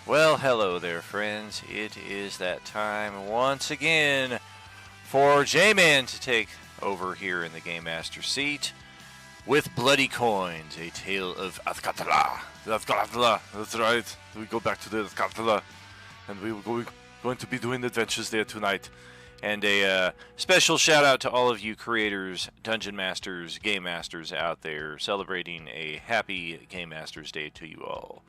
Well, hello there, friends. It is that time once again for J-Man to take over here in the Game Master seat with Bloody Coins, a tale of Athkatla. Athkatla, that's right. We go back to the Athkatla, and we're going to be doing adventures there tonight. And a special shout out to all of you creators, dungeon masters, game masters out there, celebrating a happy Game Masters Day to you all.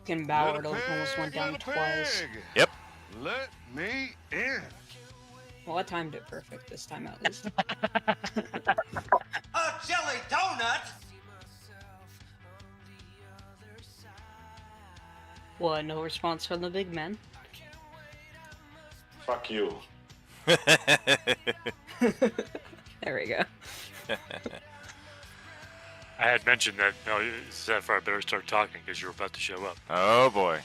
Fucking Ballard almost went down twice. Yep. Let me in. Well, I timed it perfect this time at least. A jelly donut? What, no response from the big man? Fuck you. There we go. I had mentioned that, Zephyr, I better start talking because you're about to show up. Oh boy.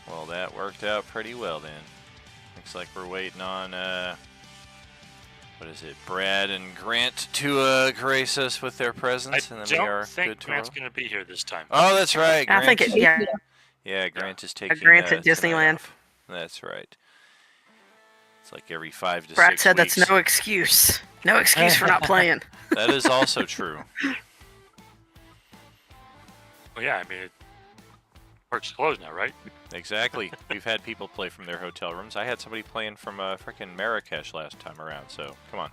Well, that worked out pretty well then. Looks like we're waiting on, what is it, Brad and Grant to grace us with their presence, and then we are I don't think good to Grant's roll. going to be here this time. Oh, that's right. I think Grant's- Yeah, Grant is taking Grant's at tonight Disneyland. off. That's right. It's like every 5 to Brad 6 said weeks. that's no excuse. No excuse for not playing. That is also true. Well, yeah, I mean, park's closed now, right? Exactly. We've had people play from their hotel rooms. I had somebody playing from frickin' Marrakesh last time around, so come on.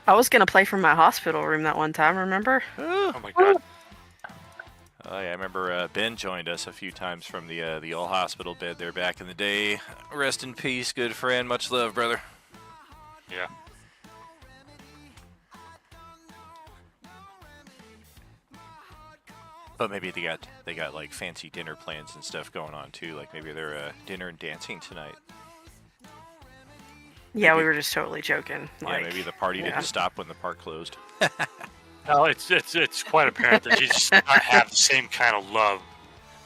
I was gonna play from my hospital room that one time. Remember? Oh my god. Oh yeah, I remember Ben joined us a few times from the old hospital bed there back in the day. Rest in peace, good friend. Much love, brother. Yeah. But maybe they got like fancy dinner plans and stuff going on too. Like maybe they're dinner and dancing tonight. Yeah, we Maybe- were just totally joking. Yeah, maybe the party yeah. didn't stop when the park closed. No, it's quite apparent that you just not have the same kind of love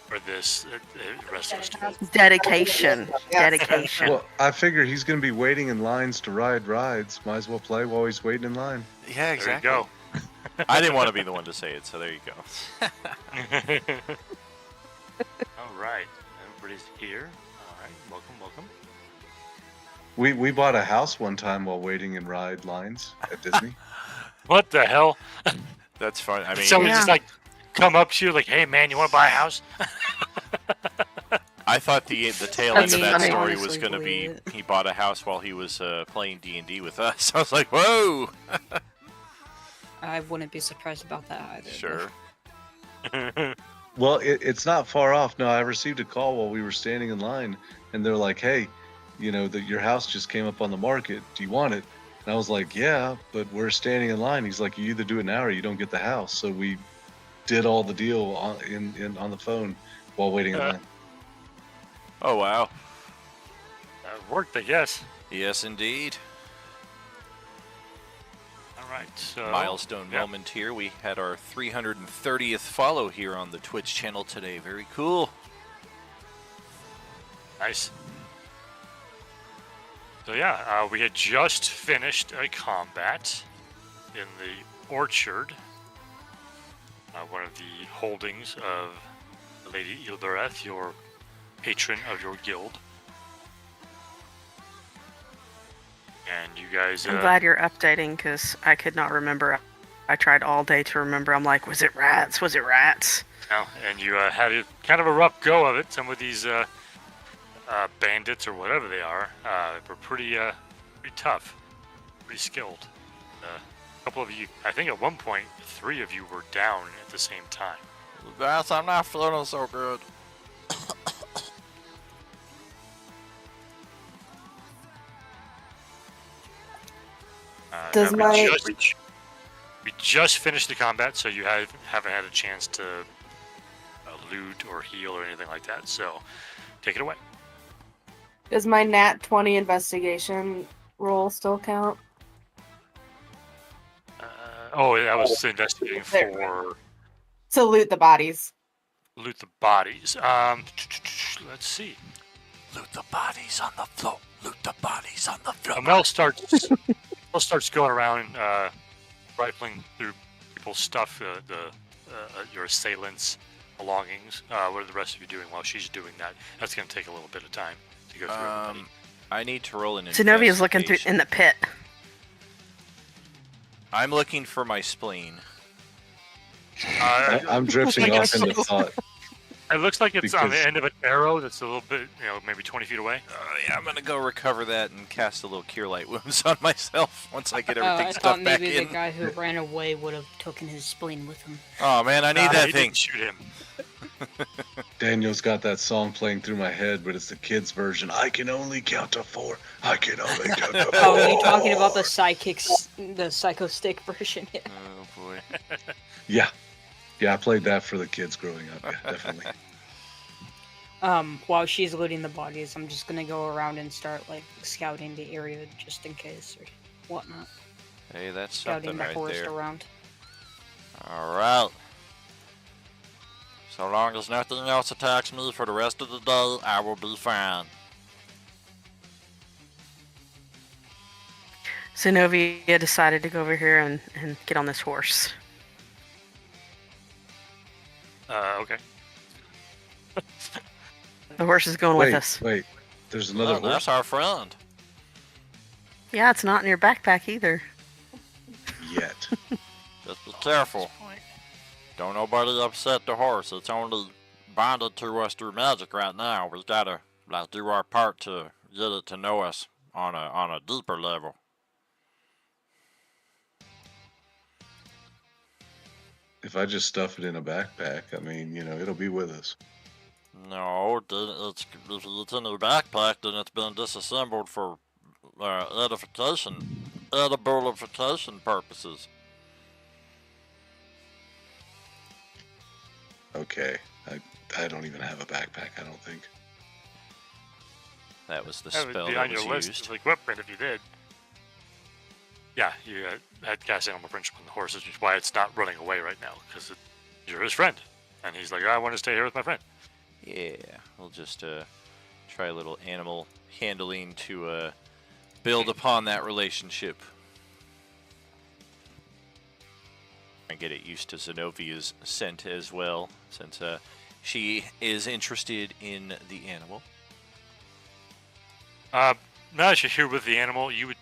for this the rest of us do. Dedication. Dedication. Well, I figure he's going to be waiting in lines to ride rides. Might as well play while he's waiting in line. Yeah, exactly. There you I didn't want to be the one to say it, so there you go. go. All right. Everybody's here. All right. Welcome. We bought a house one time while waiting in ride lines at Disney. What the hell? That's fun. I mean, Someone Yeah. just like come up to you like, hey man, you want to buy a house? I thought the tail That's end of that funny. story was Honestly going to be believe it. he bought a house while he was playing D&D with us. I was like, whoa! I wouldn't be surprised about that either. Sure. Well, it's not far off. No, I received a call while we were standing in line, and they're like, "Hey, your house just came up on the market. Do you want it?" And I was like, "Yeah, but we're standing in line." He's like, "You either do it now or you don't get the house." So we did all the deal on the phone while waiting in line. Oh, wow. That worked, I guess. Yes, indeed. All right. So Milestone yeah. moment here. We had our 330th follow here on the Twitch channel today. Very cool. Nice. So yeah, we had just finished a combat in the orchard, one of the holdings of Lady Ilbereth, your patron of your guild. And you guys, I'm glad you're updating because I could not remember. I tried all day to remember. I'm like, was it rats? Was it rats? and you had kind of a rough go of it. Some of these bandits or whatever they are were pretty tough, pretty skilled. A couple of you, I think at one point, 3 of you were down at the same time. Guys, I'm not feeling so good. Does we just finished the combat, so you haven't had a chance to loot or heal or anything like that. So, take it away. Does my nat 20 investigation roll still count? That was investigating There. for To loot the bodies. loot the bodies. Let's see. Loot the bodies on the floor. Loot the bodies on the floor. Mel starts going around, rifling through people's stuff, your assailants' belongings. What are the rest of you doing while she's doing that? That's going to take a little bit of time to go through everybody. I need to roll an Zenovia's looking through in the pit. I'm looking for my spleen. I'm drifting off into thought. It looks like it's on the Because- end of an arrow that's a little bit, maybe 20 feet away. Yeah, I'm gonna go recover that and cast a little Cure Light Wounds on myself once I get everything I stuffed thought back maybe in. the guy who ran away would have taken his spleen with him. Oh man, I need that He thing. didn't shoot him. Daniel's got that song playing through my head, but it's the kids' version. I can only count to 4. I can only count to 4. Oh, are you talking about the Psycho Stick version? Yeah. Oh boy. Yeah. Yeah, I played that for the kids growing up. Yeah, definitely. While she's looting the bodies, I'm just gonna go around and start like scouting the area just in case or whatnot. Hey, that's Scouting something the right forest there. around. All right. So long as nothing else attacks me for the rest of the day, I will be fine. Zenobia decided to go over here and get on this horse. Okay. The horse is going with us. Wait. There's another Oh, horse. that's our friend. Yeah, it's not in your backpack either. Yet. Just be careful. Don't nobody upset the horse. It's only bonded to us through magic right now. We gotta do our part to get it to know us on a deeper level. If I just stuff it in a backpack, I mean, it'll be with us. No, if it's in your backpack, then it's been disassembled for edibilification purposes. Okay. I don't even have a backpack, I don't think. That was the That would spell be that on your was list used. of equipment if you did. Yeah, you had cast animal friendship on the horse, which is why it's not running away right now, because you're his friend. And he's like, I want to stay here with my friend. Yeah, we'll just try a little animal handling to build upon that relationship. And get it used to Zenovia's scent as well, since she is interested in the animal. Now that you're here with the animal, you would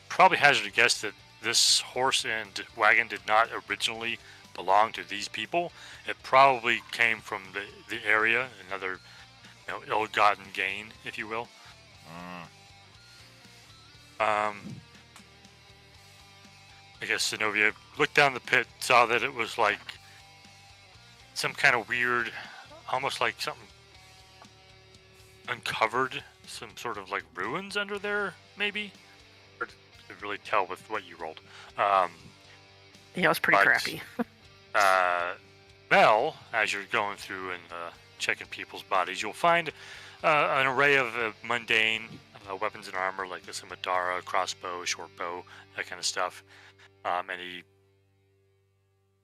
probably hazard a guess that this horse and wagon did not originally belong to these people. It probably came from the area, another ill-gotten gain, if you will. I guess Zenobia looked down the pit, saw that it was like some kind of weird, almost like something uncovered, some sort of like ruins under there, maybe? Or to really tell with what you rolled. Yeah, it was pretty But- crappy. Mel, as you're going through and checking people's bodies, you'll find an array of mundane weapons and armor like a scimitar, a crossbow, short bow, that kind of stuff. Anything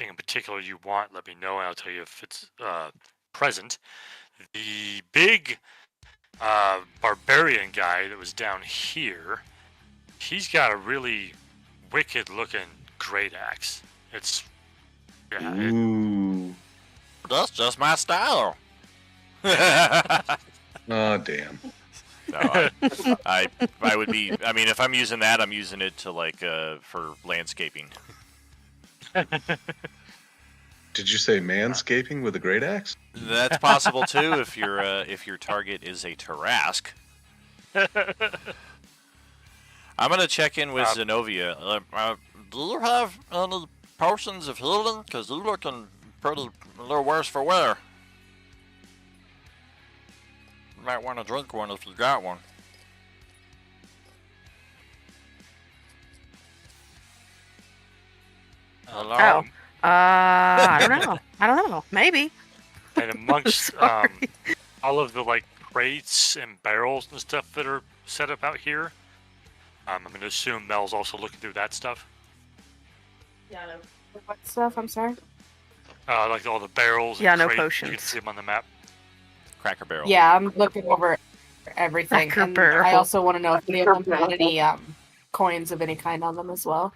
in particular you want, let me know, and I'll tell you if it's present. The big barbarian guy that was down here, he's got a really wicked-looking great axe. It's Ooh. That's just my style. No, Oh, damn. I would be. I mean, if I'm using that, I'm using it to for landscaping. Did you say manscaping with a great axe? That's possible too if your target is a Tarask. I'm gonna check in with Zenobia. Do you have any potions of healing? Cause you're looking pretty a little worse for wear. You might want to drink one if you got one. Hello? Oh. I don't know. I don't know. Maybe. And amongst Sorry. all of the like crates and barrels and stuff that are set up out here, I'm going to assume Mel's also looking through that stuff. Yeah, no. What stuff? I'm sorry. Like all the barrels. Yeah, and no crates. You can potions. see them on the map. Cracker Barrel. Yeah, I'm looking over everything. Cracker And Barrel. I also want to know if any of them had any coins of any kind on them as well.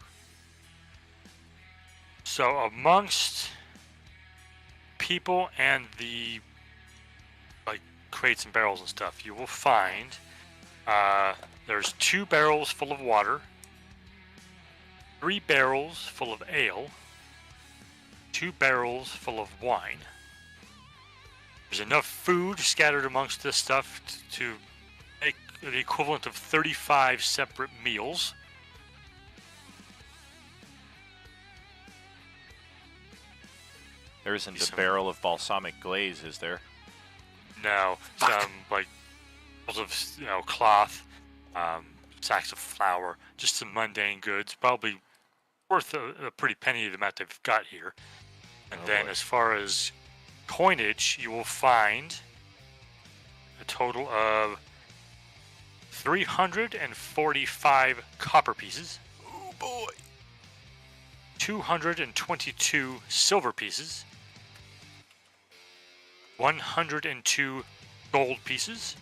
So amongst people and the like crates and barrels and stuff, you will find there's 2 barrels full of water, 3 barrels full of ale, 2 barrels full of wine. There's enough food scattered amongst this stuff to make the equivalent of 35 separate meals. There isn't a barrel of balsamic glaze, is there? No, some like rolls of cloth, sacks of flour, just some mundane goods, probably worth a pretty penny the amount they've got here. And then as far as coinage, you will find a total of 345 copper pieces. Oh boy. 222 silver pieces. 102 gold pieces.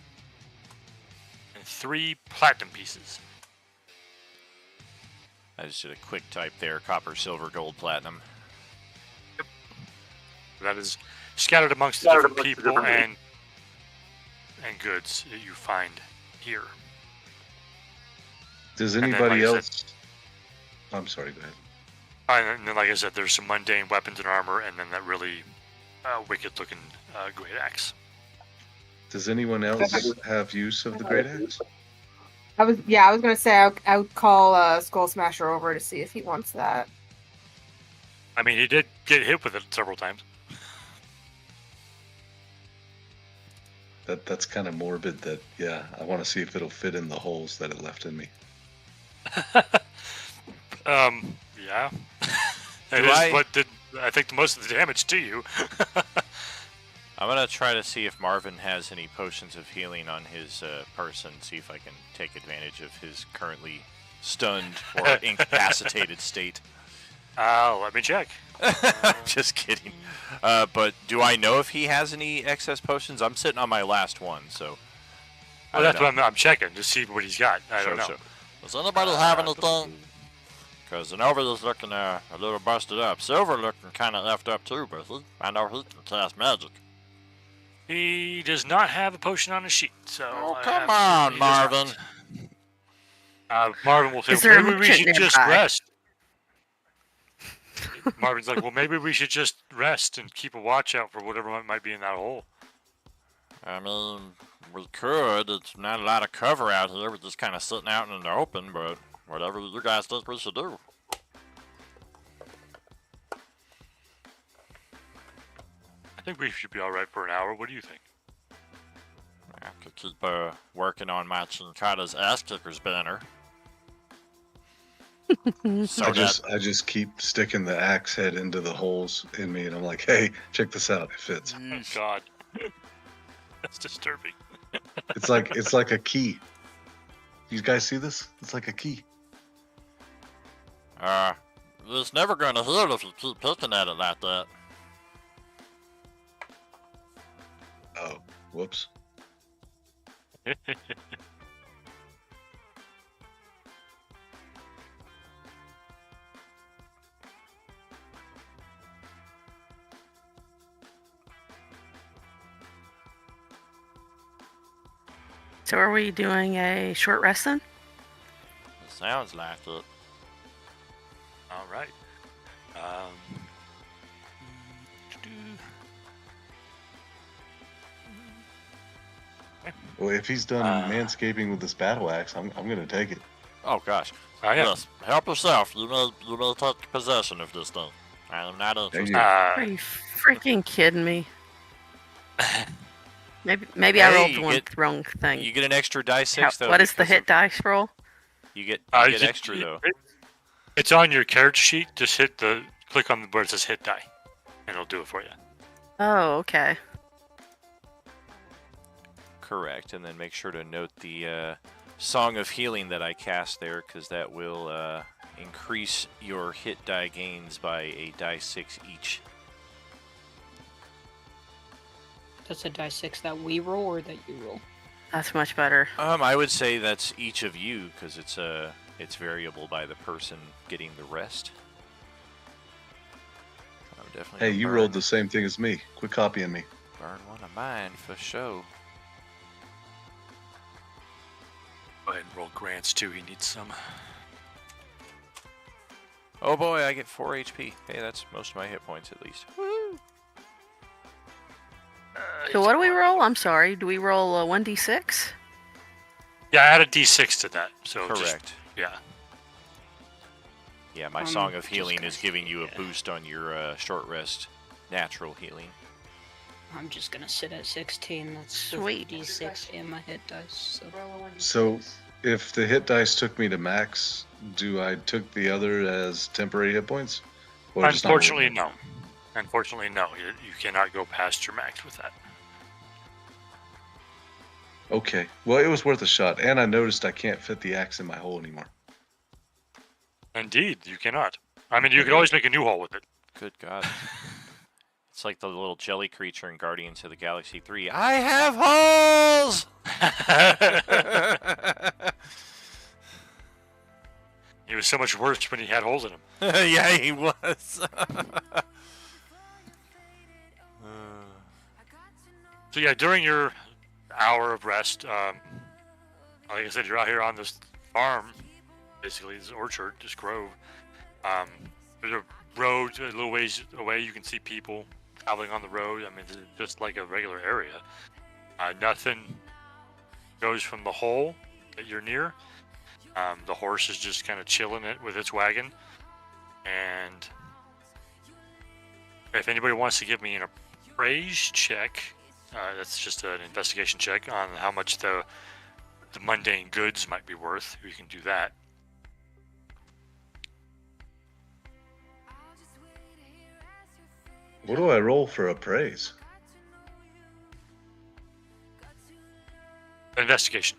And 3 platinum pieces. I just did a quick type there. Copper, silver, gold, platinum. That is scattered amongst the different people and goods that you find here. Does then, anybody like I else? I'm sorry. Go ahead. And then, like I said, there's some mundane weapons and armor, and then that really wicked-looking great axe. Does anyone else have use of the great axe? I was gonna say I would call Skull Smasher over to see if he wants that. I mean, he did get hit with it several times. That's kind of morbid. That I want to see if it'll fit in the holes that it left in me. Yeah. It is what did, I think, most of the damage to you. I'm going to try to see if Marvin has any potions of healing on his person, see if I can take advantage of his currently stunned or incapacitated state. Let me check. Just kidding. But do I know if he has any excess potions? I'm sitting on my last one, so... Well, that's what I'm checking to see what he's got. I don't know. Does anybody have anything? Because Nova's looking a little busted up. Silver looking kind of left up too, but I know he can cast magic. He does not have a potion on his sheet, so... Oh, come on, Marvin. Marvin will say, Is there a maybe we should merchant just nearby? rest. Marvin's like, well, maybe we should just rest and keep a watch out for whatever might be in that hole. I mean, we could. It's not a lot of cover out here. We're just kind of sitting out in the open, but whatever you guys think we should do. I think we should be all right for an hour. What do you think? I could keep working on my Chinkata's Ass Kickers banner. So I just keep sticking the axe head into the holes in me, and I'm like, hey, check this out. It fits. Oh, God. That's disturbing. It's like a key. You guys see this? It's like a key. It's never gonna heal if you keep picking at it like that. Oh, whoops. So are we doing a short rest then? It sounds like it. All right. Well, if he's done manscaping with this battle axe, I'm gonna take it. Oh gosh. Oh, yeah. Yes. Help yourself. You may take possession of this thing. I am not interested. Are you freaking kidding me? Maybe I rolled the wrong thing. You get an extra die 6 though. What is the hit dice roll? You get extra though. It's on your character sheet. Just click on where it says hit die, and it'll do it for you. Oh, okay. Correct, and then make sure to note the Song of Healing that I cast there, because that will increase your hit die gains by a die 6 each. That's a die 6 that we roll or that you roll? That's much better. I would say that's each of you because it's variable by the person getting the rest. I'm definitely Hey, gonna you rolled the same thing as me. Quit copying me. burn one of mine for show. Go ahead and roll Grants too. He needs some. Oh boy, I get 4 HP. Hey, that's most of my hit points at least. Woo! So what do we roll? I'm sorry. Do we roll a 1d6? Yeah, add a D6 to that. So Correct. Just, yeah. Yeah, my Song of just Healing gonna is giving you a sit- boost on your short rest natural healing. I'm just gonna sit at 16. That's Sweet. D6 and my hit dice. So, if the hit dice took me to max, do I took the other as temporary hit points? Or just not Unfortunately, roll no. Unfortunately, no. You cannot go past your max with that. them? Okay. Well, it was worth a shot, and I noticed I can't fit the axe in my hole anymore. Indeed, you cannot. I mean, you could always make a new hole with it. Good God. It's like the little jelly creature in Guardians of the Galaxy 3. I have holes! He was so much worse when he had holes in him. Yeah, he was. So yeah, during your hour of rest, like I said, you're out here on this farm, basically this orchard, this grove. There's a road a little ways away. You can see people traveling on the road. I mean, it's just like a regular area. Nothing goes from the hole that you're near. The horse is just kind of chilling it with its wagon. And if anybody wants to give me an appraise check, that's just an investigation check on how much the mundane goods might be worth. You can do that. What do I roll for appraise? Investigation.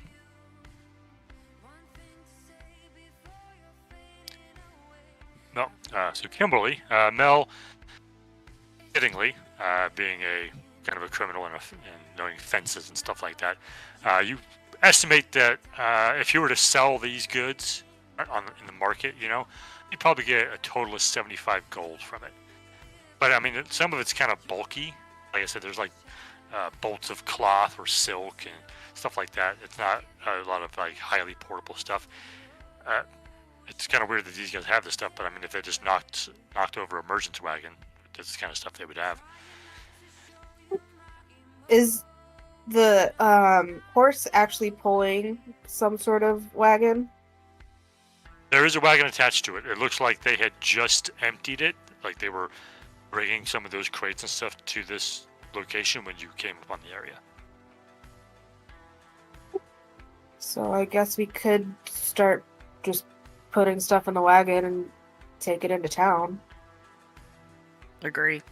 No. So Kimberly, Mel, fittingly, being a kind of a criminal and knowing fences and stuff like that, you estimate that if you were to sell these goods in the market, you'd probably get a total of 75 gold from it. But I mean, some of it's kind of bulky. Like I said, there's like bolts of cloth or silk and stuff like that. It's not a lot of like highly portable stuff. It's kind of weird that these guys have this stuff, but I mean, if they just knocked over a merchant's wagon, that's the kind of stuff they would have. Is the horse actually pulling some sort of wagon? There is a wagon attached to it. It looks like they had just emptied it, like they were bringing some of those crates and stuff to this location when you came upon the area. So I guess we could start just putting stuff in the wagon and take it into town. Agree.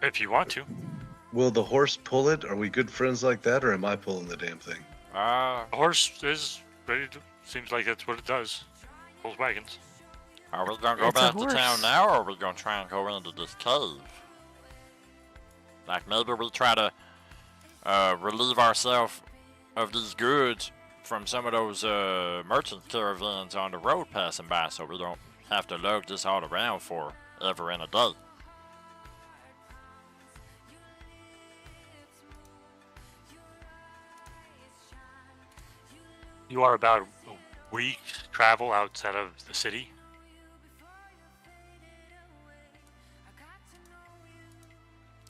If you want to. Will the horse pull it? Are we good friends like that, or am I pulling the damn thing? The horse is ready to. Seems like that's what it does. Pulls wagons. Are we going to go It's a back to horse. town now, or are we going to try and go into this cave? Like, maybe we try to relieve ourselves of these goods from some of those merchant caravans on the road passing by, so we don't have to lug this all around for ever and a day. You are about a week's travel outside of the city.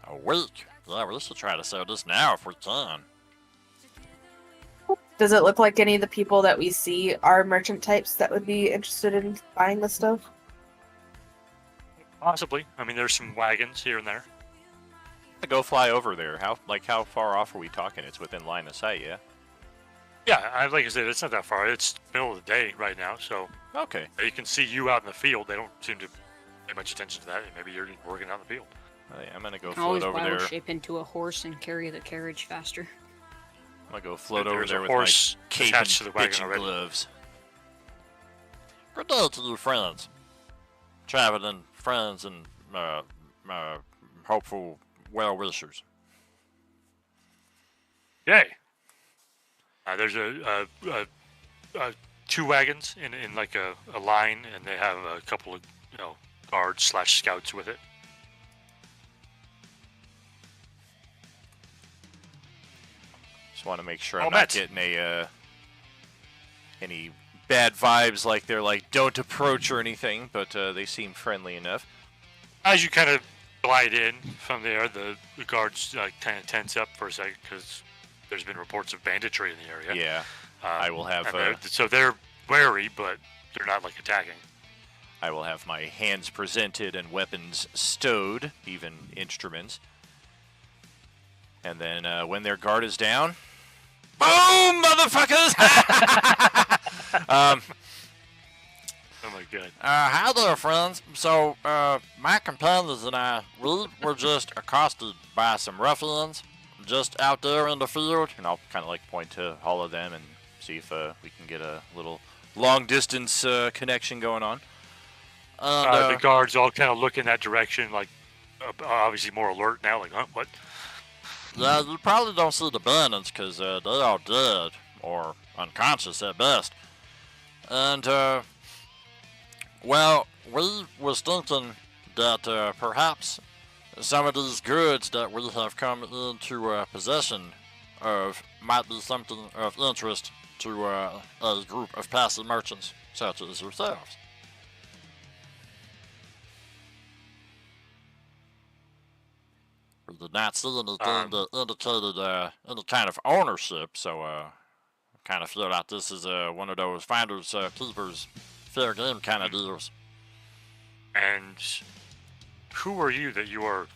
A week? Yeah, we should try to sell this now if we can. Does it look like any of the people that we see are merchant types that would be interested in buying this stuff? Possibly. I mean, there's some wagons here and there. Go fly over there. How far off are we talking? It's within line of sight, yeah? Yeah, like I said, it's not that far. It's middle of the day right now, so Okay. they can see you out in the field. They don't seem to pay much attention to that. Maybe you're working out in the field. Well, yeah, I'm gonna go Can always float over wild there. shape into a horse and carry the carriage faster. I'm gonna go float over There's there a with horse my cape and attached to the wagon bitching already. gloves. Good day to you, friends. Traveling friends and hopeful well-wishers. Yay! There's two wagons in like a line, and they have a couple of guards / scouts with it. Just want to make sure All I'm not met. getting any bad vibes, like they're like don't approach or anything, but they seem friendly enough. As you kind of glide in from there, the guards kind of tense up for a second because there's been reports of banditry in the area. Yeah, I will have. So they're wary, but they're not like attacking. I will have my hands presented and weapons stowed, even instruments. And then when their guard is down, boom, motherfuckers! Oh my god. Hi there, friends. So, my companions and I, we were just accosted by some ruffians just out there in the field. And I'll kind of like point to all of them and see if we can get a little long-distance connection going on. The guards all kind of look in that direction, like obviously more alert now. Like, huh, what? Yeah, you probably don't see the bandits because they're all dead or unconscious at best. And, well, we was thinking that perhaps some of these goods that we have come into possession of might be something of interest to a group of passive merchants such as yourselves. We did not see anything that indicated any kind of ownership, so I kind of feel like this is one of those finders, keepers, fair game kind of deals. And who are you that you are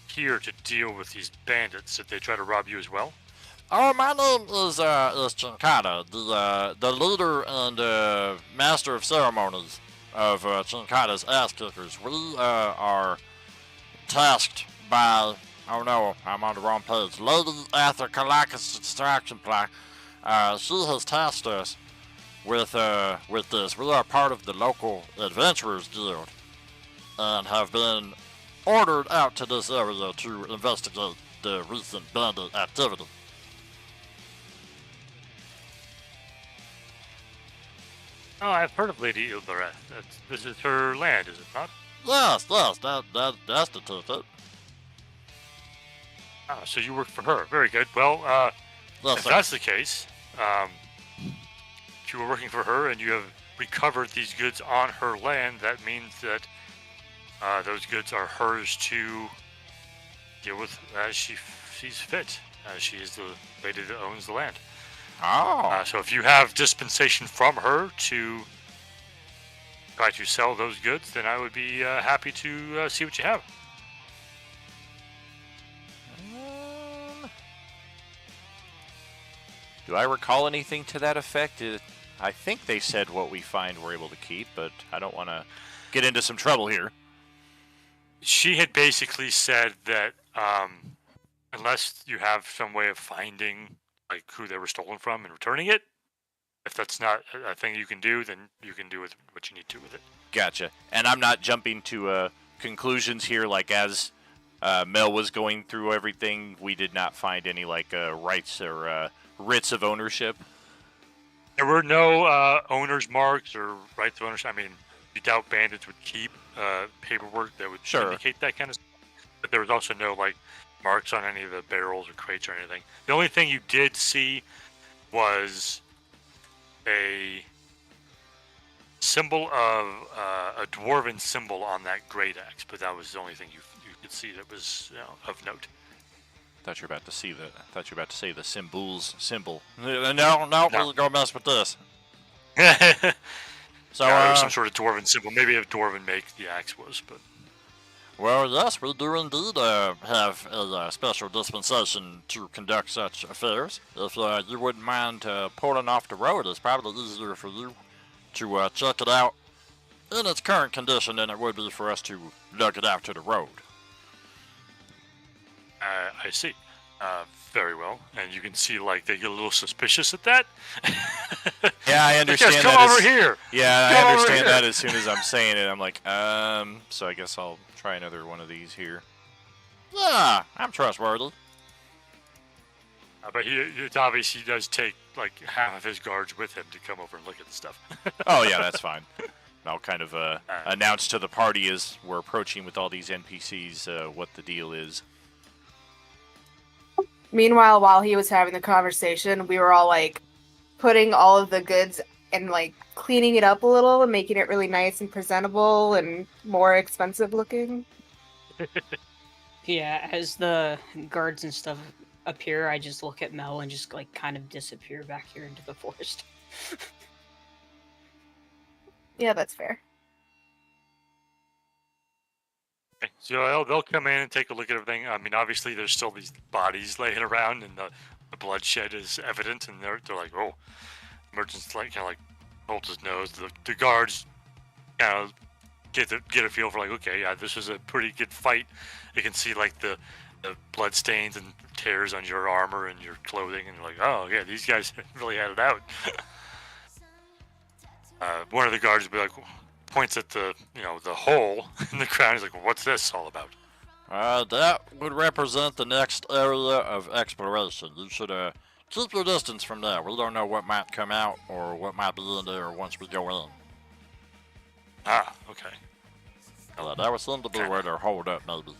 here to deal with these bandits? Did they try to rob you as well? Oh, my name is Chinkata, the leader and master of ceremonies of Chinkata's ass kickers. We are tasked by, oh no, I'm on the wrong page, Lady Athkatla's distraction plan. She has tasked us with this. We are part of the local adventurers guild and have been ordered out to this area to investigate the recent bandit activity. Oh, I've heard of Lady Ilbareth. This is her land, is it not? Yes, that's the ticket. Ah, so you work for her. Very good. Well, Yes, if sir. that's the case, if you were working for her and you have recovered these goods on her land, that means that those goods are hers to deal with as she sees fit. She is the lady that owns the land. Oh. So if you have dispensation from her to try to sell those goods, then I would be happy to see what you have. Do I recall anything to that effect? I think they said what we find we're able to keep, but I don't want to get into some trouble here. She had basically said that unless you have some way of finding like who they were stolen from and returning it, if that's not a thing you can do, then you can do with what you need to with it. Gotcha. And I'm not jumping to conclusions here. Like as Mel was going through everything, we did not find any like rights or writs of ownership. There were no owner's marks or rights of ownership. I mean, you doubt bandits would keep paperwork that would indicate that kind of stuff. But there was also no like marks on any of the barrels or crates or anything. The only thing you did see was a symbol of a dwarven symbol on that great axe, but that was the only thing you could see that was of note. Thought you were about to see the. Thought you were about to say the symbol. No, we'll go mess with this. So there was some sort of dwarven symbol. Maybe a dwarven make the axe was, but. Well, yes, we do indeed have a special dispensation to conduct such affairs. If you wouldn't mind pulling off the road, it's probably easier for you to check it out in its current condition than it would be for us to lug it out to the road. I see. Very well. And you can see, like, they get a little suspicious at that. Yeah, I understand yes, that. come over here. Yeah, come I understand over that here. as soon as I'm saying it. I'm like, so I guess I'll try another one of these here. Yeah, I'm trustworthy. But it's obvious he does take like half of his guards with him to come over and look at the stuff. Oh yeah, that's fine. I'll kind of announce to the party as we're approaching with all these NPCs what the deal is. Meanwhile, while he was having the conversation, we were all like putting all of the goods and like cleaning it up a little and making it really nice and presentable and more expensive looking. Yeah, as the guards and stuff appear, I just look at Mel and just like kind of disappear back here into the forest. Yeah, that's fair. Okay, so they'll come in and take a look at everything. I mean, obviously there's still these bodies laying around, and the bloodshed is evident, and they're like, oh, merchant's like kind of like holds his nose. The guards kind of get a feel for like, okay, yeah, this was a pretty good fight. You can see like the blood stains and tears on your armor and your clothing, and you're like, oh yeah, these guys really had it out. One of the guards will be like, points at the hole in the ground. He's like, well, what's this all about? That would represent the next area of exploration. You should keep your distance from there. We don't know what might come out or what might be in there once we go in. Ah, okay. That would seem to be where they're holed up, maybe.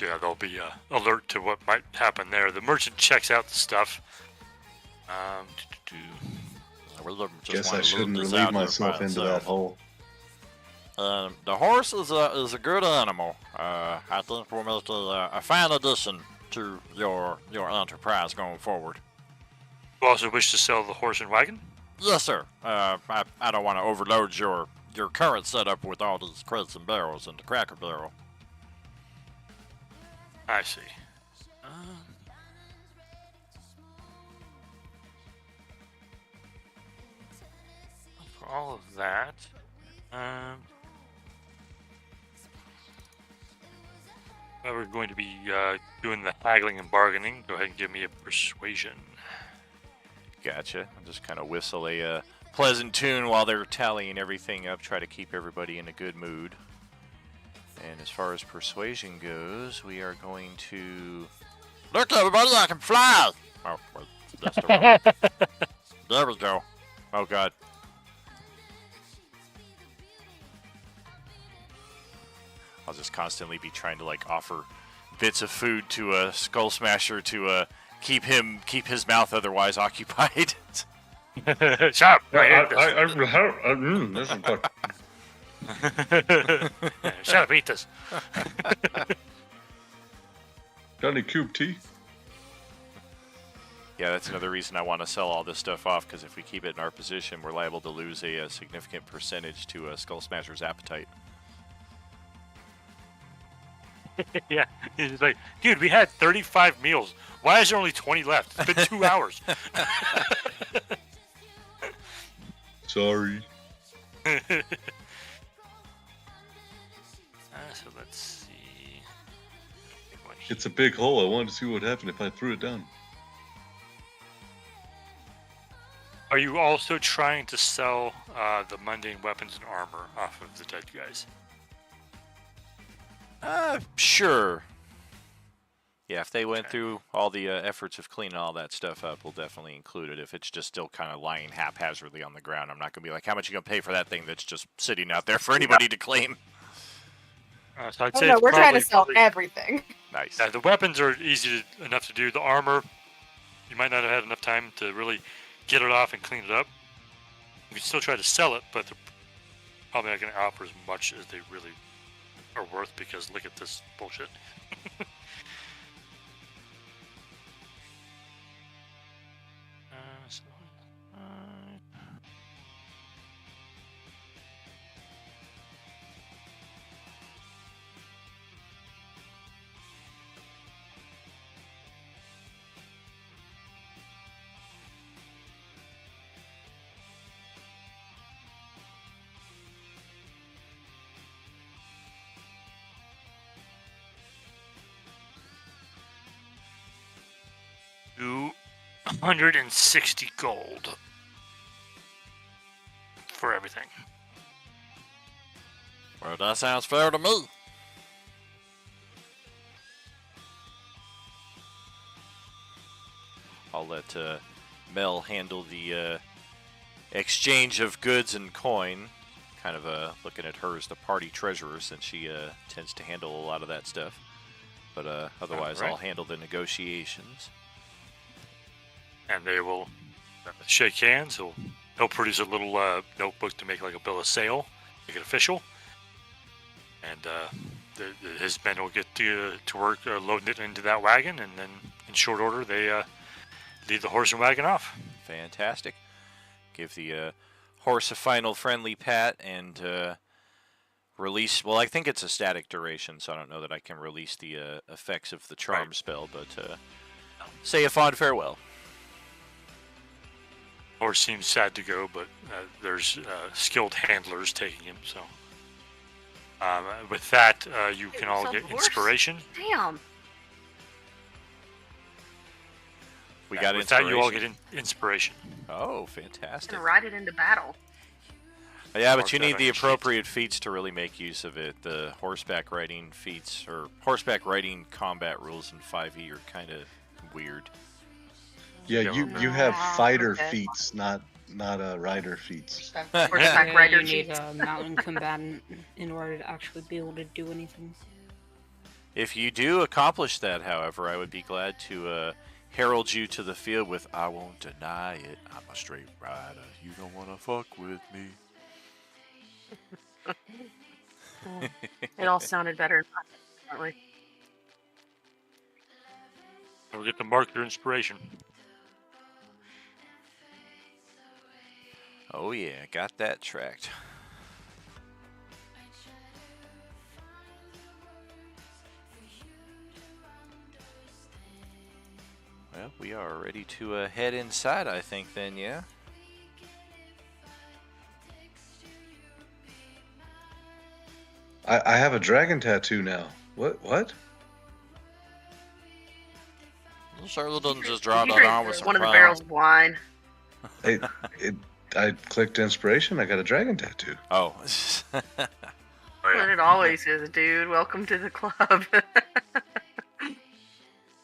Yeah, they'll be alert to what might happen there. The merchant checks out the stuff. Guess I shouldn't relieve myself into that hole. The horse is a good animal. I think we'll make a fine addition to your enterprise going forward. You also wish to sell the horse and wagon? Yes, sir. I don't want to overload your current setup with all these crates and barrels and the cracker barrel. I see. For all of that, we're going to be doing the haggling and bargaining. Go ahead and give me a persuasion. Gotcha. I'll just kind of whistle a pleasant tune while they're tallying everything up, try to keep everybody in a good mood. And as far as persuasion goes, we are going to... Look, everybody, I can fly! Oh, wait, that's the wrong... There we go. Oh, God. I'll just constantly be trying to, like, offer bits of food to a Skull Smasher to keep his mouth otherwise occupied. Shut up! This is good. Shut up, eat this. Got any cube tea? Yeah, that's another reason I want to sell all this stuff off, because if we keep it in our position, we're liable to lose a significant percentage to Skull Smasher's appetite. Yeah, he's like, dude, we had 35 meals. Why is there only 20 left? It's been 2 hours. Sorry. So let's see. It's a big hole. I wanted to see what happened if I threw it down. Are you also trying to sell the mundane weapons and armor off of the dead guys? Sure. Yeah, if they went through all the efforts of cleaning all that stuff up, we'll definitely include it. If it's just still kind of lying haphazardly on the ground, I'm not going to be like, how much you going to pay for that thing that's just sitting out there for anybody to claim? So I'd Oh say no, it's we're trying to sell probably- everything. Nice. The weapons are easy enough to do. The armor, you might not have had enough time to really get it off and clean it up. You can still try to sell it, but they're probably not going to offer as much as they really are worth, because look at this bullshit. So, $260 gold for everything. Well, that sounds fair to me. I'll let Mel handle the exchange of goods and coin. Kind of looking at her as the party treasurer, since she tends to handle a lot of that stuff. But otherwise, All right. I'll handle the negotiations. And they will shake hands. He'll produce a little notebook to make like a bill of sale, make it official. And his men will get to work loading it into that wagon, and then in short order they lead the horse and wagon off. Fantastic. Give the horse a final friendly pat and release. Well, I think it's a static duration, so I don't know that I can release the effects of the charm Right. spell, but say a fond farewell. Horse seems sad to go, but there's skilled handlers taking him. So with that, you can all yourself get a horse? inspiration. Damn. We got With that, you all inspiration. get inspiration. Oh, I'm fantastic. gonna ride it into battle. Yeah, Mark but you that need on the your sheet. appropriate feats to really make use of it. The horseback riding feats, or horseback riding combat rules in 5e are kind of weird. Yeah, Yeah, you have fighter okay. feats, not rider feats. Horseback Yeah, rider you need cheats. a mountain combatant in order to actually be able to do anything. If you do accomplish that, however, I would be glad to herald you to the field with, "I won't deny it, I'm a straight rider. You don't want to fuck with me." It all sounded better. Definitely. Don't forget to mark your inspiration. Oh yeah, got that tracked. Well, we are ready to head inside, I think, then, yeah? I have a dragon tattoo now. What? Charlotte doesn't just You draw that drank on with some one of the crown. barrels of wine. I clicked inspiration. I got a dragon tattoo. Oh. Oh, But yeah. it always is, dude. Welcome to the club.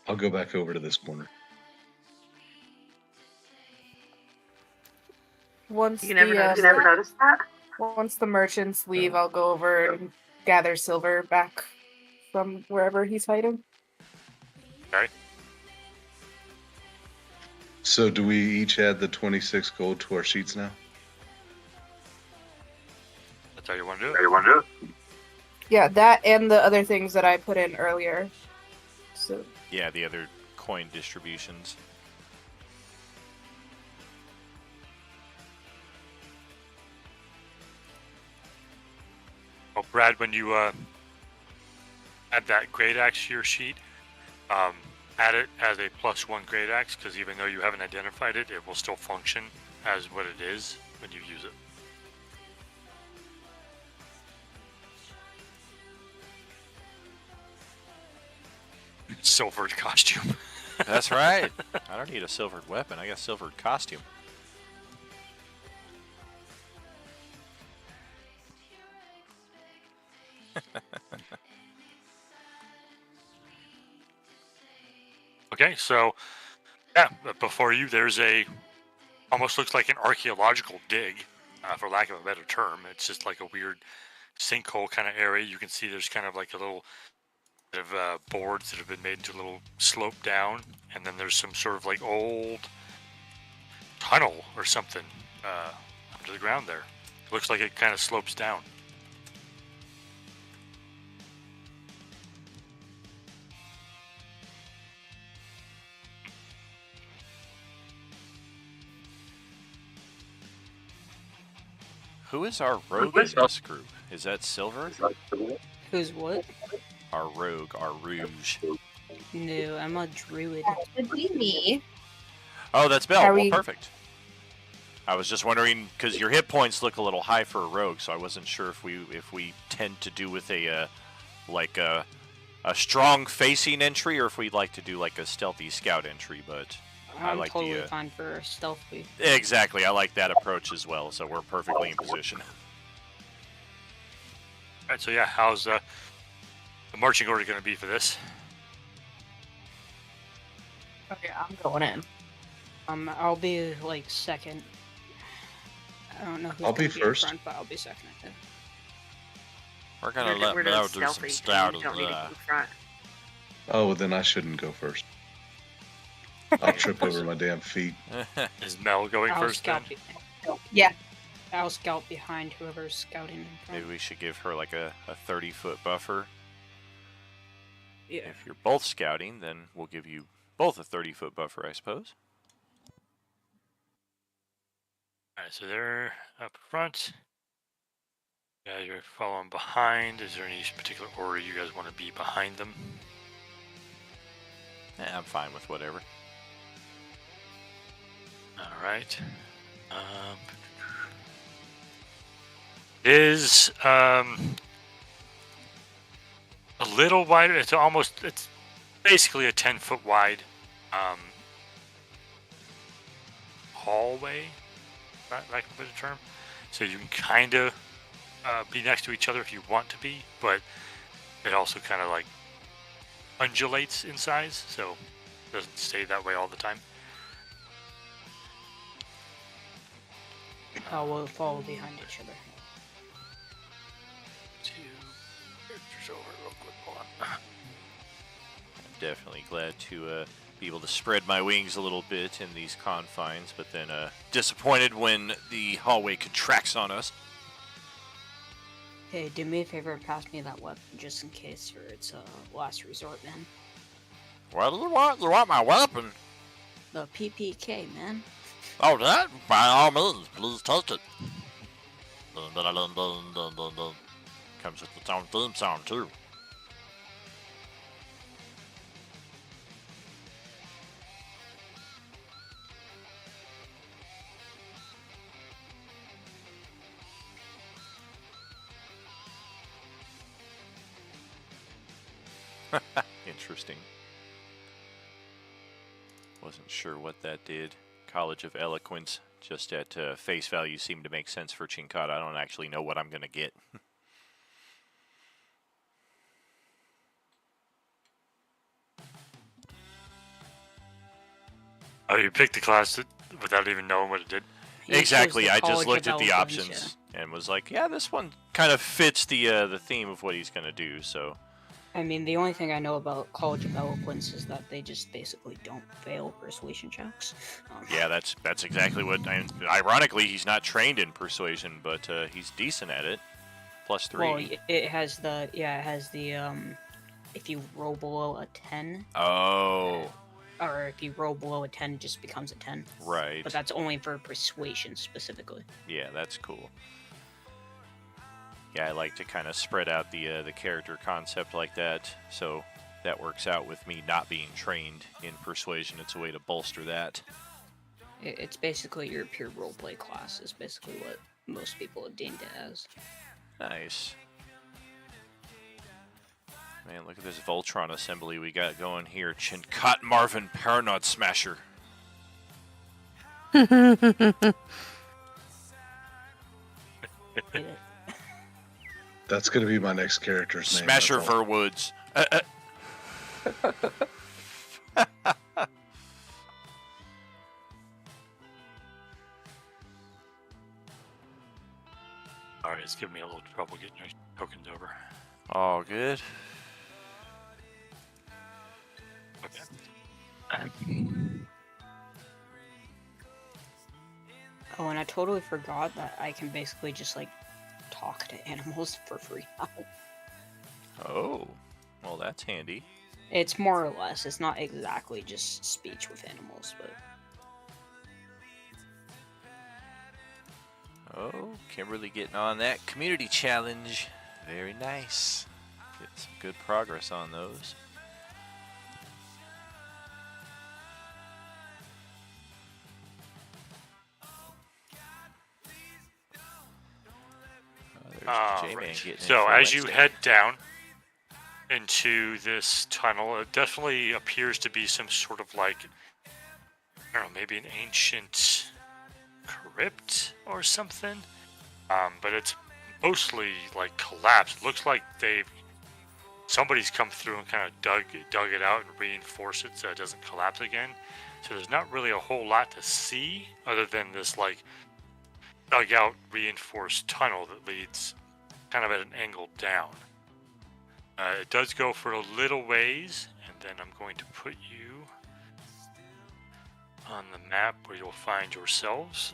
I'll go back over to this corner. Once You never the noticed that? once the merchants leave, I'll go over and gather silver back from wherever he's hiding. Okay. So do we each add the 26 gold to our sheets now? That's how you want to do it. Yeah, that and the other things that I put in earlier. So Yeah, the other coin distributions. Oh, Brad, when you add that great axe to your sheet, add it as a +1 great axe, because even though you haven't identified it, it will still function as what it is when you use it. Silvered costume. That's right. I don't need a silvered weapon. I got a silvered costume. Okay, so yeah, but before you, there's almost looks like an archaeological dig, for lack of a better term. It's just like a weird sinkhole kind of area. You can see there's kind of like a little bit of boards that have been made into a little slope down, and then there's some sort of like old tunnel or something under the ground there. It looks like it kind of slopes down. Who is our rogue in this group? Is that Silver? Who's what? Our rogue, our rouge. No, I'm a druid. would be me. Oh, that's Belle. Are Well, we- perfect. I was just wondering, because your hit points look a little high for a rogue, so I wasn't sure if we tend to do with a strong facing entry, or if we'd like to do like a stealthy scout entry. But I I'm like totally the fine for stealthy. exactly. I like that approach as well. So we're perfectly in position. All right, so yeah, how's the marching order going to be for this? Okay, I'm going in. I'll be like second. I don't know who's I'll be gonna first. In front, but I'll be second. I think. We're gonna We're let doing Mel do some stealthy, so stout. you don't need to be in front. Oh, well, then I shouldn't go first. I'll trip over my damn feet. Is Mel going I'll first then? scout. Yeah. I'll scout behind whoever's scouting in front. Maybe we should give her like a 30-foot buffer. Yeah. If you're both scouting, then we'll give you both a 30-foot buffer, I suppose. Alright, so they're up front. Yeah, you're following behind. Is there any particular order you guys want to be behind them? I'm fine with whatever. Alright. Is a little wider. It's basically a 10-foot wide hallway, lack of a better term. So you can kind of be next to each other if you want to be, but it also kind of like undulates in size, so it doesn't stay that way all the time. We'll follow behind each other. Two characters over real quick. Hold on. I'm definitely glad to be able to spread my wings a little bit in these confines, but then disappointed when the hallway contracts on us. Hey, do me a favor and pass me that weapon just in case, or it's a last resort, man. What do you want? You want my weapon? The PPK, man. Oh, that? By all means, please touch it. Dun, dun, dun, dun, dun, dun, dun. Comes with its own theme song, too. Interesting. Wasn't sure what that did. College of Eloquence, just at face value, seemed to make sense for Chinkata. I don't actually know what I'm going to get. Oh, you picked the class without even knowing what it did? Exactly. I just College looked of at the Eloquence, options and was like, yeah, this one kind of fits the theme of what he's going to do, so... I mean, the only thing I know about College of Eloquence is that they just basically don't fail persuasion checks. Yeah, that's exactly what... And ironically, he's not trained in persuasion, but he's decent at it. +3. Well, it has the if you roll below a 10, Oh, or if you roll below a 10, it just becomes a 10. right. But that's only for persuasion specifically. Yeah, that's cool. Yeah, I like to kind of spread out the character concept like that, so that works out with me not being trained in persuasion. It's a way to bolster that. It's basically your pure roleplay class is basically what most people have deemed it as. Nice. Man, look at this Voltron assembly we got going here. Chinkat Marvin Paranod Smasher. That's going to be my next character's name. Smasher that's all. Verwoods. Alright, it's giving me a little trouble getting your tokens over. All good. Okay. Oh, and I totally forgot that I can basically just like talk to animals for free now. Oh, well, that's handy. It's more or less. It's not exactly just speech with animals, but Oh, Kimberly getting on that community challenge. Very nice. Get some good progress on those. There's J-Man Right. getting in So for as you Wednesday. head down into this tunnel, it definitely appears to be some sort of like, I don't know, maybe an ancient crypt or something. But it's mostly like collapsed. It looks like somebody's come through and kind of dug it out and reinforced it so it doesn't collapse again. So there's not really a whole lot to see other than this like dugout reinforced tunnel that leads kind of at an angle down. It does go for a little ways, and then I'm going to put you on the map where you'll find yourselves.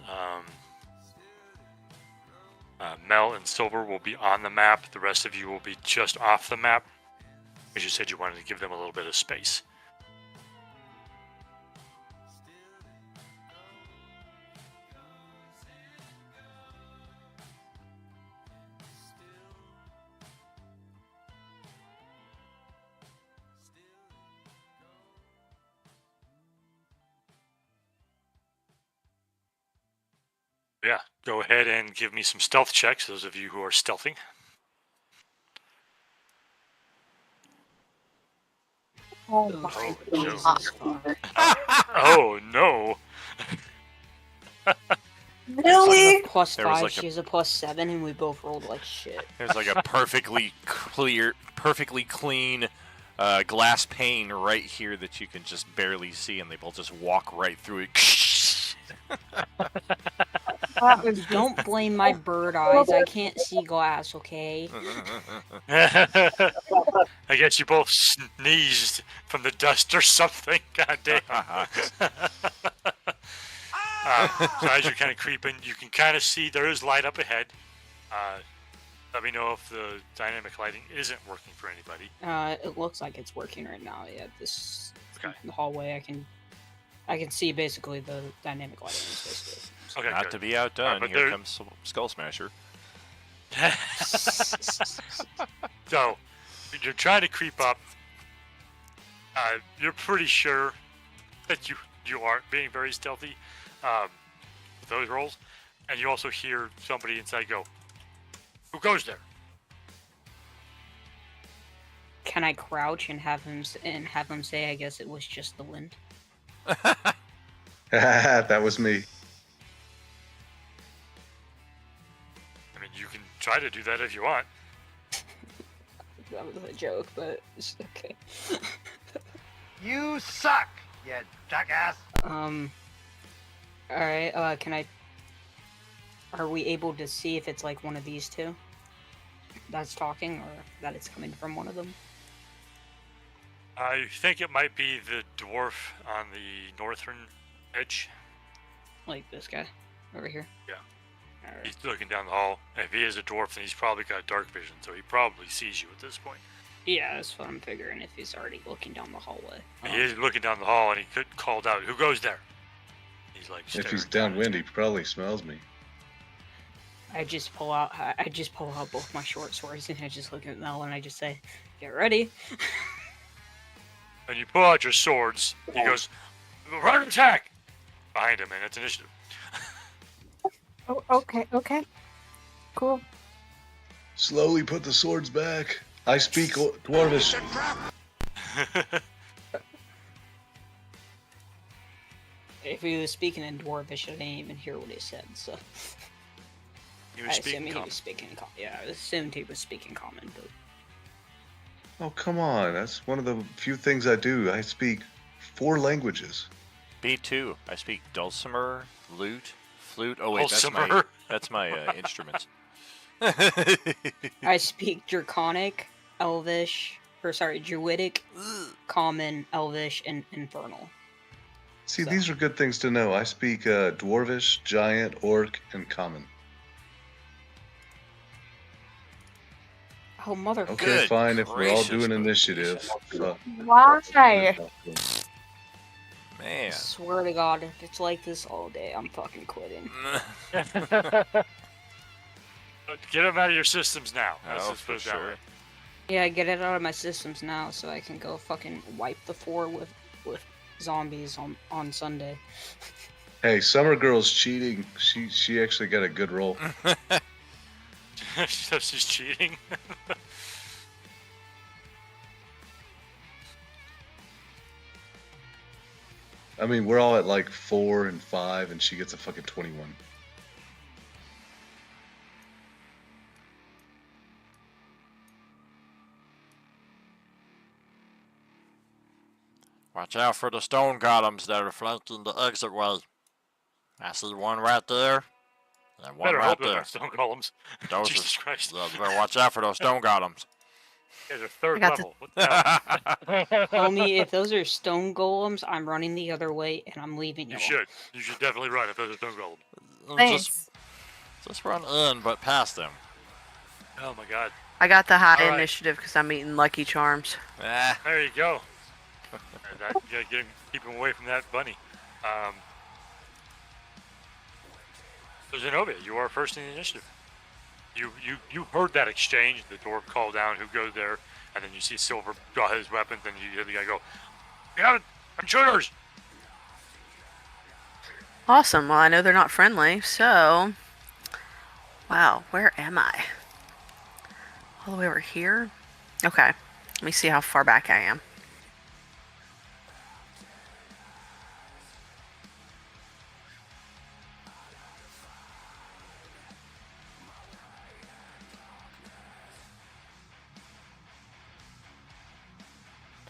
Mel and Silver will be on the map. The rest of you will be just off the map, as you said you wanted to give them a little bit of space. Yeah, go ahead and give me some stealth checks, those of you who are stealthing. Oh Oof. my no. Jesus fuck. Oh no! Really? Plus There was 5, like a- she has a plus 7, and we both rolled like shit. There's like a perfectly clean glass pane right here that you can just barely see, and they both just walk right through it. That was Don't blame my bird eyes. I can't see glass, okay? I guess you both sneezed from the dust or something. God damn. So as you're kind of creeping, you can kind of see there is light up ahead. Let me know if the dynamic lighting isn't working for anybody. It looks like it's working right now. Yeah, this Okay. the hallway. I can see basically the dynamic lighting. Basically. Okay, Not good. to be outdone, but here there- comes Skull Smasher. So, you're trying to creep up. You're pretty sure that you aren't being very stealthy with those rolls, and you also hear somebody inside go, "Who goes there?" Can I crouch and have him say, "I guess it was just the wind"? That was me. I mean, you can try to do that if you want. That was a joke, but it's okay. You suck, you jackass. Alright, can I... Are we able to see if it's like one of these two that's talking, or that it's coming from one of them? I think it might be the dwarf on the northern edge. Like this guy over here? Yeah. Alright. He's looking down the hall. If he is a dwarf, then he's probably got dark vision, so he probably sees you at this point. Yeah, that's what I'm figuring, if he's already looking down the hallway. He is looking down the hall, and he could called out, "Who goes there?" He's like, If he's staring down at downwind, you. he probably smells me. I just pull out both my short swords and I just look at Mel and I just say, "Get ready." And you pull out your swords. He goes, "Run and attack!" Behind him, and it's initiative. Oh, okay. Cool. Slowly put the swords back. I speak Dwarvish. If he was speaking in Dwarvish, I didn't even hear what he said, so... He I was assume speaking he common. was speaking yeah, I assumed he was speaking common, but... Oh, come on. That's one of the few things I do. I speak 4 languages. B2. I speak dulcimer, lute, flute. Oh wait, Dulcimer. that's my instruments. I speak Draconic, Elvish, Druidic, Common, Elvish, and Infernal. See, So- these are good things to know. I speak Dwarvish, Giant, Orc, and Common. Oh, mother... Okay, Good fine. If we're all gracious, doing but initiative. Jesus. Why? I Man. swear to God, if it's like this all day, I'm fucking quitting. Get him out of your systems now. Let's Oh, just for put it that sure. way. Yeah, get it out of my systems now so I can go fucking wipe the floor with zombies on Sunday. Hey, Summer Girl's cheating. She actually got a good roll. So she's cheating. I mean, we're all at like 4 and 5, and she gets a fucking 21. Watch out for the stone golems that are flanking the exit way. I see one right there, and one Better right hope they're there. not stone golems. Those Jesus Christ. You better watch out for those stone golems. Guys are third I got level. What the hell? Homie, if those are stone golems, I'm running the other way and I'm leaving You y'all. should. You should definitely run if those are stone golems. Thanks. Just run in, but past them. Oh my god. I got the high All right. initiative because I'm eating Lucky Charms. Ah, There you go. You gotta keep him away from that bunny. So Zenobia, you are first in the initiative. You heard that exchange. The dwarf called down, who goes there, and then you see Silver draw his weapons, and you hear the guy go, "Yeah, intruders!" Awesome. Well, I know they're not friendly, so... Wow, where am I? All the way over here? Okay. Let me see how far back I am.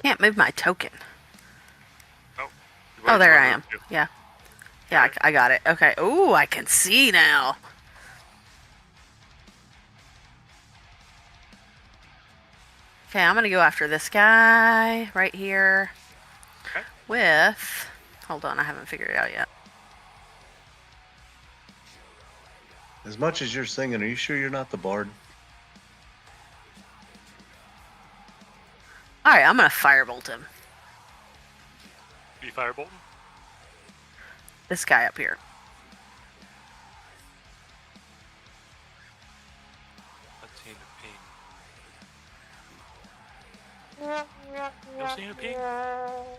Can't move my token. Oh, there I am. Yeah. Yeah, I got it. Okay. Ooh, I can see now. Okay, I'm gonna go after this guy right here. Okay. With... Hold on, I haven't figured it out yet. As much as you're singing, are you sure you're not the bard? Alright, I'm gonna firebolt him. You firebolt? This guy up here. Let's see the ping. You see the ping?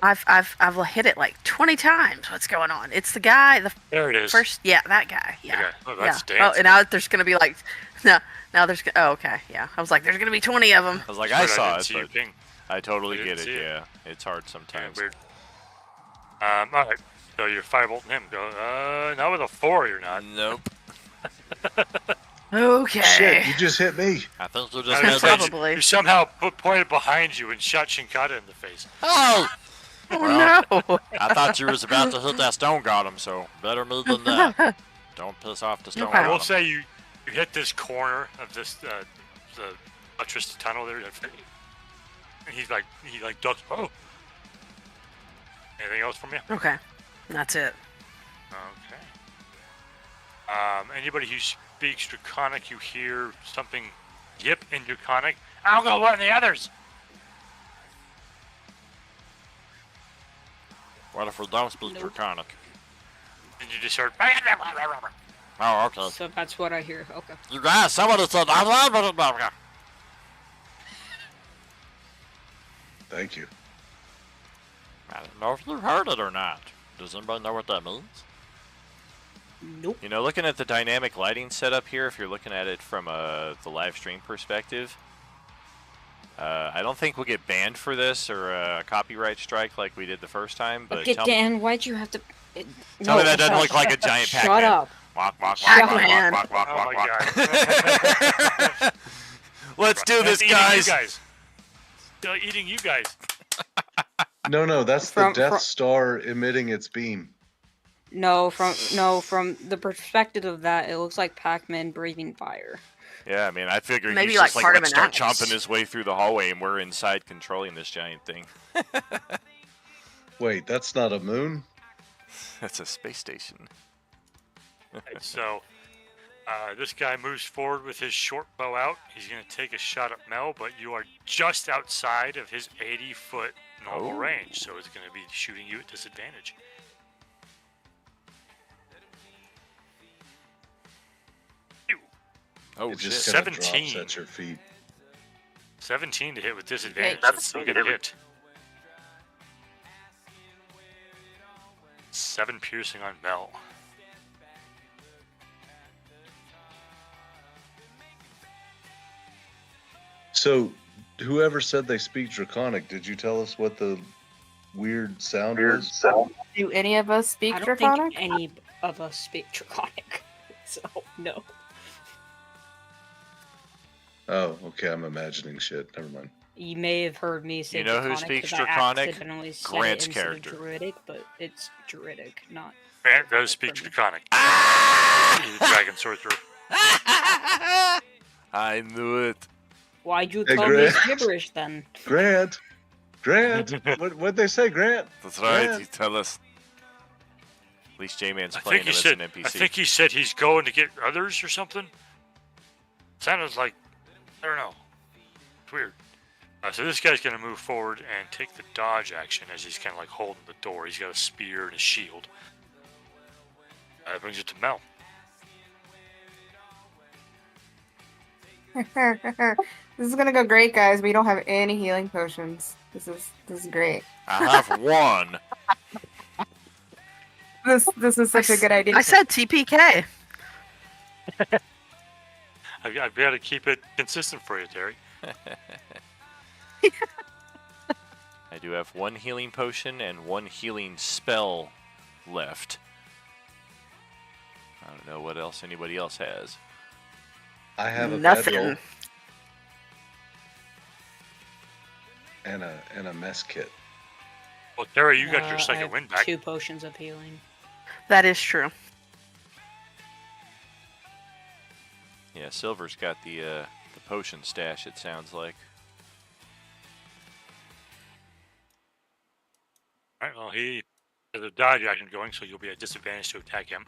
I've hit it like 20 times. What's going on? It's the guy, the There it is. first... Yeah, that guy. Yeah. Okay. Oh, that's yeah. Oh, dancing. and now there's gonna be like... No, now there's... Oh, okay, yeah. I was like, there's gonna be 20 of them. I was like, That's I weird, saw didn't it, see your but ping. I totally I get didn't it. see it. Yeah, it's hard Yeah, sometimes. weird. All right. So you're firebolting him. Go. Not with a 4, you're not. Nope. Okay. Shit, you just hit me. I think you I just was made saying, that. Probably. You somehow pointed behind you and shot Shinkata in the face. Oh! Oh, Well, no. I thought you was about to hit that stone golem, so better move than that. Don't piss off the stone Okay. I will golem. say you hit this corner of this the buttress tunnel there, and he ducks. Oh. Anything else from you? Okay. That's it. Okay. Anybody who speaks Draconic, you hear something yip in Draconic. I'll go warn the others. What if we don't speak Nope. Draconic? And you just heard. Oh, okay. So that's what I hear. Okay. You guys, somebody said Thank you. I don't know if you heard it or not. Does anybody know what that means? Nope. You know, looking at the dynamic lighting setup here, if you're looking at it from the live stream perspective, I don't think we'll get banned for this or a copyright strike like we did the first time. But Okay, tell Dan, why'd you have to... Tell me that doesn't look like a giant Shut Pac-Man. up. Walk, walk, Shut walk, walk, up. walk, walk, Oh walk, my walk, god. walk. Let's do this, Eating guys. You guys. Still eating you guys. No, that's From- the Death from- Star emitting its beam. No, from the perspective of that, it looks like Pac-Man breathing fire. Yeah, I mean, I figure Maybe he's like just like, part of let's an start axe. chomping his way through the hallway, and we're inside controlling this giant thing. Wait, that's not a moon? That's a space station. Right, so, this guy moves forward with his short bow out. He's going to take a shot at Mel, but you are just outside of his 80-foot normal Oh. range, so it's going to be shooting you at disadvantage. Ew. Oh, It shit. just kind of 17. drops at your feet. 17 to hit with disadvantage. that's That's still going to hit. 7 piercing on Mel. So, whoever said they speak Draconic, did you tell us what the weird sound was? Do any of us speak I don't Draconic? think any of us speak Draconic, so no. Oh, okay, I'm imagining shit. Never mind. You may have heard me say You know who Draconic speaks 'cause I Draconic? accidentally said Grant's it instead character. of Druidic, but it's Druidic, not. Grant does speak Pardon me. Draconic. Ah! He's a dragon sorcerer. I knew it. Why'd you Hey, tell me it's Grant. gibberish then? Grant. What'd they say, Grant? That's right. Grant. You tell us. At least J-Man's I playing think him he as said. an NPC. I think he said he's going to get others or something. Sounded like, I don't know. It's weird. So this guy's gonna move forward and take the dodge action as he's kind of like holding the door. He's got a spear and a shield. That brings it to Mel. This is gonna go great, guys. We don't have any healing potions. This is great. I have one. This is such a good idea. I said TPK. I've got to keep it consistent for you, Terry. I do have one healing potion and one healing spell left. I don't know what else anybody else has. I have a Nothing. bedroll and a mess kit. Well, Terry, you got your I second have wind back. 2 potions of healing. That is true. Yeah, Silver's got the potion stash, it sounds like. Alright, well, he has a dodge action going, so you'll be at disadvantage to attack him.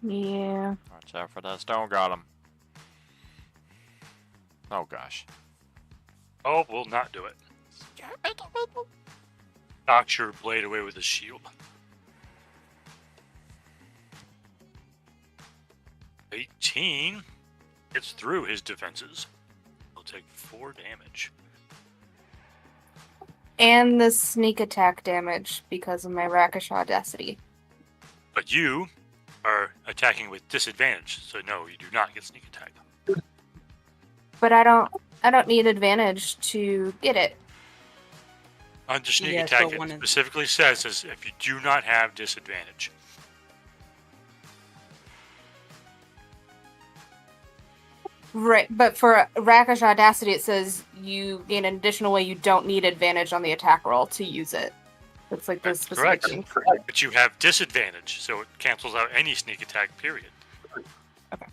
Yeah. Watch out for that stone golem. Oh gosh. Oh, will not do it. Knocks your blade away with his shield. 18 gets through his defenses. He'll take 4 damage. And the sneak attack damage because of my Rakish Audacity. But you are attacking with disadvantage, so no, you do not get sneak attack. But I don't need advantage to get it. Under sneak Yeah, attack, so one it of- specifically says is if you do not have disadvantage. Right, but for Rakish Audacity, it says you gain an additional way you don't need advantage on the attack roll to use it. It's like this That's correct. specific thing. But you have disadvantage, so it cancels out any sneak attack, period. Okay.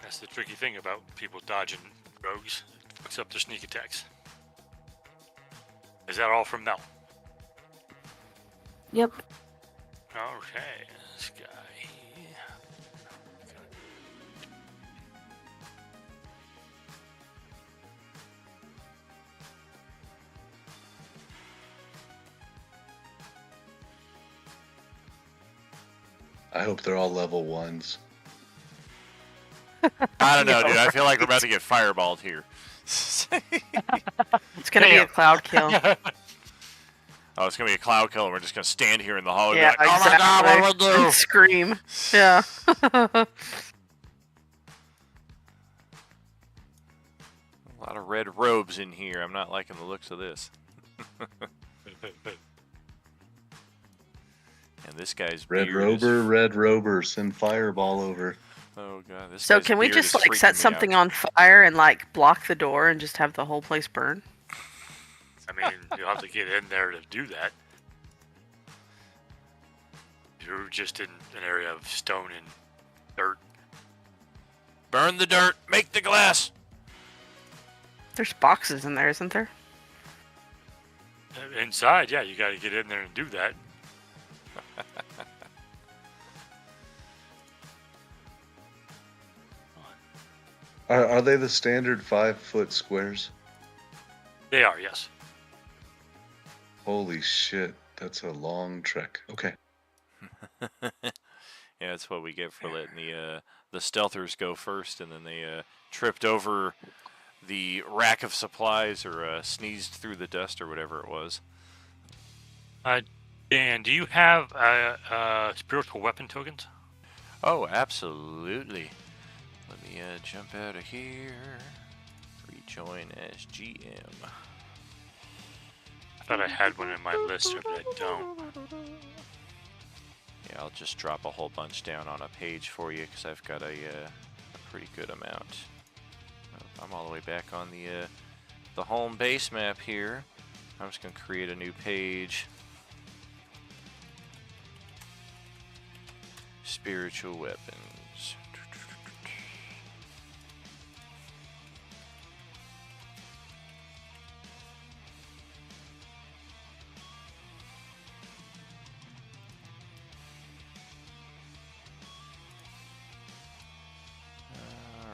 That's the tricky thing about people dodging rogues. It fucks up their sneak attacks. Is that all from Mel? Yep. Okay, this guy. I hope they're all level 1s. I don't know, dude. I feel like we're about to get fireballed here. It's gonna be a cloud kill. Oh, it's gonna be a cloud kill, and we're just gonna stand here in the hallway. Yeah, And be like, oh my god, what do we do? And scream. Yeah. A lot of red robes in here. I'm not liking the looks of this. And this guy's Red beard is- rober, send fireball over. Oh god, this So guy's can we beard just is like freaking set me something out. on fire and like block the door and just have the whole place burn? I mean, you'll have to get in there to do that. You're just in an area of stone and dirt. Burn the dirt, make the glass. There's boxes in there, isn't there? Inside, yeah, you got to get in there and do that. Are they the standard 5-foot squares? They are, yes. Holy shit, that's a long trek. Okay. Yeah, that's what we get for letting the stealthers go first, and then they tripped over the rack of supplies or sneezed through the dust or whatever it was. Dan, do you have spiritual weapon tokens? Oh, absolutely. Let me jump out of here. Rejoin as GM. I thought I had one in my list, but I don't. Yeah, I'll just drop a whole bunch down on a page for you because I've got a pretty good amount. I'm all the way back on the home base map here. I'm just going to create a new page. Spiritual weapons.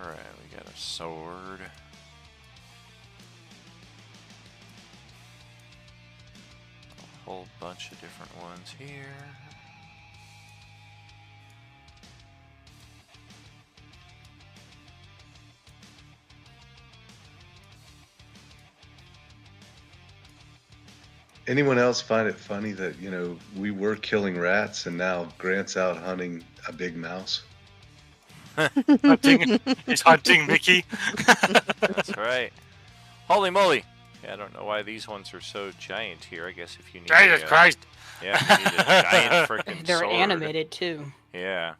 Alright, we got a sword. A whole bunch of different ones here. Anyone else find it funny that, we were killing rats and now Grant's out hunting a big mouse? He's hunting Mickey. That's right. Holy moly! Yeah, I don't know why these ones are so giant here. I guess if you need Jesus Christ! Yeah, you need a giant freaking They're sword. animated too. Yeah.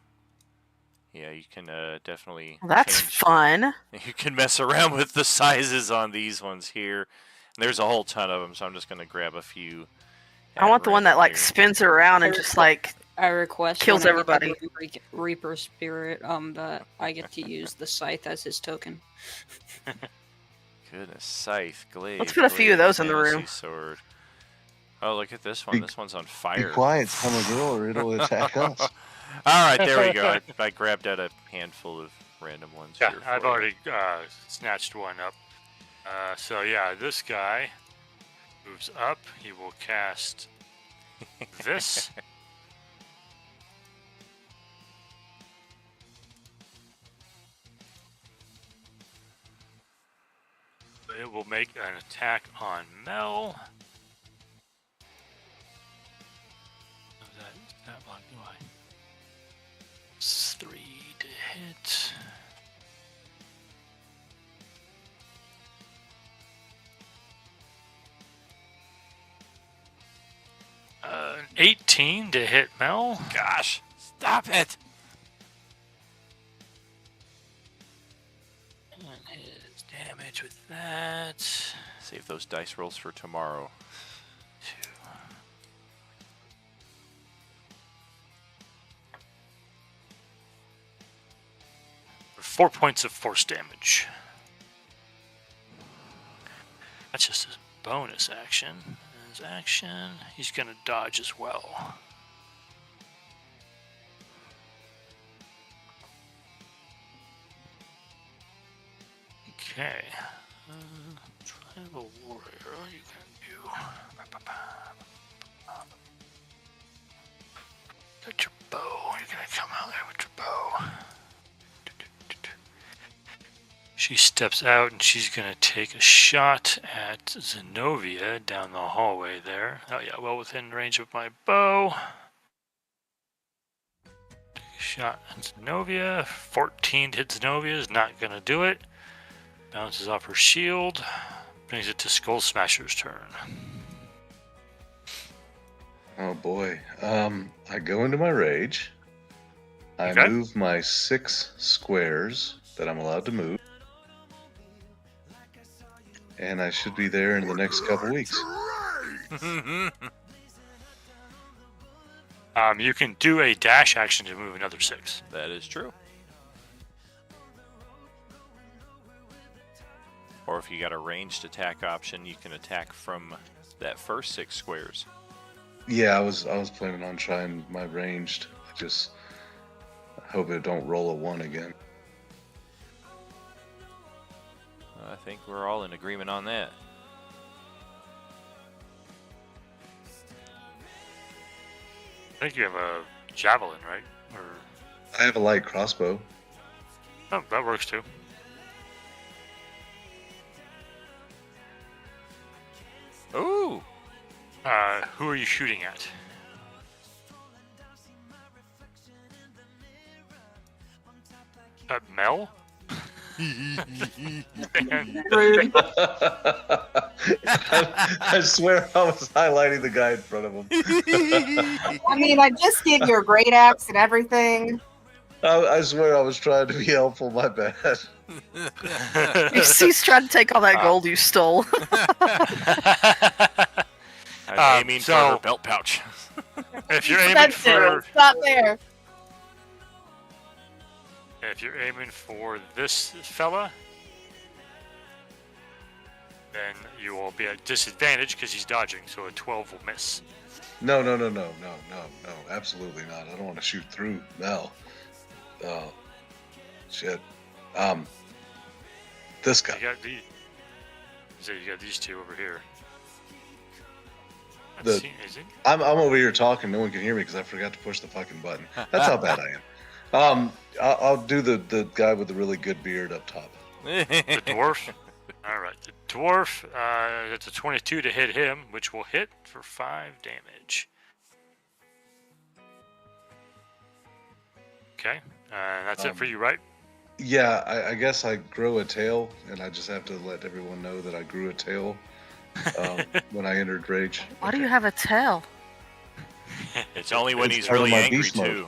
Yeah, you can definitely Well, that's change. fun. You can mess around with the sizes on these ones here. And there's a whole ton of them, so I'm just going to grab a few. I want the one that like here. spins around and just like I request kills when I get the everybody. Reaper spirit, that I get to use the scythe as his token. Goodness, scythe, glaive. Let's put a few of glaive, those in the fantasy room. Sword. Oh, look at this one. Be- This one's on Be fire. quiet, I'm a girl, or it'll attack us. All right, there we go. I grabbed out a handful of random ones. Yeah, here I've for you. already snatched one up. So yeah, this guy moves up. He will cast this. It will make an attack on Mel. That one, do I? It's 3 to hit. An 18 to hit Mel. Gosh, stop it! And his damage with that. Save those dice rolls for tomorrow. 2. For 4 points of force damage. That's just his bonus action. His action, he's gonna dodge as well. Okay. Tribal warrior, you can do. Got your bow. You're gonna come out there with your bow. She steps out and she's gonna take a shot at Zenobia down the hallway there. Oh yeah, well within range of my bow. Take a shot at Zenobia. 14 to hit Zenobia is not gonna do it. Bounces off her shield. Brings it to Skull Smasher's turn. Oh boy. I go into my rage. I Okay. move my 6 squares that I'm allowed to move. And I should be there in the next couple weeks. You can do a dash action to move another 6. That is true. Or if you got a ranged attack option, you can attack from that first 6 squares. Yeah, I was planning on trying my ranged. I just hope it don't roll a 1 again. I think we're all in agreement on that. I think you have a javelin, right? Or I have a light crossbow. oh, that works too. Ooh! Who are you shooting at? Mel? I swear I was highlighting the guy in front of him. I mean, I just gave you a great axe and everything. I swear I was trying to be helpful. My bad. He's trying to take all that gold you stole. I'm aiming for her belt pouch. If you're aiming for Stop there. If you're aiming for this fella, then you will be at disadvantage because he's dodging, so a 12 will miss. No. Absolutely not. I don't want to shoot through Mel. Oh, shit. This guy. You got these two over here. The- I'm over here talking. No one can hear me because I forgot to push the fucking button. That's how bad I am. I'll do the guy with the really good beard up top. The dwarf. All right, the dwarf. It's a 22 to hit him, which will hit for 5 damage. Okay, that's it for you, right? Yeah, I guess I grow a tail, and I just have to let everyone know that I grew a tail when I entered Rage. Why do you have a tail? It's only when It's he's part of really my angry, beast mode. too.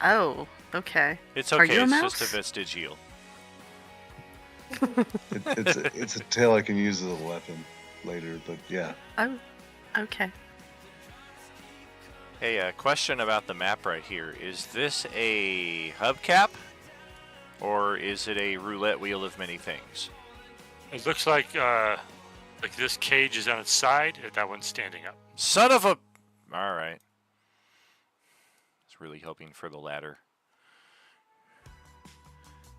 Oh, okay. It's Are okay, you a it's mouse? just a vestigial. It's a tail I can use as a weapon later, but yeah. Oh, okay. Hey, question about the map right here. Is this a hubcap? Or is it a roulette wheel of many things? It looks like this cage is on its side, and that one's standing up. Son of a... Alright. It's really hoping for the latter.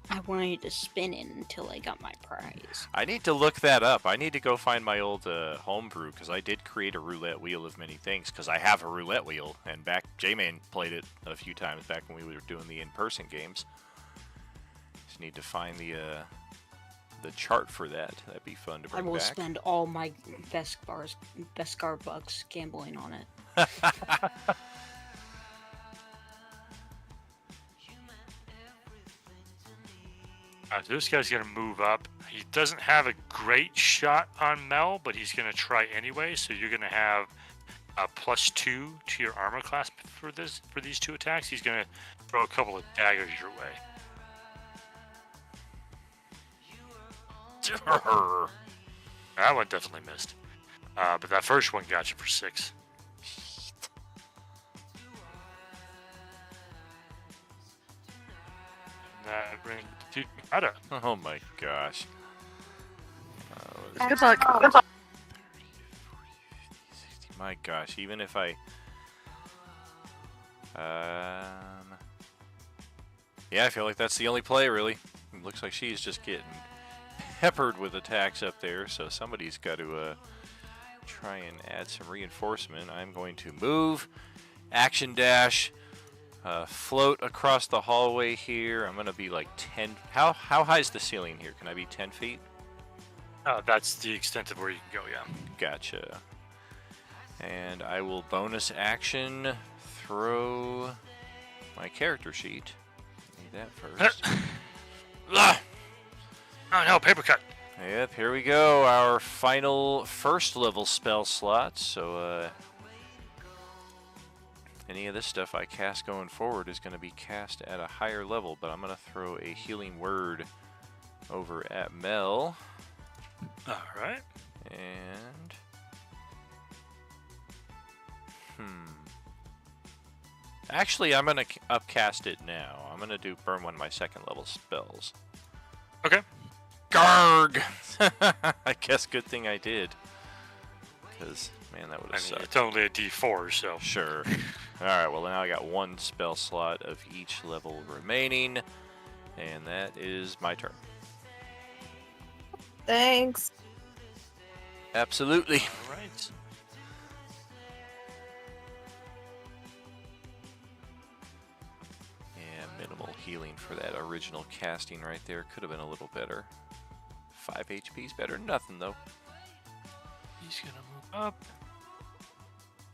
I wanted to spin it until I got my prize. I need to look that up. I need to go find my old homebrew, because I did create a roulette wheel of many things, because I have a roulette wheel, and J-Man played it a few times back when we were doing the in-person games. Just need to find the chart for that. That'd be fun to bring I will back. spend all my Beskar bucks gambling on it. This guy's going to move up. He doesn't have a great shot on Mel, but he's going to try anyway. So you're going to have a +2 to your armor class for these two attacks. He's going to throw a couple of daggers your way. That one definitely missed. But that first one got you for 6. That brings to Ada. Oh my gosh. Good luck. 30, my gosh, even if I... Yeah, I feel like that's the only play, really. It looks like she's just getting peppered with attacks up there, so somebody's got to try and add some reinforcement. I'm going to move, action dash, float across the hallway here. I'm going to be like 10... How high is the ceiling here? Can I be 10 feet? That's the extent of where you can go, yeah. Gotcha. And I will bonus action throw my character sheet. Need that first. Oh no, paper cut. Yep, here we go. Our final first level spell slot. So any of this stuff I cast going forward is going to be cast at a higher level, but I'm going to throw a healing word over at Mel. Alright. And actually, I'm going to upcast it now. I'm going to burn one of my second level spells. Okay. Garg! I guess good thing I did. Because, man, that would have sucked. It's only a D4, so. Sure. Alright, well now I got one spell slot of each level remaining. And that is my turn. Thanks. Absolutely. Alright. And minimal healing for that original casting right there. Could have been a little better. 5 HP's better than nothing, though. He's gonna move up.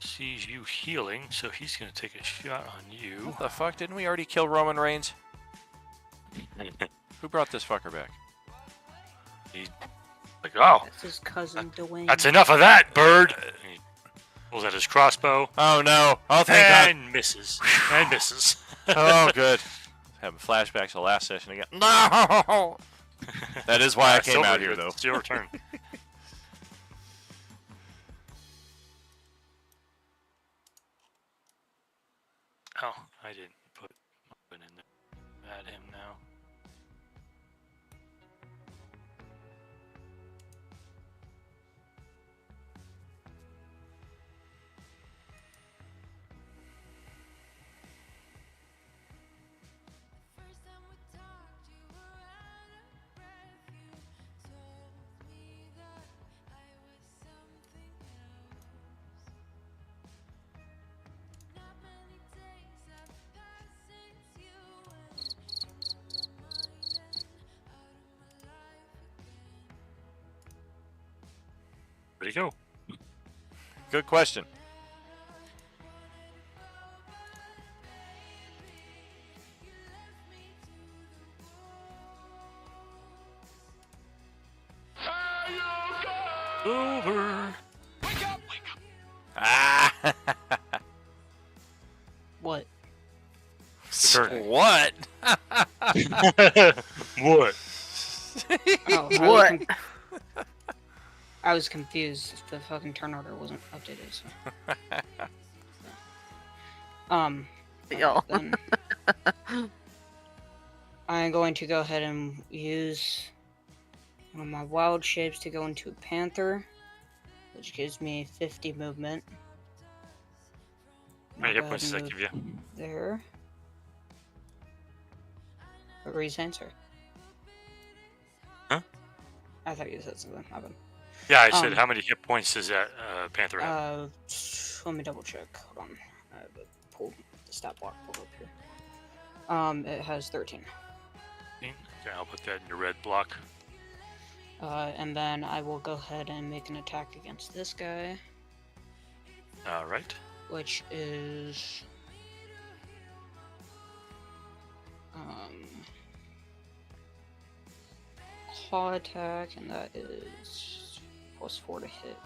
Sees you healing, so he's gonna take a shot on you. What the fuck? Didn't we already kill Roman Reigns? Who brought this fucker back? He's like, oh, That's his cousin Dwayne. that's enough of that, bird. And he pulls out his crossbow Oh no! Oh thank God! and misses. And misses. Oh good. having flashbacks to last session again. No! That is why I came out here, though. It's your turn. Oh, I didn't put Marvin in there. Add him now. Where'd he go? Good question. Over. Ah! What? Turn. What? What? Oh, What? I was confused. The fucking turn order wasn't updated. So. Y'all. Then I'm going to go ahead and use one of my wild shapes to go into a panther, which gives me 50 movement. How many I'll hit go points does ahead that and give you? move there. What were you saying, sir? Huh? I thought you said something. My bad. Yeah, I said, how many hit points does that Panther have? Let me double check. Hold on. I have pulled the stat block pulled up here. It has 13. Okay, I'll put that in your red block. And then I will go ahead and make an attack against this guy, All right. which is claw attack, and that is +4 to hit.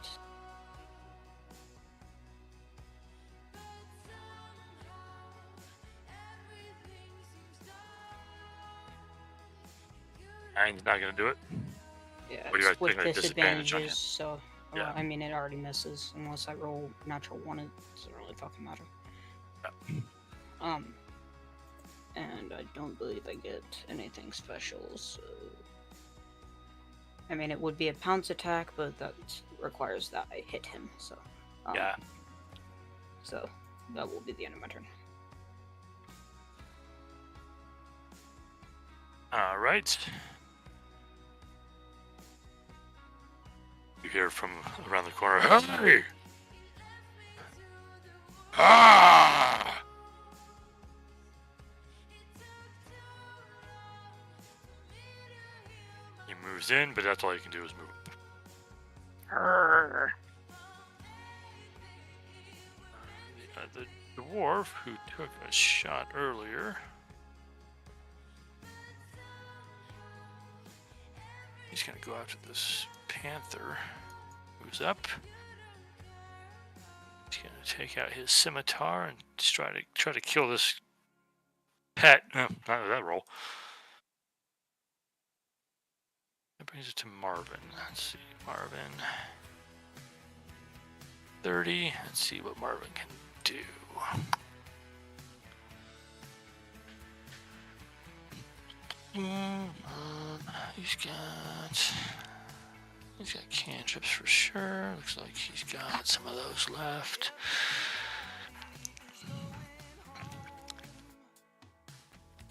Nine's not gonna do it. Yeah, What do you it's guys with think, like, disadvantage on disadvantages, so Yeah. I mean it already misses unless I roll natural one. It doesn't really fucking matter. Yeah. And I don't believe I get anything special, so I mean it would be a pounce attack, but that requires that I hit him. So Yeah. So that will be the end of my turn. All right. You hear from around the corner. Hey! Ah! He moves in, but that's all you can do is move. The dwarf who took a shot earlier. He's gonna go after this panther who's up. He's gonna take out his scimitar and try to kill this pet. No, not with that roll. That brings it to Marvin. Let's see, Marvin. 30. Let's see what Marvin can do. He's got cantrips for sure. Looks like he's got some of those left.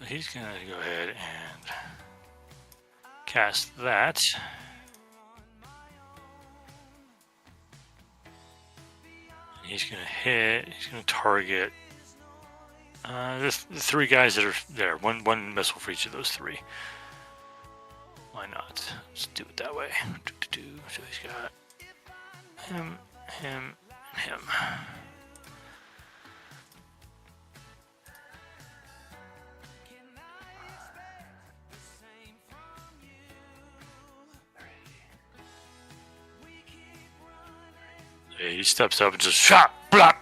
He's gonna go ahead and cast that. He's gonna hit. He's gonna target the three guys that are there. One missile for each of those three. Why not? Let's do it that way. So he's got him, him, and him. He steps up and just shot, blop.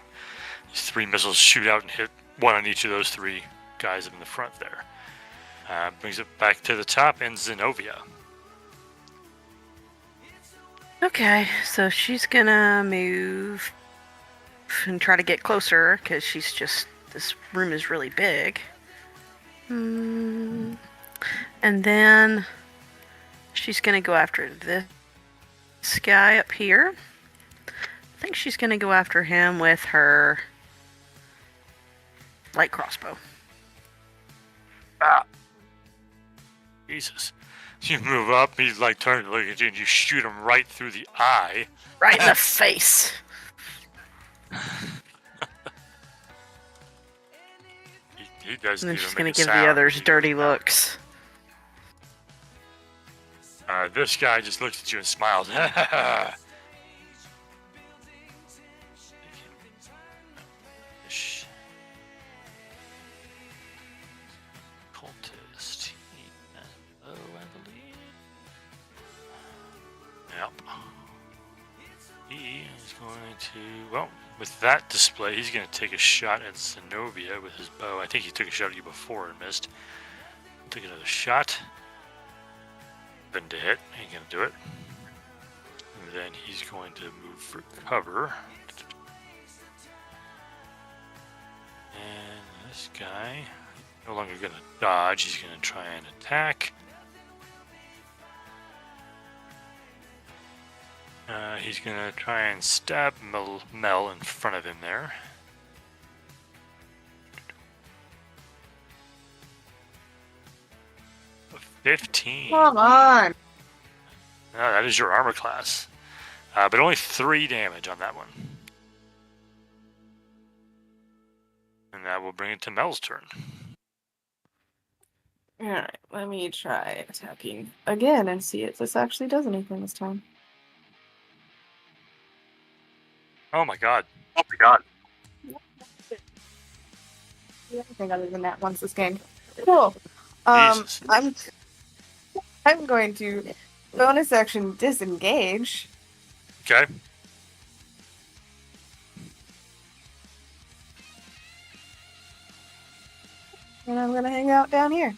These three missiles shoot out and hit one on each of those three guys up in the front there. Brings it back to the top and Zenobia. Okay, so she's gonna move and try to get closer because she's just. This room is really big. And then she's gonna go after this guy up here. I think she's gonna go after him with her light crossbow. Ah! Jesus. You move up, he's like turning to look at you, and you shoot him right through the eye. Right in the face. He does. And then even she's make gonna a give sound. the others He dirty goes, "Ah." looks. This guy just looks at you and smiles. Cultist. Oh, I believe. Yep. He is going to. Well, with that display, he's going to take a shot at Zenobia with his bow. I think he took a shot at you before and missed. Take another shot. Been to hit. Ain't gonna do it. And then he's going to move for cover. And this guy no longer gonna dodge. He's gonna try and attack. He's gonna try and stab Mel in front of him there. A 15. Come on. That is your armor class. But only 3 damage on that one. And that will bring it to Mel's turn. Alright, let me try attacking again and see if this actually does anything this time. Oh my god. Anything other than that once this game. Cool. Jesus. I'm going to bonus action disengage. Okay. And I'm gonna hang out down here.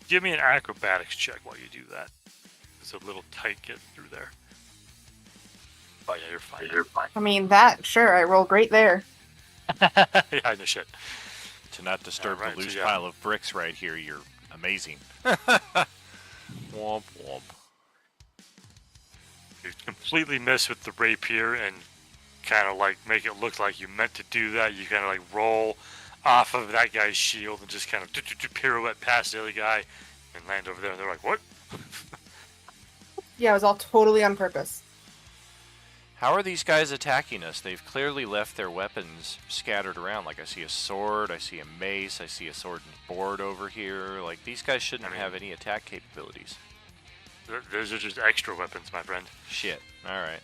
Give me an acrobatics check while you do that. It's a little tight getting through there. Oh yeah, you're fine. You're fine. I mean, I roll great there. Yeah, no shit. To not disturb Alright, the loose so yeah. pile of bricks right here, you're amazing. Womp womp. You completely miss with the rapier and kind of like make it look like you meant to do that. You kind of like roll off of that guy's shield and just kind of pirouette past the other guy and land over there. And they're like, what? Yeah, it was all totally on purpose. How are these guys attacking us? They've clearly left their weapons scattered around. Like, I see a sword, I see a mace, I see a sword and board over here. Like, these guys shouldn't have any attack capabilities. Those are just extra weapons, my friend. Shit. Alright.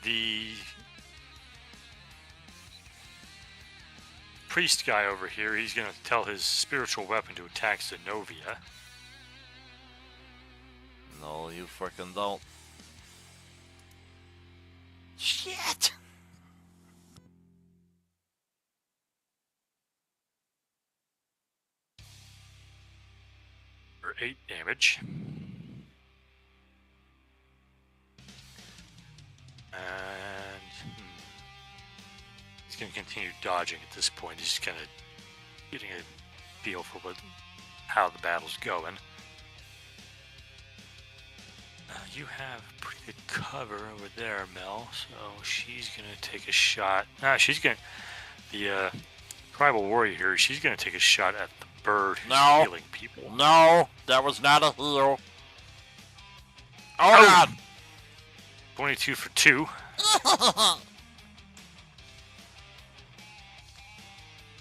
The priest guy over here, he's going to tell his spiritual weapon to attack Zenobia. No, you frickin' don't. Shit! For 8 damage. And he's going to continue dodging at this point. He's just kind of getting a feel for how the battle's going. You have pretty good cover over there, Mel. So she's going to take a shot. She's going to... The tribal warrior here, she's going to take a shot at the bird who's healing people. No, that was not a heal. Oh, God! 22 for 2.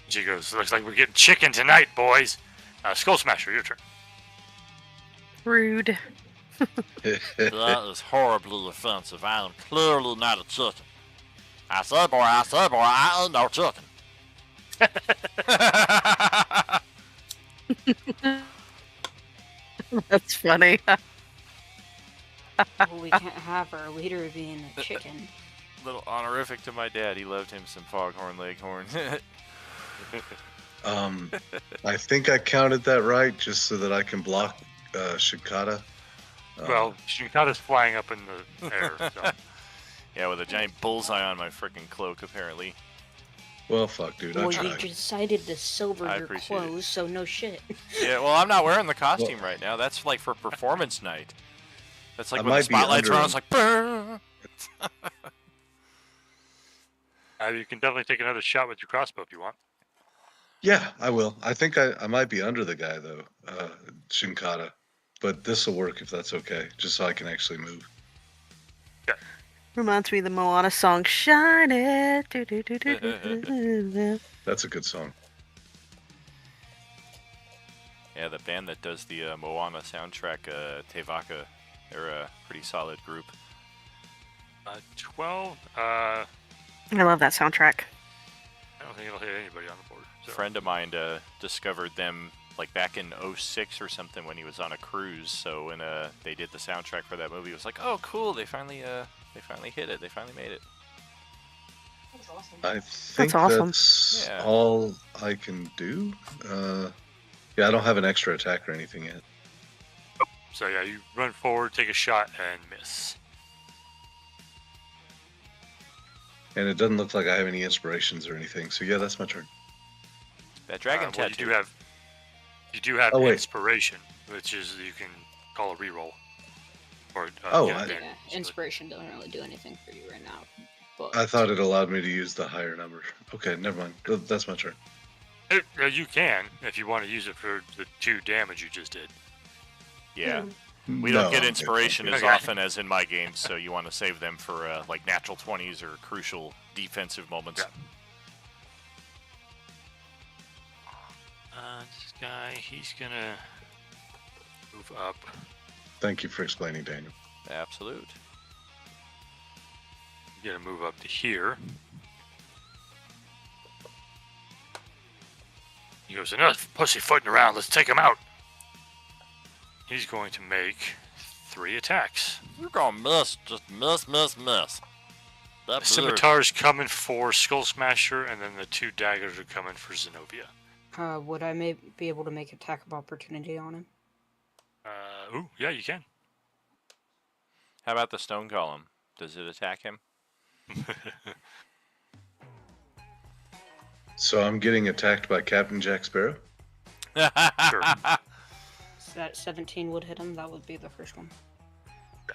She goes, looks like we're getting chicken tonight, boys. Skull Smasher, your turn. Rude. That is horribly offensive. I am clearly not a chicken. I said, boy, I ain't no chicken. That's funny. Well, we can't have our leader being a chicken. Little honorific to my dad. He loved him some foghorn leghorn. I think I counted that right, just so that I can block Shikata. Well, Shinkata's flying up in the air. So. Yeah, with a giant bullseye on my freaking cloak, apparently. Well, fuck, dude. Well, I you tried. decided to silver I your appreciate it. clothes, so no shit. Yeah, well, I'm not wearing the costume right now. That's like for performance night. That's like I when the might be spotlights are on, under it's like, brrr. You can definitely take another shot with your crossbow if you want. Yeah, I will. I think I might be under the guy though, Shinkata, but this will work if that's okay, just so I can actually move. Reminds me of the Moana song, Shine It. Do, do, do, do, do, do, do. That's a good song. Yeah, the band that does the Moana soundtrack, Tevaka, they're a pretty solid group. 12. I love that soundtrack. I don't think it'll hit anybody on the board. A So. friend of mine discovered them like back in '06 or something when he was on a cruise. So when they did the soundtrack for that movie, it was like, oh, cool, they finally hit it. They finally made it. That's awesome. I think awesome. that's Yeah. all I can do. Yeah, I don't have an extra attack or anything yet. So yeah, you run forward, take a shot, and miss. And it doesn't look like I have any inspirations or anything. So yeah, that's my turn. That dragon Well, tattoo. you do have Oh, wait. inspiration, which is you can call a reroll. Or Oh, get I- advantage, Yeah, but- inspiration doesn't really do anything for you right now. But I thought it allowed me to use the higher number. Okay, never mind. That's my turn. You can if you want to use it for the 2 damage you just did. Yeah. We No, don't get I'm good, inspiration thank as you. Okay. often as in my games, so you want to save them for like natural 20s or crucial defensive moments. Yeah. This guy, he's gonna move up. Thank you for explaining, Daniel. Absolute. Gonna move up to here. He goes, enough pussyfooting around, let's take him out. He's going to make 3 attacks. You're gonna miss, just miss. The scimitar's coming for Skull Smasher, and then the 2 daggers are coming for Zenobia. would I be able to make attack of opportunity on him? Ooh, yeah, you can. How about the stone golem? Does it attack him? So I'm getting attacked by Captain Jack Sparrow? Sure. So that 17 would hit him. That would be the first one.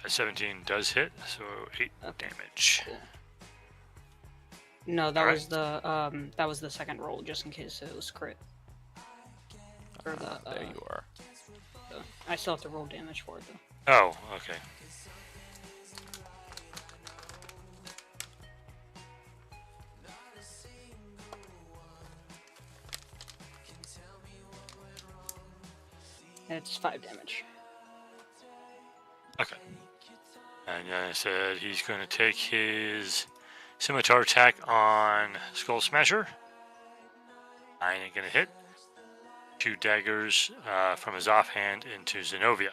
17 does hit, so 8 Okay. damage. Cool. No, that Alright. was the second roll, just in case it was crit. For the, There you are. I still have to roll damage for it though. Oh, okay. And it's 5 damage. Okay. And I said he's going to take his scimitar attack on Skull Smasher. 9 ain't going to hit. 2 daggers from his offhand into Zenobia.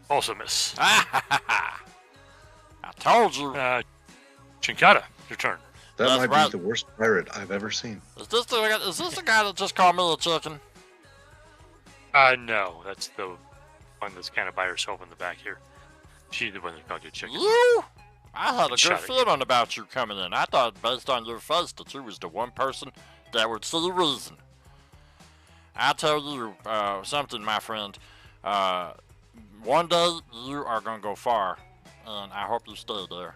Also miss. I told you. Chinkata, your turn. That That's might right. be the worst pirate I've ever seen. Is this the guy that just called me a chicken? No, that's the one that's kind of by herself in the back here. She's the one that called you a chicken. You? I had a good Shut it. feeling about you coming in. I thought based on your face that you was the one person that would see reason. I tell you something, my friend. One day you are gonna go far, and I hope you stay there.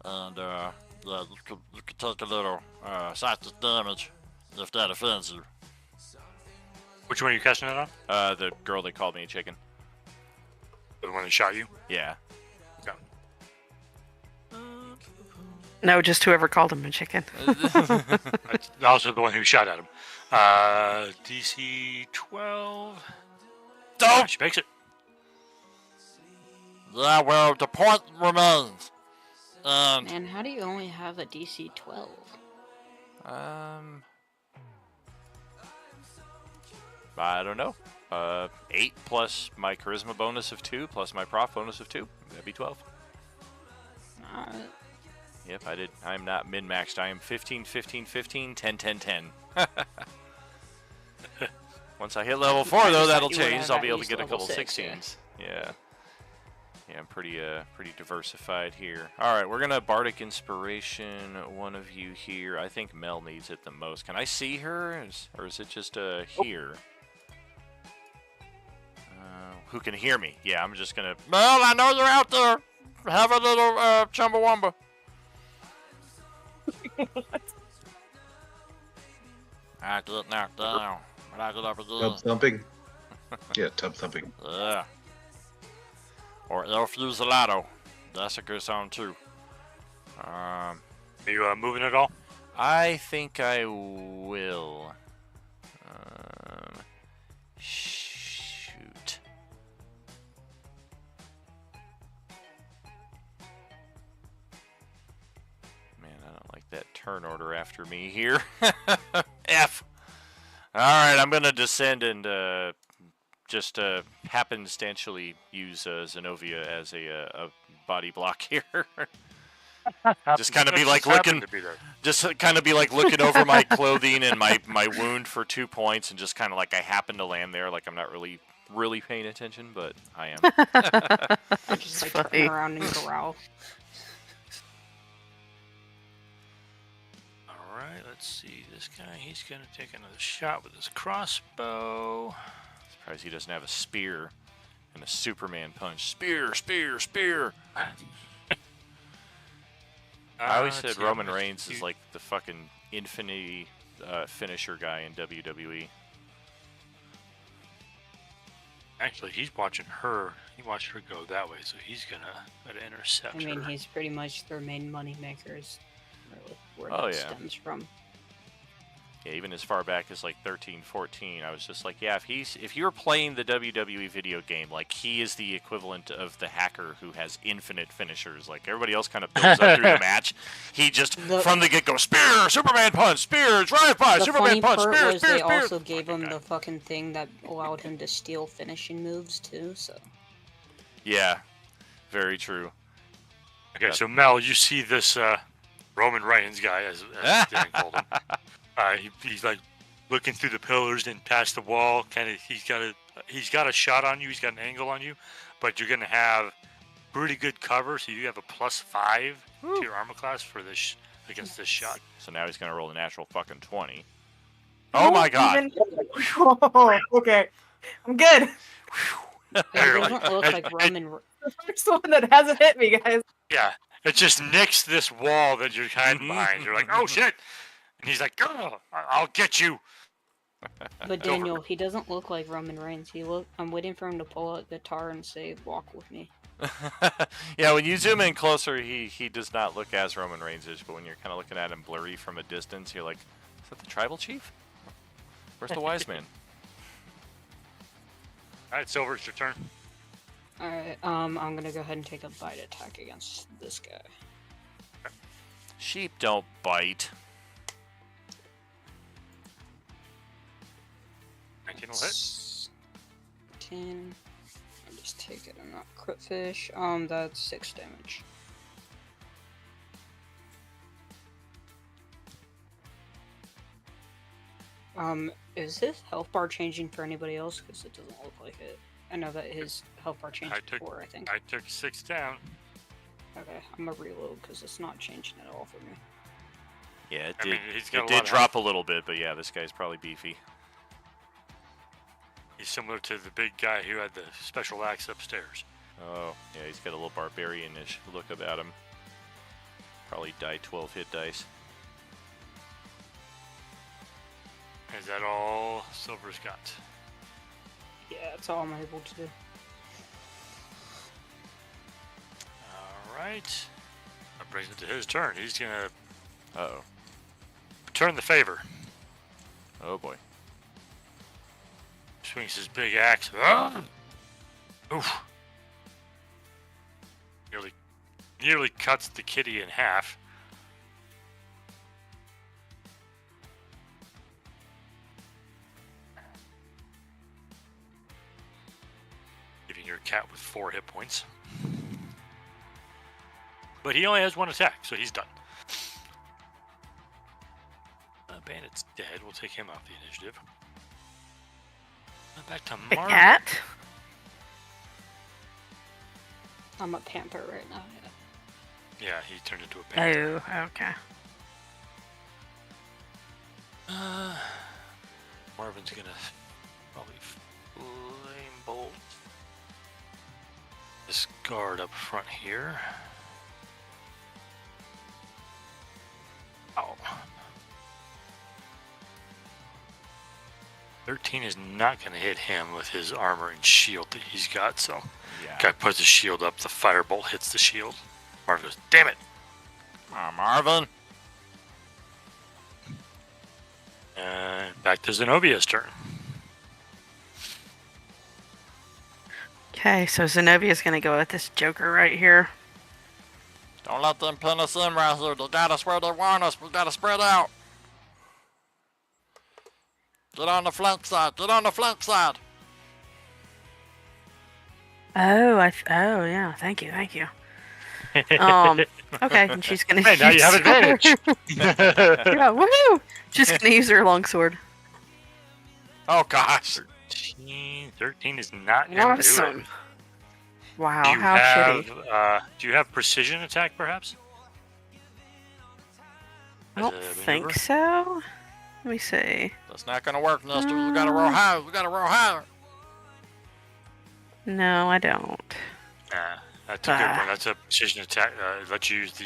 And yeah, you could take a little psychic damage if that offends you. Which one are you casting it on? The girl that called me a chicken. The one that shot you? Yeah. Okay. No, just whoever called him a chicken. That's also the one who shot at him. DC 12. Don't. She makes it. Yeah, well, the point remains. And Man, how do you only have a DC 12? I don't know. 8 plus my charisma bonus of 2 plus my prof bonus of 2. That'd be 12. Alright. Yep, I did. I'm not min-maxed. I am 15, 15, 15, 10, 10, 10. Once I hit level 4, though, that'll change. I'll be able to get a couple 16s. Yeah. Yeah, I'm pretty diversified here. All right, we're gonna Bardic Inspiration one of you here. I think Mel needs it the most. Can I see her, or is it just here? Who can hear me? Yeah, I'm just gonna. Mel, I know you're out there. Have a little chumbawamba. I get knocked down, but I get up again. Tub thumping? Yeah, tub thumping. Yeah. Or El Fusilado. That's a good song, too. Are you moving at all? I think I will. Shoot. Man, I don't like that turn order after me here. F. Alright, I'm going to descend and just happenstantially use Zenobia as a body block here. Just kind of be like looking, looking over my clothing and my wound for 2 points, and just kind of like I happen to land there, like I'm not really paying attention, but I am. I just like turn around and growl. All right, let's see this guy. He's gonna take another shot with his crossbow. Surprised he doesn't have a spear and a Superman punch. Spear, spear, spear. I always said Roman Reigns is like the fucking infinity finisher guy in WWE. Actually, he's watching her. He watched her go that way, so he's gonna try to intercept I mean, her. he's pretty much their main money makers. Really, where Oh, that yeah. stems from. Yeah, even as far back as like 13, 14, I was just like, yeah, if you're playing the WWE video game, like he is the equivalent of the hacker who has infinite finishers. Like everybody else kind of builds up through the match. He just from the get go, spear, Superman punch, spear, drive by, The Superman funny punch, part spear, was spear, they spear. also gave him the fucking thing that allowed him to steal finishing moves too. So Yeah, very true. Okay, so Mel, you see this Roman Reigns guy, as Dan called him. He's like looking through the pillars and past the wall. Kind of, he's got a shot on you. He's got an angle on you, but you're gonna have pretty good cover. So you have a +5 to your armor class for this against this shot. So now he's gonna roll a natural fucking 20. Oh my god! Oh, okay, I'm good. it doesn't look like Roman. The first one that hasn't hit me, guys. Yeah, it just nicks this wall that you're hiding behind. You're like, oh shit, and he's like, oh, I'll get you. But Daniel, he doesn't look like Roman Reigns. I'm waiting for him to pull out the guitar and say, "Walk with me." Yeah, when you zoom in closer, he does not look as Roman Reigns-ish, but when you're kind of looking at him blurry from a distance, you're like, is that the tribal chief? Where's the wise man? All right, Silver, it's your turn. Alright, I'm gonna go ahead and take a bite attack against this guy. Sheep don't bite. 19 will hit. 10. I'll just take it and not crit fish. That's 6 damage. Is his health bar changing for anybody else? Because it doesn't look like it. I know that his health bar changed before, I think. I took 6 down. Okay, I'm gonna reload because it's not changing at all for me. Yeah, it I did. mean, he's got It a did lot of drop a little bit, but yeah, this guy's probably beefy. He's similar to the big guy who had the special axe upstairs. Oh, yeah, he's got a little barbarian-ish look about him. Probably die 12 hit dice. Is that all Silver's got? Yeah, that's all I'm able to do. Alright. That brings it to his turn. He's gonna Uh-oh. return the favor. Oh, boy. Swings his big axe. Ah! Oof. Nearly cuts the kitty in half. cat with 4 hit points. But he only has 1 attack, so he's done. Bandit's dead. We'll take him off the initiative. Back to The Marvin. cat? I'm a pamper right now. Yeah, he turned into a bandit. Oh, okay. Marvin's gonna probably flame bolt this guard up front here. Oh. 13 is not going to hit him with his armor and shield that he's got, so Yeah. guy puts his shield up, the firebolt hits the shield. Marvin goes, damn it! Come on, Marvin. Back to Zenobia's turn. Okay, so Zenobia's gonna go with this Joker right here. Don't let them pin us in right here. They got us where they want us. We gotta spread out. Get on the flank side. Get on the flank side. Oh, oh yeah, thank you. Okay, and she's gonna Hey, now you have use advantage. yeah, woohoo! She's gonna use her longsword. Oh gosh. 13 is not going to do it. Awesome. Wow, Do you how have, shitty. do you have precision attack, perhaps? I As don't a think maneuver? so. Let me see. That's not gonna work, Nestor. We gotta roll high. We gotta roll higher. No, I don't. Nah, that's a good one. That's a precision attack. It lets you use the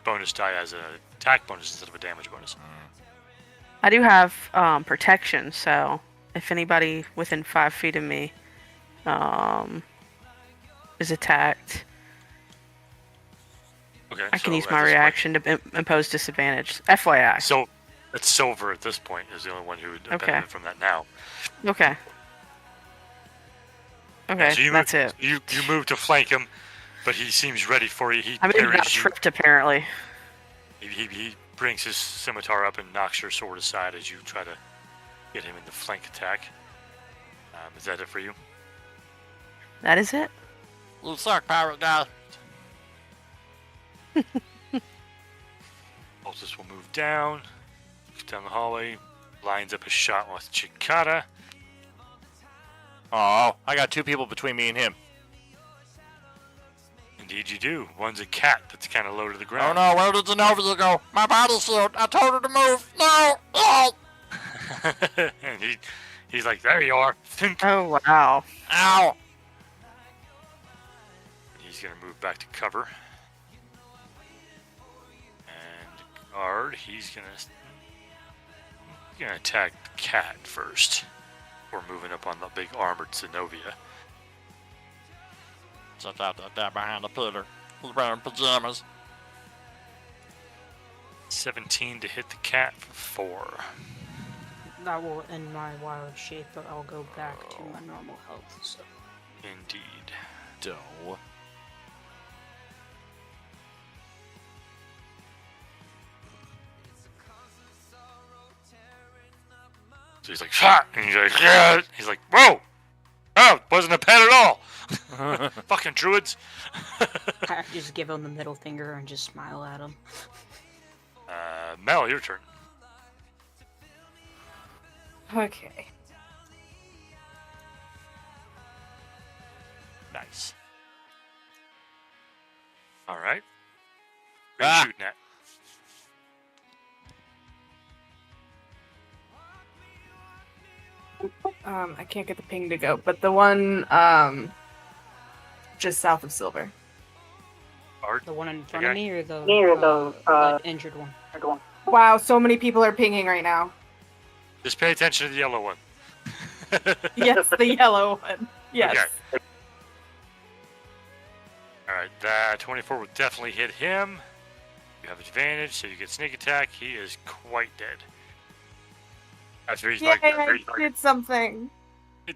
bonus die as an attack bonus instead of a damage bonus. I do have protection, so if anybody within 5 feet of me is attacked, Okay, I can so use at my this reaction to impose disadvantage. FYI. Point, so that's Silver at this point is the only one who would Okay. benefit from that now. Okay. Okay, Yeah, so you that's move, it. You move to flank him, but he seems ready for you. He I mean, he got parries you. tripped apparently. He brings his scimitar up and knocks your sword aside as you try to get him in the flank attack. Is that it for you? That is it. Little suck, pirate guy. Altus will move down the hallway, lines up a shot with Chikata. Oh, I got 2 people between me and him. Indeed you do. One's a cat that's kind of low to the Oh ground. no, where did Zenobia go? My body shield. I told her to move. No. Oh. And he's like, there you are. Think. Oh wow. Ow. He's going to move back to cover. And guard, he's going to attack the cat first. We're moving up on the big armored Zenobia. Such out that behind the pillar. Who's wearing pajamas? 17 to hit the cat for 4. That will end my wild shape, but I'll go back to my normal health. So Indeed. Doe. So he's like, shot! And he's like, yeah! He's like, whoa! Oh, wasn't a pet at all! Fucking druids! I just give him the middle finger and just smile at him. Mel, your turn. Okay. Nice. Alright. Where are Ah. you shooting at? I can't get the ping to go, but the one just south of Silver. Art? The one in front Okay. of me, or the injured one? Wow, so many people are pinging right now. Just pay attention to the yellow one. Yes, the yellow one. Yes. Okay. Alright, that 24 would definitely hit him. You have advantage, so you get sneak attack. He is quite dead. After he's Yay, like, I did something.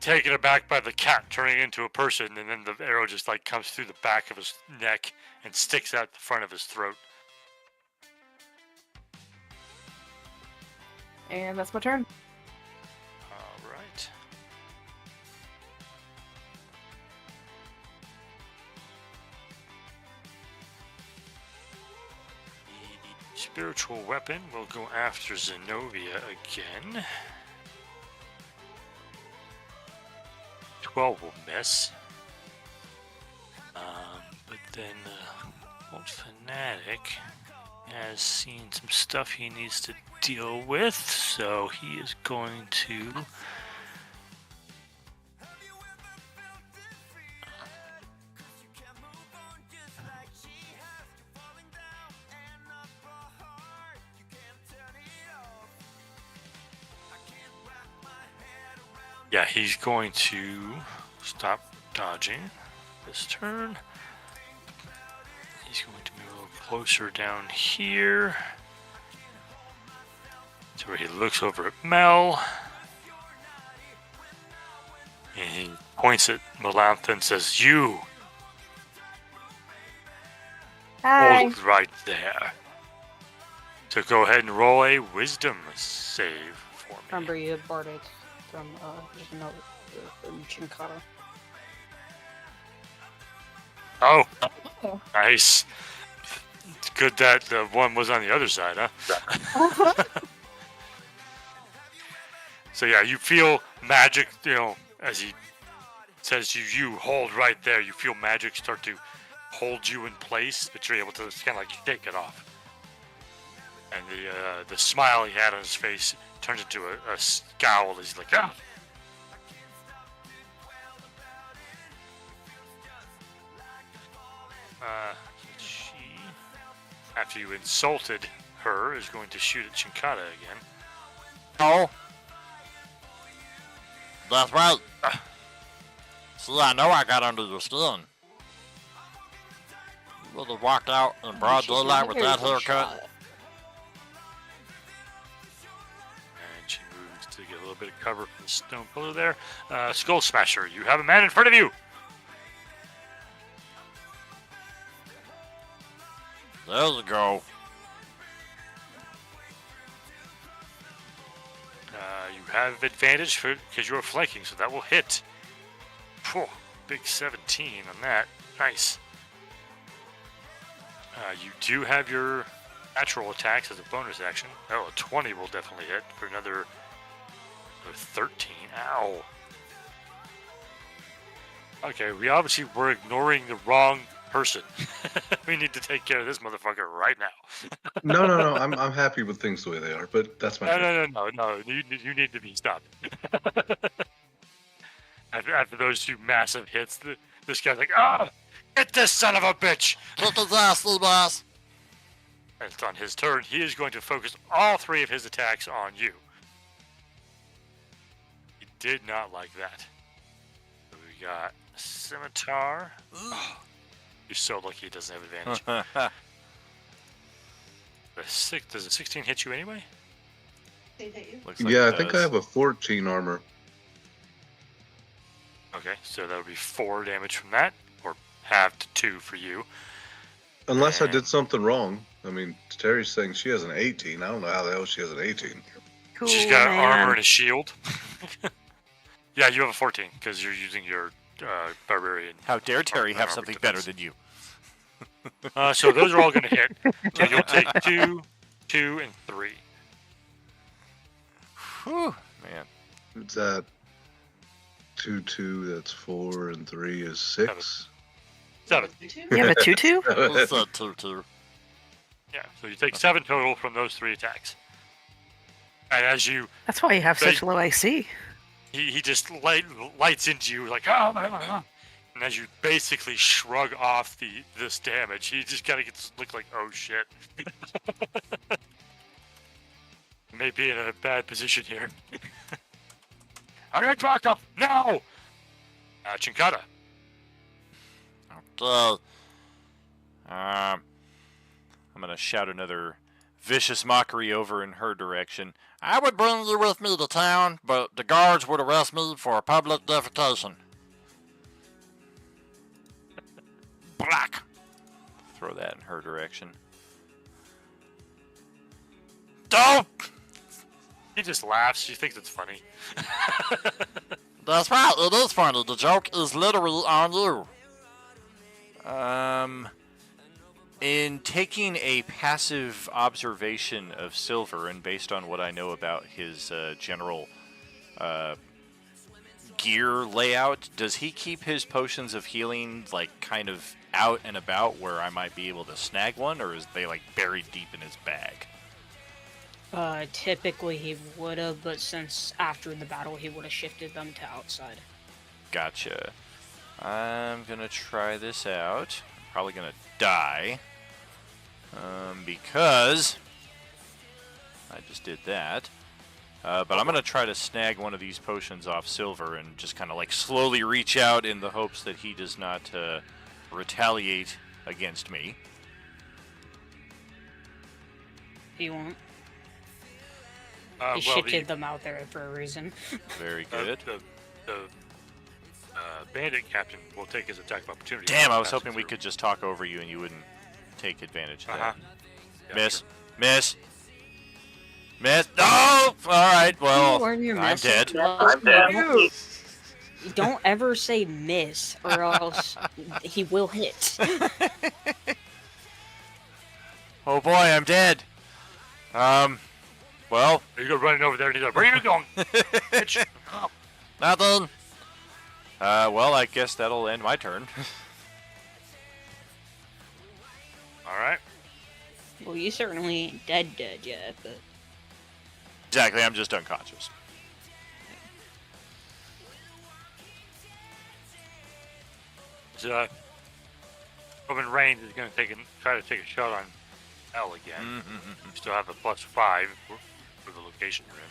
taken aback by the cat turning into a person, and then the arrow just like comes through the back of his neck and sticks out the front of his throat. And that's my turn. Alright. spiritual weapon will go after Zenobia again. 12 will miss. But then the old fanatic has seen some stuff he needs to deal with, so he is going to he's going to stop dodging this turn. He's going to move a little closer down here to where he looks over at Mel. And he points at Melantha and says, "You Hi. hold right there." So go ahead and roll a wisdom save for me. Remember, you had Bardic from Chinkata. Oh, nice. It's good that the one was on the other side, huh? So yeah, you feel magic, as he says you hold right there, you feel magic start to hold you in place, but you're able to kind of like shake it off. And the smile he had on his face turns into a scowl as he's like, ah! She, after you insulted her, is going to shoot at Chinkata again. Oh. That's right. See, I know I got under your skin. You would have walked out in broad daylight with that haircut. And she moves to get a little bit of cover from the stone pillar there. Skull Smasher, you have a man in front of you. There you go. You have advantage because you're flanking, so that will hit. Whew, big 17 on that. Nice. You do have your natural attacks as a bonus action. Oh, a 20 will definitely hit for another 13. Ow. Okay, we obviously were ignoring the wrong person. We need to take care of this motherfucker right now. No. I'm happy with things the way they are, but that's my. No. You need to be stopped. After those two massive hits, this guy's like, get this son of a bitch! Kick his ass, little boss. And on his turn, he is going to focus all three of his attacks on you. He did not like that. So we got Scimitar. Oh, you're so lucky he doesn't have advantage. Does a 16 hit you anyway? Looks like Yeah, it I think I does. have a 14 armor. Okay, so that would be 4 damage from that, or half to 2 for you. Unless I did something wrong. I mean, Terry's saying she has an 18. I don't know how the hell she has an 18. Cool, She's got man. armor and a shield. Yeah, you have a 14 because you're using your barbarian. How dare Terry have armor something defense. better than you? So those are all going to hit. So you'll take 2, 2, and 3. Whew, man. It's at 2, that's 4, and 3 is 6. 7. You have a 2-2? What's that, 2-2? Yeah, so you take 7 total from those 3 attacks. And as you, That's why you have such low AC. he just lights into you like, oh my God. And as you basically shrug off this damage, he just kind of gets look like, oh shit. May be in a bad position here. I got back up now. Chinkata. Okay. I'm gonna shout another vicious mockery over in her direction. I would bring you with me to town, but the guards would arrest me for public defecation. Black. Throw that in her direction. Don't! He just laughs. She thinks it's funny. That's right, it is funny. The joke is literally on you. In taking a passive observation of Silver, and based on what I know about his general gear layout, does he keep his potions of healing like kind of out and about where I might be able to snag one, or is they like buried deep in his bag? Typically he would have, but since after the battle he would have shifted them to outside. Gotcha. I'm gonna try this out. I'm probably gonna die. Because I just did that. But I'm going to try to snag one of these potions off Silver and just kind of like slowly reach out in the hopes that he does not retaliate against me. He won't. Well, He the, shifted them out there for a reason. Very good. the bandit captain will take his attack of opportunity. Damn, I was Pass hoping it we through. could just talk over you and you wouldn't take advantage of Uh-huh. that. Yeah, Miss. sure. Miss. Miss. No! Alright, well, Learn your I'm message. dead. I'm dead. Don't ever say miss, or else he will hit. Oh boy, I'm dead. Well, You go running over there and he's like, where are you going? Bitch. Oh. nothing. Well, I guess that'll end my turn. All right. Well, you certainly ain't dead yet, but... Exactly, I'm just unconscious. So, Roman Reigns is going to try to take a shot on L again. You still have a +5 for the location you're in.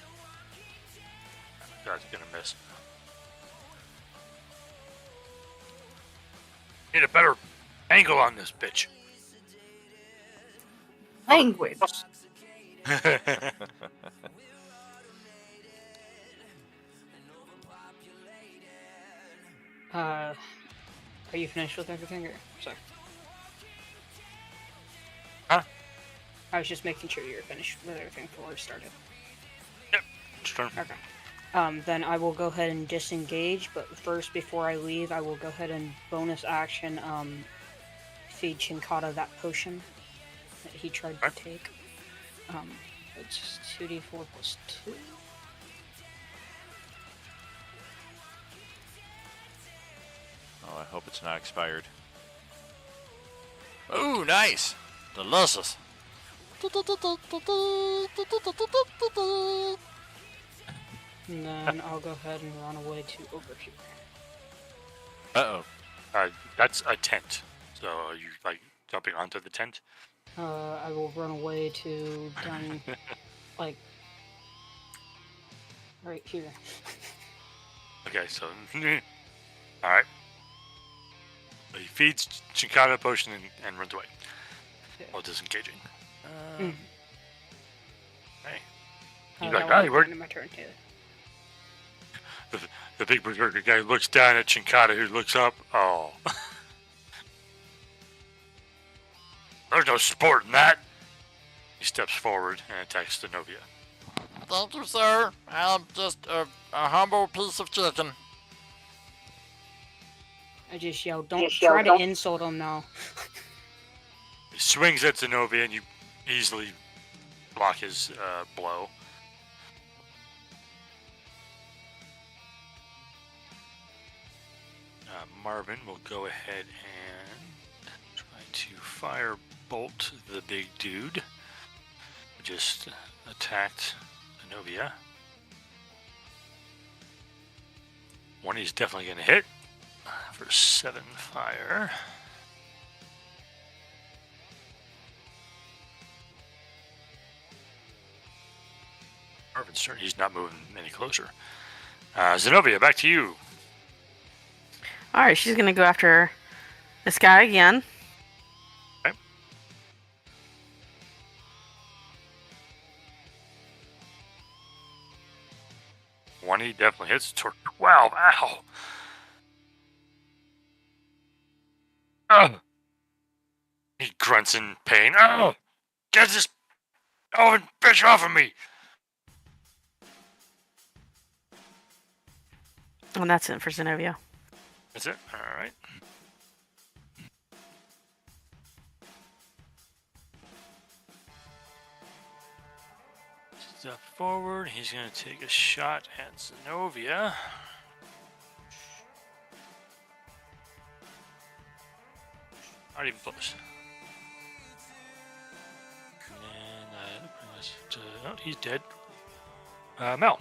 That's going to miss. Need a better angle on this bitch. Language. Are you finished with everything, or... Sorry. Huh? I was just making sure you were finished with everything before we started. Yep. It's turn. Okay. Then I will go ahead and disengage, but first, before I leave, I will go ahead and bonus action, feed Chinkata that potion that he tried to take. It's 2d4 plus 2. Oh, I hope it's not expired. Ooh, nice! Delicious! And then I'll go ahead and run away to over here. Uh-oh. That's a tent. So are you like jumping onto the tent? I will run away to down, like, right here. Okay, so all right. He feeds Chinkata a potion and runs away while disengaging. Mm. Hey, That like, will "Hey, be we're-" the end of my turn too. the big berserker guy looks down at Chinkata, who looks up. Oh, there's no sport in that. He steps forward and attacks Zenobia. Thank you, sir. I'm just a humble piece of chicken. I just yelled, don't try to insult him now. He swings at Zenobia, and you easily block his blow. Marvin will go ahead and try to firebolt the big dude who just attacked Zenobia. One he's definitely going to hit for 7 fire. Marvin's turn. He's not moving any closer. Zenobia, back to you. Alright, she's gonna go after this guy again. Okay. One he definitely hits. 12. Ow. Ugh. He grunts in pain. Oh, get this elven bitch off of me. And that's it for Zenobia. That's it. All right. step forward. He's going to take a shot at Zenobia. Not even close. And bring us to, oh, he's dead. Mel.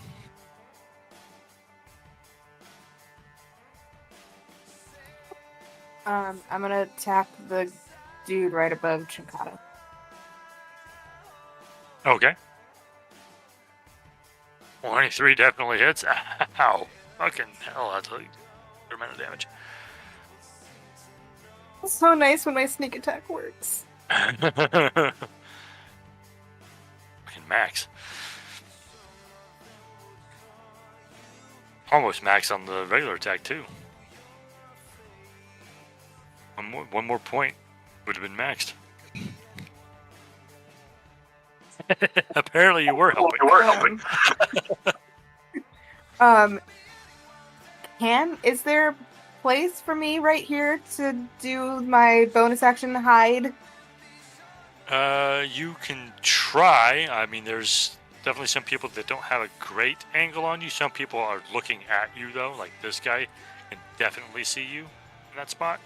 I'm gonna attack the dude right above Chinkata. Okay. 23 definitely hits. Ow. Fucking hell, that's a good amount of damage. It's so nice when my sneak attack works. Fucking max. Almost max on the regular attack, too. One more point would have been maxed. Apparently you were helping. Is there a place for me right here to do my bonus action hide? You can try. I mean, there's definitely some people that don't have a great angle on you. Some people are looking at you, though. Like this guy can definitely see you in that spot.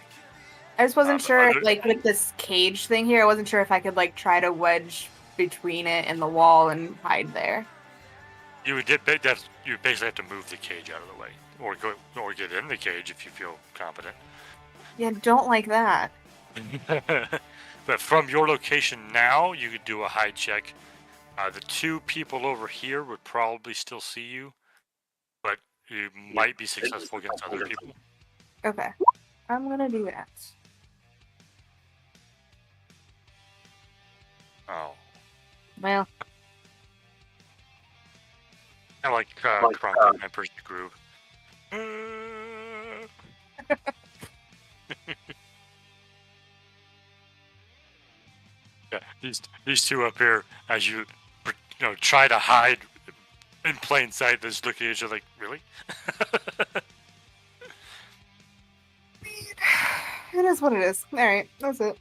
I just wasn't sure, like, with this cage thing here, I wasn't sure if I could, like, try to wedge between it and the wall and hide there. You would you basically have to move the cage out of the way, or get in the cage if you feel competent. Yeah, don't like that. But from your location now, you could do a hide check. The two people over here would probably still see you, but you might be successful against other people. Okay, I'm gonna do that. Oh. Well. I like Kronk Emperor's Groove. Yeah, these two up here, as you try to hide in plain sight, just looking at each other like, really? It is what it is. Alright, that's it.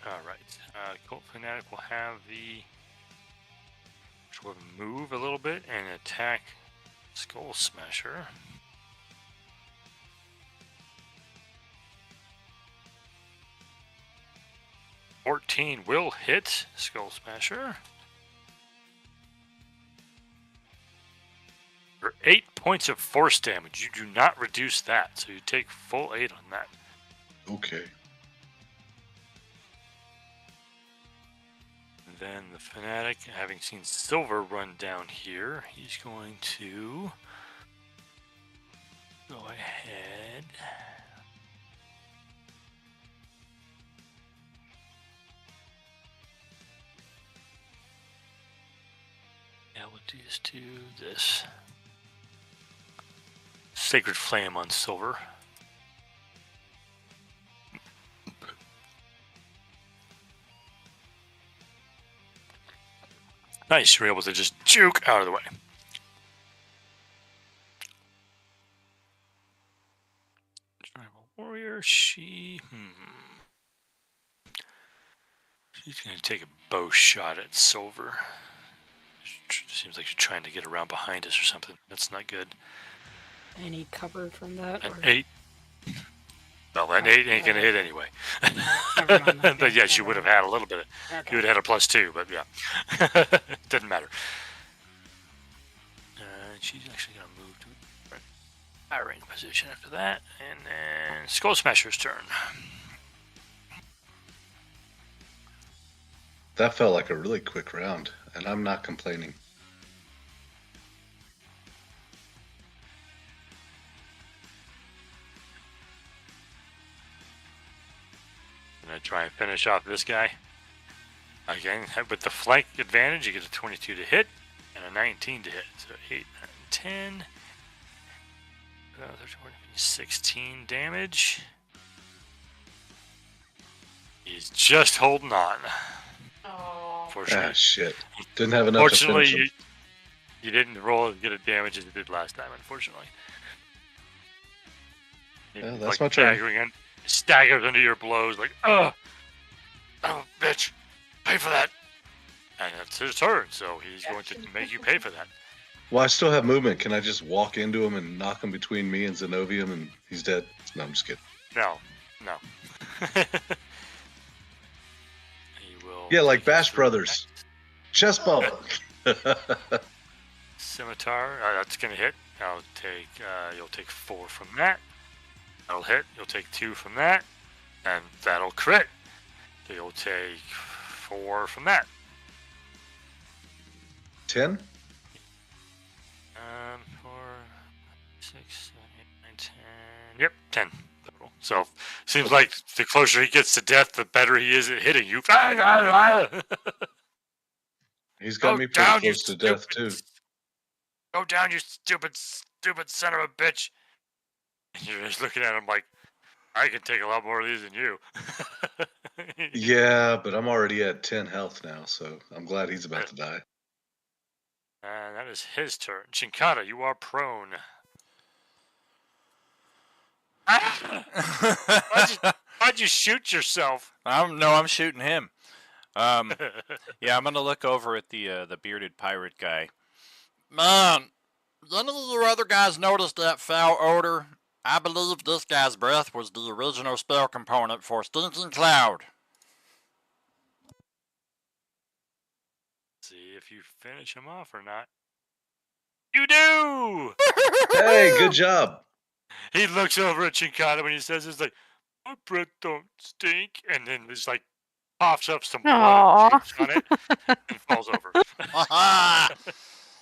Alright. Cult Fanatic will have the move a little bit and attack Skull Smasher. $14 will hit Skull Smasher. For 8 points of force damage. You do not reduce that, so you take full 8 on that. Okay. Then the Fanatic, having seen Silver run down here, he's going to go ahead. Yeah, we'll just do this. Sacred Flame on Silver. Nice, you're able to just juke out of the way. Tribal Warrior, she's going to take a bow shot at Silver. Seems like she's trying to get around behind us or something. That's not good. Any cover from that? An 8. Well, that 8 ain't going to hit anyway. But yes, you would have had a little bit. You would have had a +2, but yeah. Doesn't matter. She's actually going to move to a firing position after that. And then Skull Smasher's turn. That felt like a really quick round, and I'm not complaining. Gonna try and finish off this guy. Again, with the flank advantage, you get a 22 to hit and a 19 to hit. So 8, 9, 10. 16 damage. He's just holding on. Ah, shit. Didn't have enough to finish him. You didn't roll as good a damage as you did last time, unfortunately. Yeah, that's my turn. Staggers under your blows like, oh, bitch, pay for that. And it's his turn, so he's going to make you pay for that. Well, I still have movement. Can I just walk into him and knock him between me and Zenobium and he's dead? No, I'm just kidding. No. He will. Yeah, like take his Bash three Brothers. Chest bump. Scimitar. That's gonna hit. I'll take. You'll take 4 from that. That'll hit. You'll take 2 from that, and that'll crit. So you'll take 4 from that. 10? 4, 6, 7, 8, 9, 10. Yep, 10 total. So seems like the closer he gets to death, the better he is at hitting you. He's got me pretty close to death, too. Go down, you stupid son of a bitch. And you're just looking at him like, I can take a lot more of these than you. Yeah, but I'm already at 10 health now, so I'm glad he's about to die. And that is his turn. Chinkata, you are prone. Why'd you shoot yourself? I'm shooting him. Yeah, I'm gonna look over at the bearded pirate guy. Man, none of the other guys noticed that foul odor. I believe this guy's breath was the original spell component for Stinking Cloud. See if you finish him off or not. You do! Hey, good job. He looks over at Chinkata when he says this, like, my breath don't stink. And then there's like, pops up some blood and shoots on it and falls over.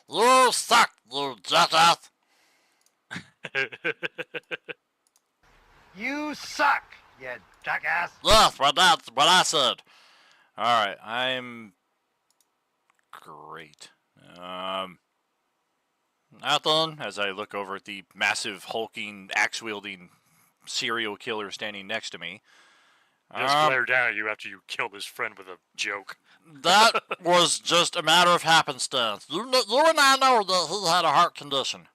You suck, you jackass. You suck, you jackass. Yes, well, that's what I said. Alright, I'm great. Athlon, as I look over at the massive, hulking, axe-wielding serial killer standing next to me. Just glare down at you after you killed his friend with a joke. That was just a matter of happenstance. You and I know that he had a heart condition.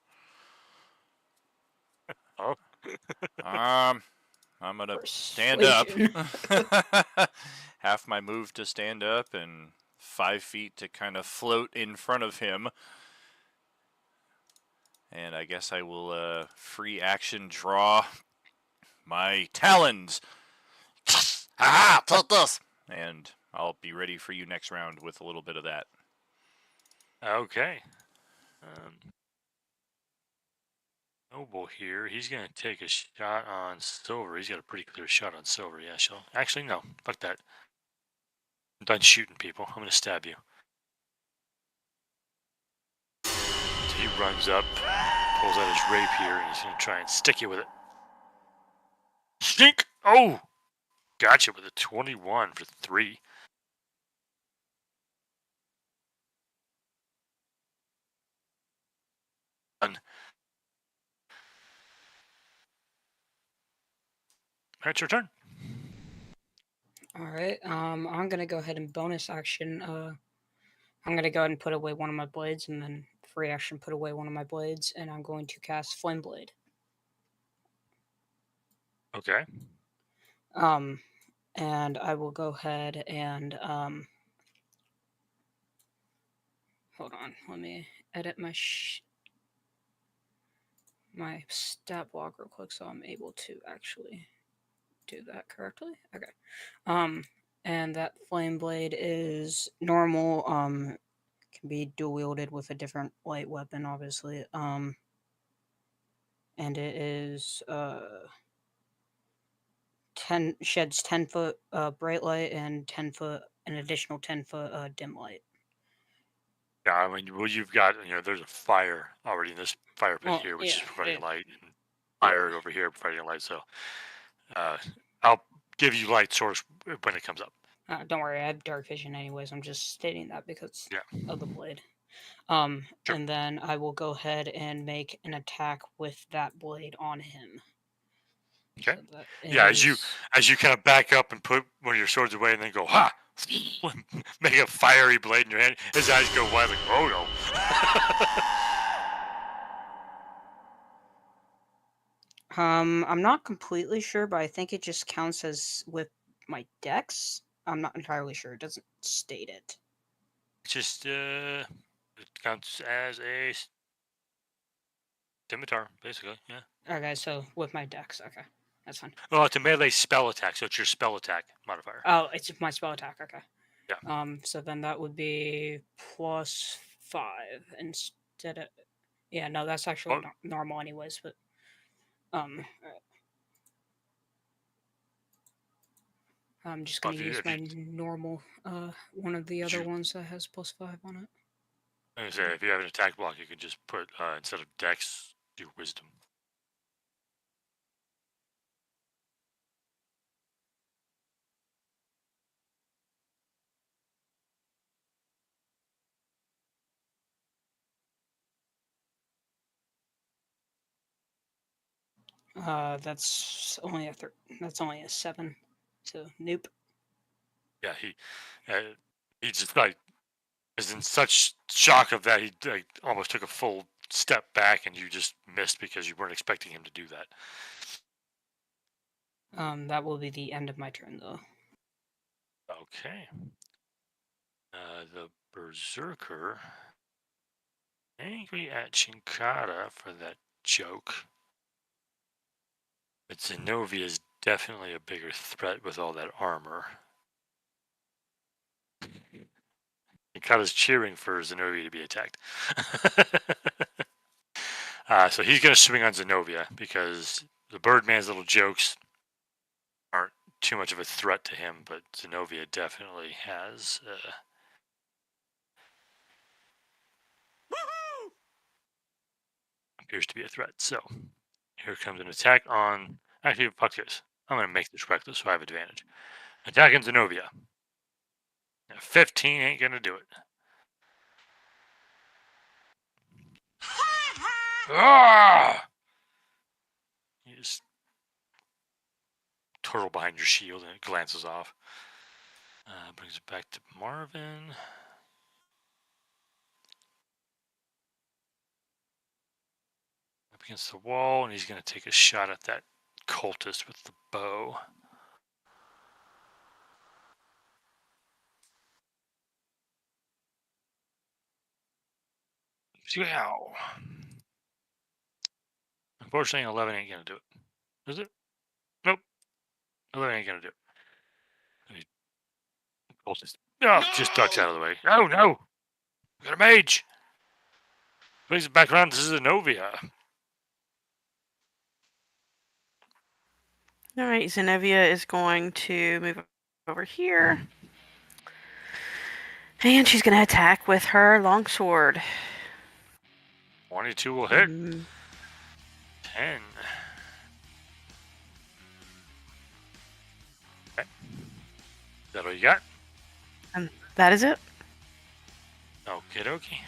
Oh. I'm gonna stand up. Half my move to stand up and 5 feet to kind of float in front of him. And I guess I will free action draw my talons. Ha! Take this! And I'll be ready for you next round with a little bit of that. Okay. Noble here. He's going to take a shot on Silver. He's got a pretty clear shot on Silver. Yeah, actually, no. Fuck that. I'm done shooting people. I'm going to stab you. So he runs up, pulls out his rapier, and he's going to try and stick you with it. Stink! Oh! Gotcha with a 21 for 3. It's your turn. Alright, I'm gonna go ahead and bonus action. I'm gonna go ahead and put away one of my blades, and then free action put away one of my blades, and I'm going to cast Flame Blade. Okay. And I will go ahead and hold on, let me edit my my stat block real quick so I'm able to actually do that correctly. Okay. And that Flame Blade is normal, can be dual wielded with a different light weapon, obviously. And it is 10 sheds 10-foot bright light and an additional 10-foot dim light. Yeah, I mean, well, you've got, there's a fire already in this fire pit here, which is providing light, and fire over here providing light. So, I'll give you light source when it comes up. Don't worry, I have dark vision anyways. I'm just stating that because of the blade. Sure. And then I will go ahead and make an attack with that blade on him. Okay. So yeah, as you kind of back up and put one of your swords away, and then go ha, make a fiery blade in your hand. His eyes go wide, like, oh no. I'm not completely sure, but I think it just counts as with my dex. I'm not entirely sure. It doesn't state it. Just it counts as a scimitar, basically. Yeah. Okay, so with my dex, okay, that's fine. Well, it's a melee spell attack, so it's your spell attack modifier. Oh, it's my spell attack. Okay. Yeah. So then that would be +5 instead of. Yeah, no, that's actually Oh. normal anyways. But alright. I'm just Well, gonna use my normal one of the other ones that has +5 on it. I was gonna say, if you have an attack block, you could just put instead of dex, do wisdom. That's only that's only a 7. So nope. Yeah, he just like is in such shock of that he like almost took a full step back, and you just missed because you weren't expecting him to do that. That will be the end of my turn though. Okay. The Berserker, angry at Shinkara for that joke. But Zenobia is definitely a bigger threat with all that armor. Shinkara's cheering for Zenobia to be attacked. So he's going to swing on Zenobia because the Birdman's little jokes aren't too much of a threat to him, but Zenobia definitely has. Appears to be a threat. So here comes an attack on. Actually, fuck this. I'm going to make this reckless so I have advantage. Attacking Zenobia. 15 ain't going to do it. Ah! You just twirl behind your shield and it glances off. Brings it back to Marvin. Up against the wall, and he's going to take a shot at that cultist with the bow. Wow. Unfortunately, 11 ain't going to do it. Is it? Nope. 11 ain't going to do it. Cultist. Oh, just ducks out of the way. Oh, no. We got a mage. Brings it back around to Zenobia. All right, Zenobia is going to move over here. And she's going to attack with her longsword. 22 will hit. 10. Okay. Is that all you got? And that is it. Okie dokie.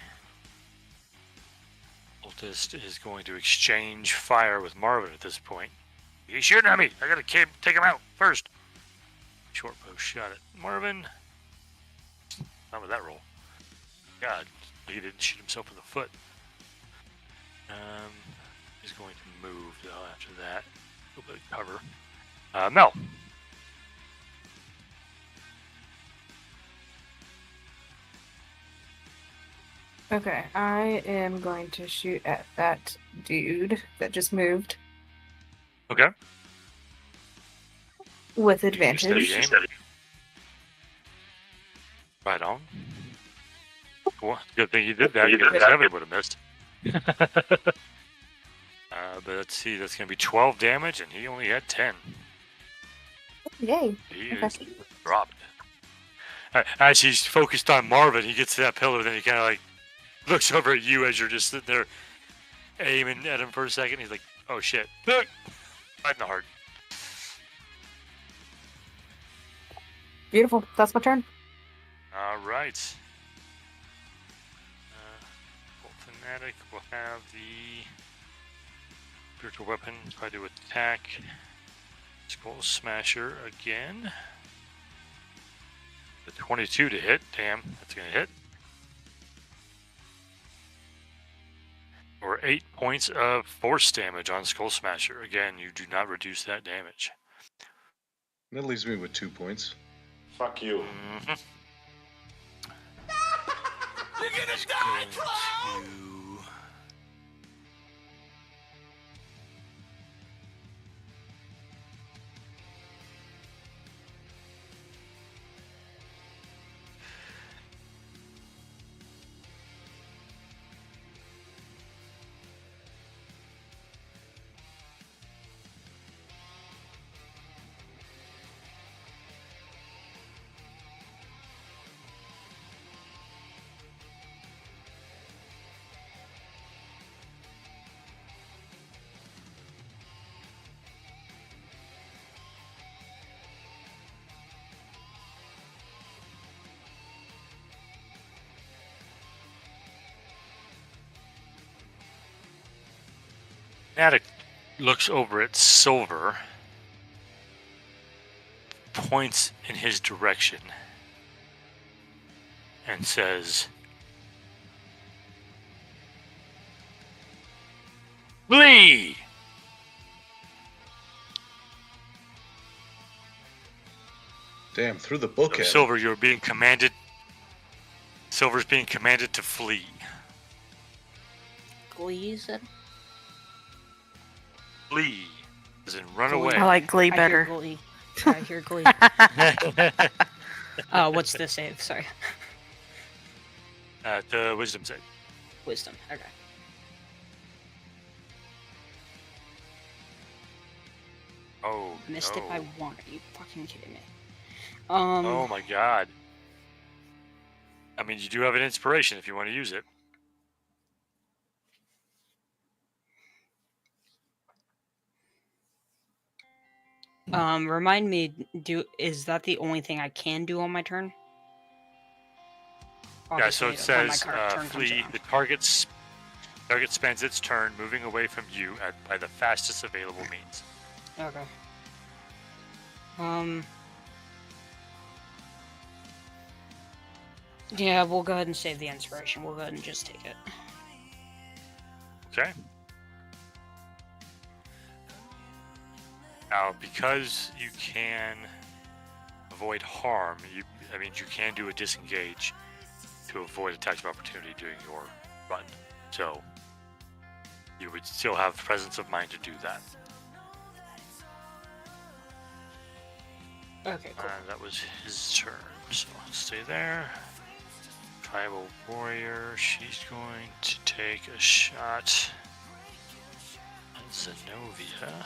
Cultist is going to exchange fire with Marvin at this point. He's shooting at me. I gotta take him out first. Short bow shot at Marvin. Not with that roll. God, he didn't shoot himself in the foot. He's going to move though after that. A little bit of cover. Mel. Okay, I am going to shoot at that dude that just moved Okay. with advantage. Right on. Well, good thing you did that. Because 7 would have missed. But let's see. That's going to be 12 damage, and he only had 10. Yay. He Okay. is dropped. As he's focused on Marvin, he gets to that pillar, then he kind of like looks over at you as you're just sitting there aiming at him for a second. He's like, oh shit. Right in the heart. Beautiful. That's my turn. All right. Bolt Fanatic will have the spiritual weapon try to attack Skull Smasher again. The 22 to hit. Damn, that's going to hit. Or 8 points of force damage on Skull Smasher. Again, you do not reduce that damage. That leaves me with 2 points. Fuck you. Mm-hmm. He's going to... Fanatic looks over at Silver, points in his direction, and says, "Flee!" Damn, through the book. So, Silver, you're being commanded. Silver's being commanded to flee. Glee, you said? Flee, as in run Glee. away. I like Glee I better. hear Glee. I hear Glee. What's the save? Sorry. The wisdom save. Wisdom. Okay. Oh, Missed no. it by 1. Are you fucking kidding me? Oh my god. I mean, you do have an inspiration if you want to use it. Remind me, is that the only thing I can do on my turn? Yeah, so it Obviously, when my says turn comes flee. around. The target spends its turn moving away from you by the fastest available means. Okay. Yeah, we'll go ahead and save the inspiration. We'll go ahead and just take it. Okay. Now, because you can avoid harm, that means you can do a disengage to avoid attacks of opportunity during your run. So, you would still have presence of mind to do that. Okay, cool. And that was his turn, so stay there. Tribal warrior, she's going to take a shot at Zenobia.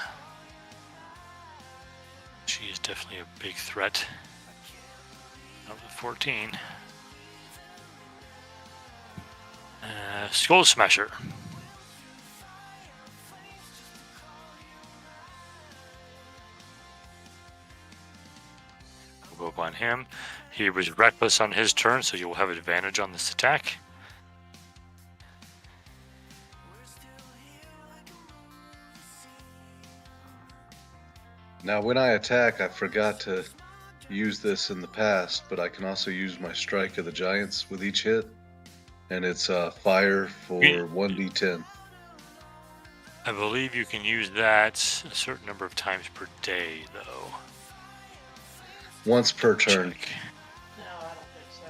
She is definitely a big threat. Up to 14. Skull Smasher. We'll go up on him. He was reckless on his turn, so you will have advantage on this attack. Now, when I attack, I forgot to use this in the past, but I can also use my Strike of the Giants with each hit. And it's fire for 1d10. I believe you can use that a certain number of times per day, though. Once per turn. Check. No, I don't think so.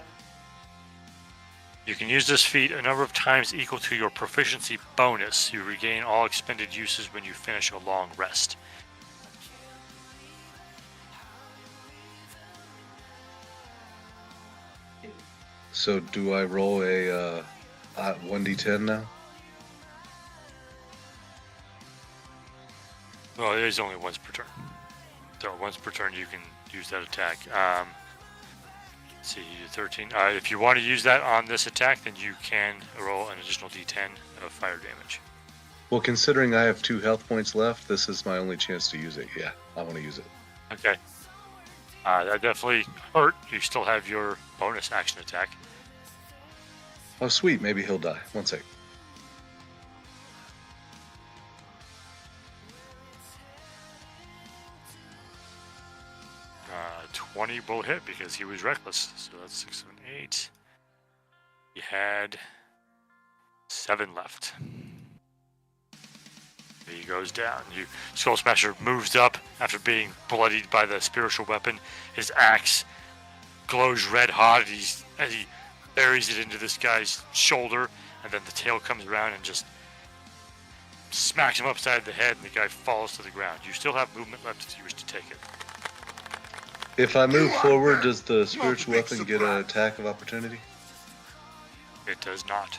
You can use this feat a number of times equal to your proficiency bonus. You regain all expended uses when you finish a long rest. So do I roll a 1d10 now? Well, it is only once per turn. So once per turn you can use that attack. Let's see, you did 13. If you want to use that on this attack, then you can roll an additional d10 of fire damage. Well, considering I have 2 health points left, this is my only chance to use it. Yeah, I want to use it. Okay. That definitely hurt. You still have your bonus action attack. Oh, sweet. Maybe he'll die. One sec. Uh, 20 will hit because he was reckless. So that's 6, 7, 8. He had 7 left. He goes down. Skull Smasher moves up after being bloodied by the spiritual weapon. His axe glows red hot as he buries it into this guy's shoulder, and then the tail comes around and just smacks him upside the head, and the guy falls to the ground. You still have movement left if you wish to take it. If I move forward, does the spiritual weapon get an attack of opportunity? It does not.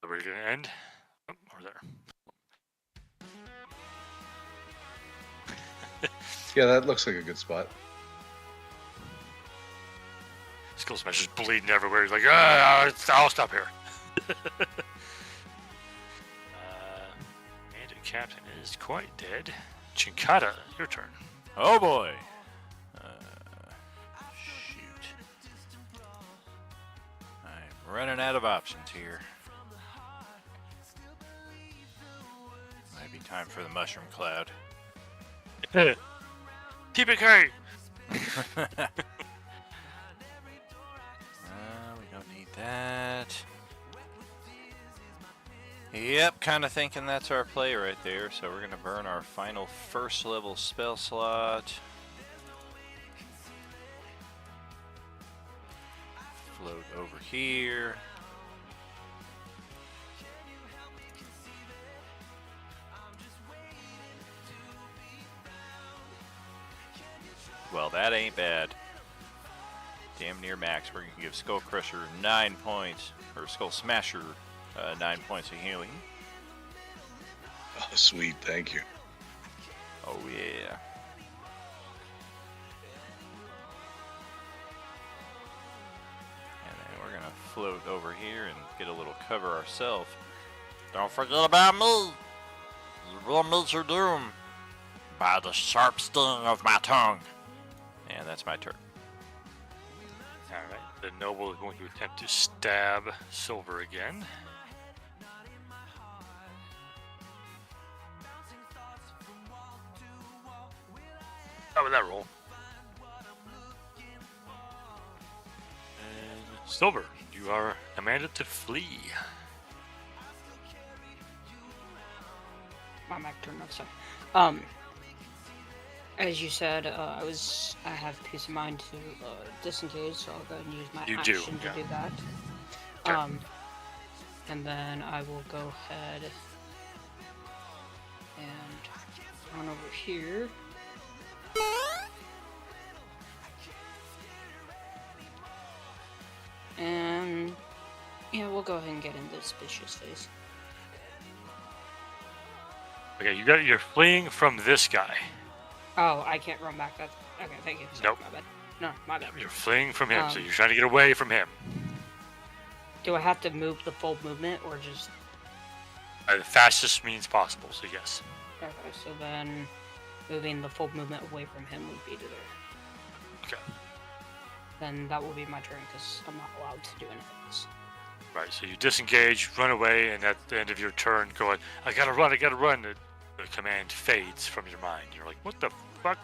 So we're gonna end. Oh, we're there. Yeah, that looks like a good spot. Skull Smasher's bleeding everywhere. He's like, I'll stop here. Bandit Captain is quite dead. Chinkata, your turn. Oh boy. Shoot. I'm running out of options here. Might be time for the mushroom cloud. TPK! We don't need that. Yep, kind of thinking that's our play right there. So we're going to burn our final first level spell slot. Float over here. Well, that ain't bad. Damn near max. We're going to give Skull Crusher 9 points, or Skull Smasher 9 points of healing. Oh, sweet. Thank you. Oh, yeah. And then we're going to float over here and get a little cover ourselves. Don't forget about me. You will meet your doom by the sharp sting of my tongue. And that's my turn. Alright, the noble is going to attempt to stab Silver again. How would that roll? And Silver, you are commanded to flee. My turn. No, sorry. As you said, I have peace of mind to disengage, so I'll go ahead and use my action to do that. Okay. And then I will go ahead and run over here. And yeah, we'll go ahead and get into this vicious phase. Okay, you're fleeing from this guy. Oh, I can't run back. That's okay. Thank you. Sorry, Nope. My bad. No, my bad. You're fleeing from him, so Um, you're trying to get away from him. Do I have to move the full movement or just? The fastest means possible, so yes. Okay, so then moving the full movement away from him would be to there. Okay. Then that will be my turn because I'm not allowed to do anything else. Right, so you disengage, run away, and at the end of your turn, go, I gotta run. The command fades from your mind. You're like, what the fuck?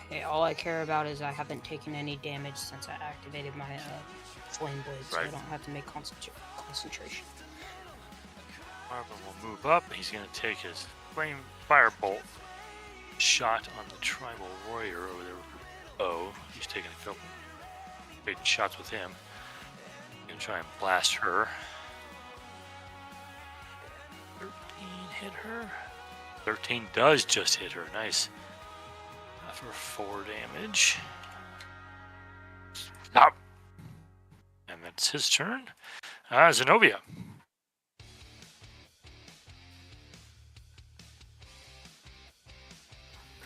Okay, all I care about is I haven't taken any damage since I activated my flame blade, so I Right. don't have to make concentration. Marvin will move up. He's gonna take his flame firebolt shot on the tribal warrior over there. Oh, he's taking a couple big shots with him. Gonna try and blast her. 13 hit her. 13 does just hit her. Nice. For 4 damage. Stop. And that's his turn. Zenobia.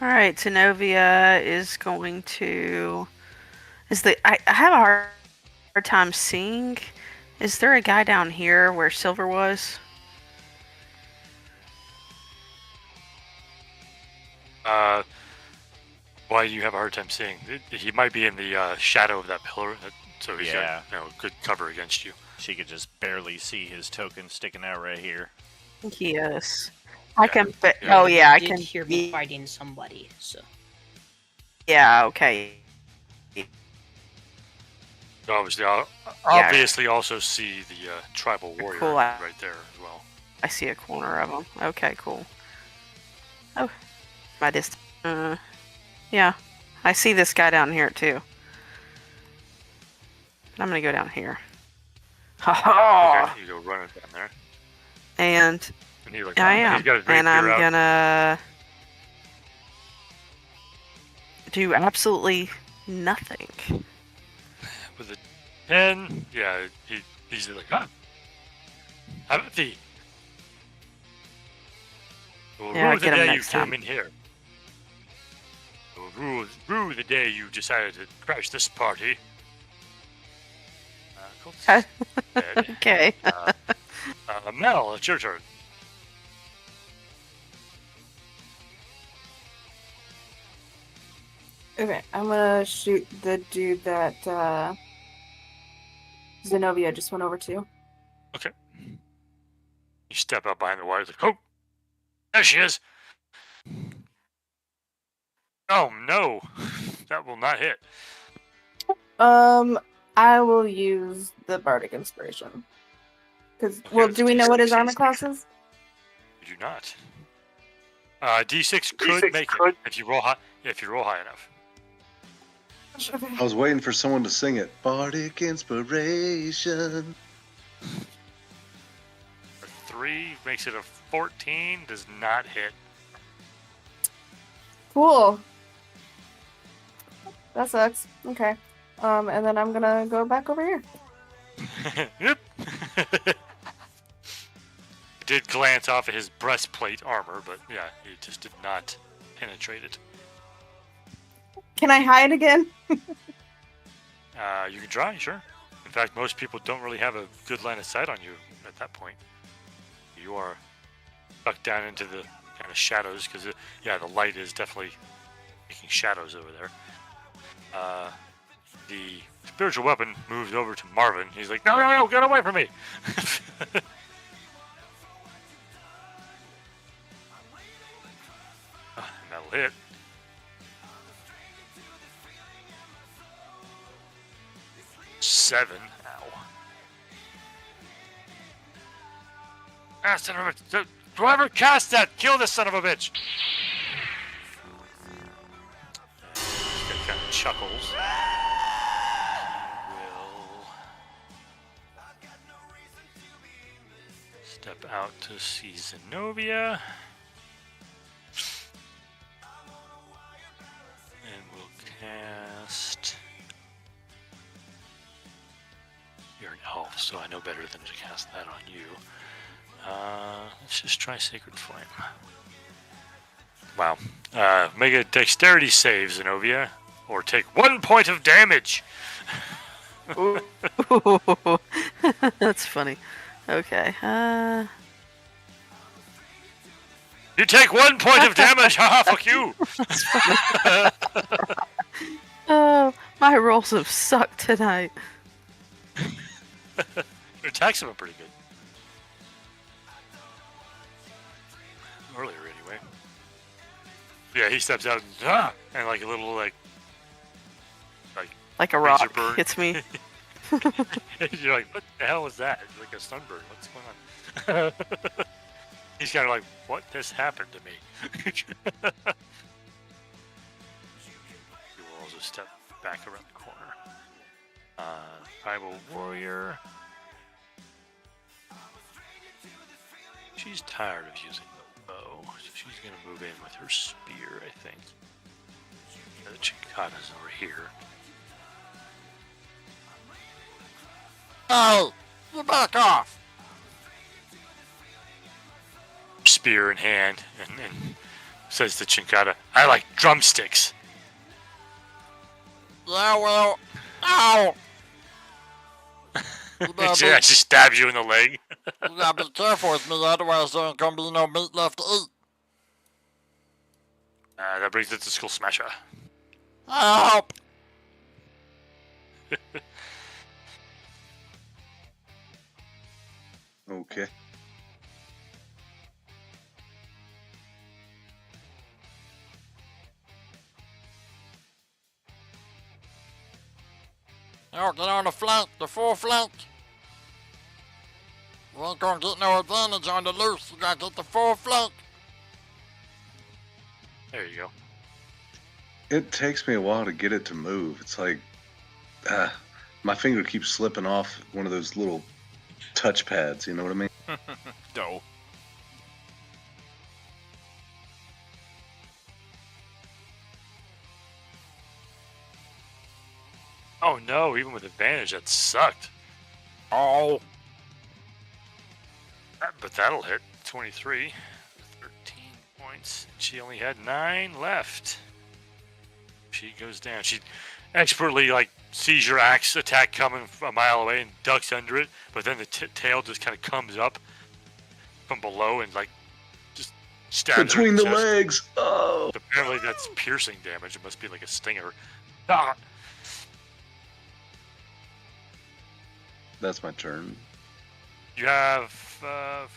All right, Zenovia is going to. I have a hard time seeing. Is there a guy down here where Silver was? Why do you have a hard time seeing? He might be in the shadow of that pillar, so he's got good cover against you. She could just barely see his token sticking out right here. Yes. I can. Yeah. Oh yeah, I did can. hear me fighting somebody, so. Yeah. Okay. Obviously, also see the tribal warrior Cool. right there as well. I see a corner of them. Okay, cool. Oh, my distance. Yeah, I see this guy down here too. I'm gonna go down here. Ha ha! Okay, you go running down there. And And he's like, I am. He's got his And I'm rapier out. gonna do absolutely nothing. With a 10, yeah, he's like, how about thee? We'll Yeah, rue I'll the get him day you next time. came in here. We'll rue the day you decided to crash this party. Colt's dead. Okay. Mel, it's your turn. Okay, I'm gonna shoot the dude that Zenobia just went over to. Okay. You step out behind the wires like, oh, there she is. Oh no, that will not hit. I will use the bardic inspiration. Because, Okay, well, that's do we know what his D6. armor class is? You do not. D6 could make it if you roll high. If you roll high enough. I was waiting for someone to sing it. Bardic inspiration. A 3 makes it a 14. Does not hit. Cool. That sucks. Okay. And then I'm gonna go back over here. Yep. Did glance off at his breastplate armor, but yeah, he just did not penetrate it. Can I hide again? You can try, sure. In fact, most people don't really have a good line of sight on you at that point. You are tucked down into the kind of shadows because, yeah, the light is definitely making shadows over there. The spiritual weapon moves over to Marvin. He's like, no, no, no, get away from me! And that'll hit. Seven. Ow. Ah, son of a bitch. Whoever cast that, kill this son of a bitch! This guy kind of chuckles. Will step out to see Zenobia. And we'll cast... You're an elf, so I know better than to cast that on you. Let's just try Sacred Flame. Wow. Make a dexterity save, Zenobia, or take 1 point of damage. Ooh. That's funny. Okay. You take 1 point of damage. Haha, fuck you. Oh, my rolls have sucked tonight. Your attacks have been pretty good. Earlier, anyway. Yeah, he steps out and like a little like Like a razor rock burn. hits me. You're like, what the hell is that? It's like a sunburn. What's going on? He's kind of like, what has happened to me? You will also step back around the corner. Tribal warrior. She's tired of using the bow, so she's going to move in with her spear, I think. The Chinkata's over here. Oh, you back off! Spear in hand, and says to Chinkata, I like drumsticks. Yeah, well, ow! Yeah, she stabs you in the leg. You gotta be careful with me, otherwise there ain't gonna be no meat left to eat. That brings it to Skull Smasher. Help! Okay. Oh, get on the flank, the full flank. You ain't gonna get no advantage on the loose. You gotta get the full flank. There you go. It takes me a while to get it to move. It's like, my finger keeps slipping off one of those little touch pads. You know what I mean? No. Oh no, even with advantage, that sucked. Oh. But that'll hit. 23. 13 points. She only had 9 left. She goes down. She expertly, like, sees your axe attack coming from a mile away and ducks under it, but then the tail just kind of comes up from below and, like, just stabs her Between in the chest. legs. Oh. Apparently that's piercing damage. It must be like a stinger. Ah! That's my turn. You have 5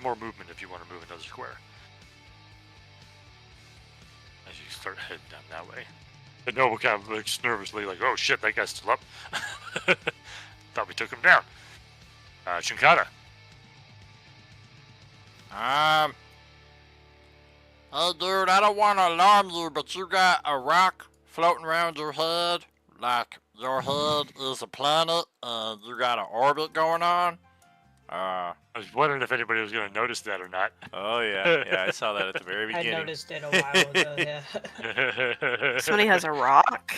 more movement if you want to move another square. As you start heading down that way. But Noble kind of looks nervously like, oh shit, that guy's still up. Thought we took him down. Shinkata. Hey dude, I don't want to alarm you, but you got a rock floating around your head. Like, your head is a planet, and you got an orbit going on. I was wondering if anybody was going to notice that or not. Oh, yeah. Yeah, I saw that at the very I beginning. noticed it a while ago, yeah. Somebody has a rock.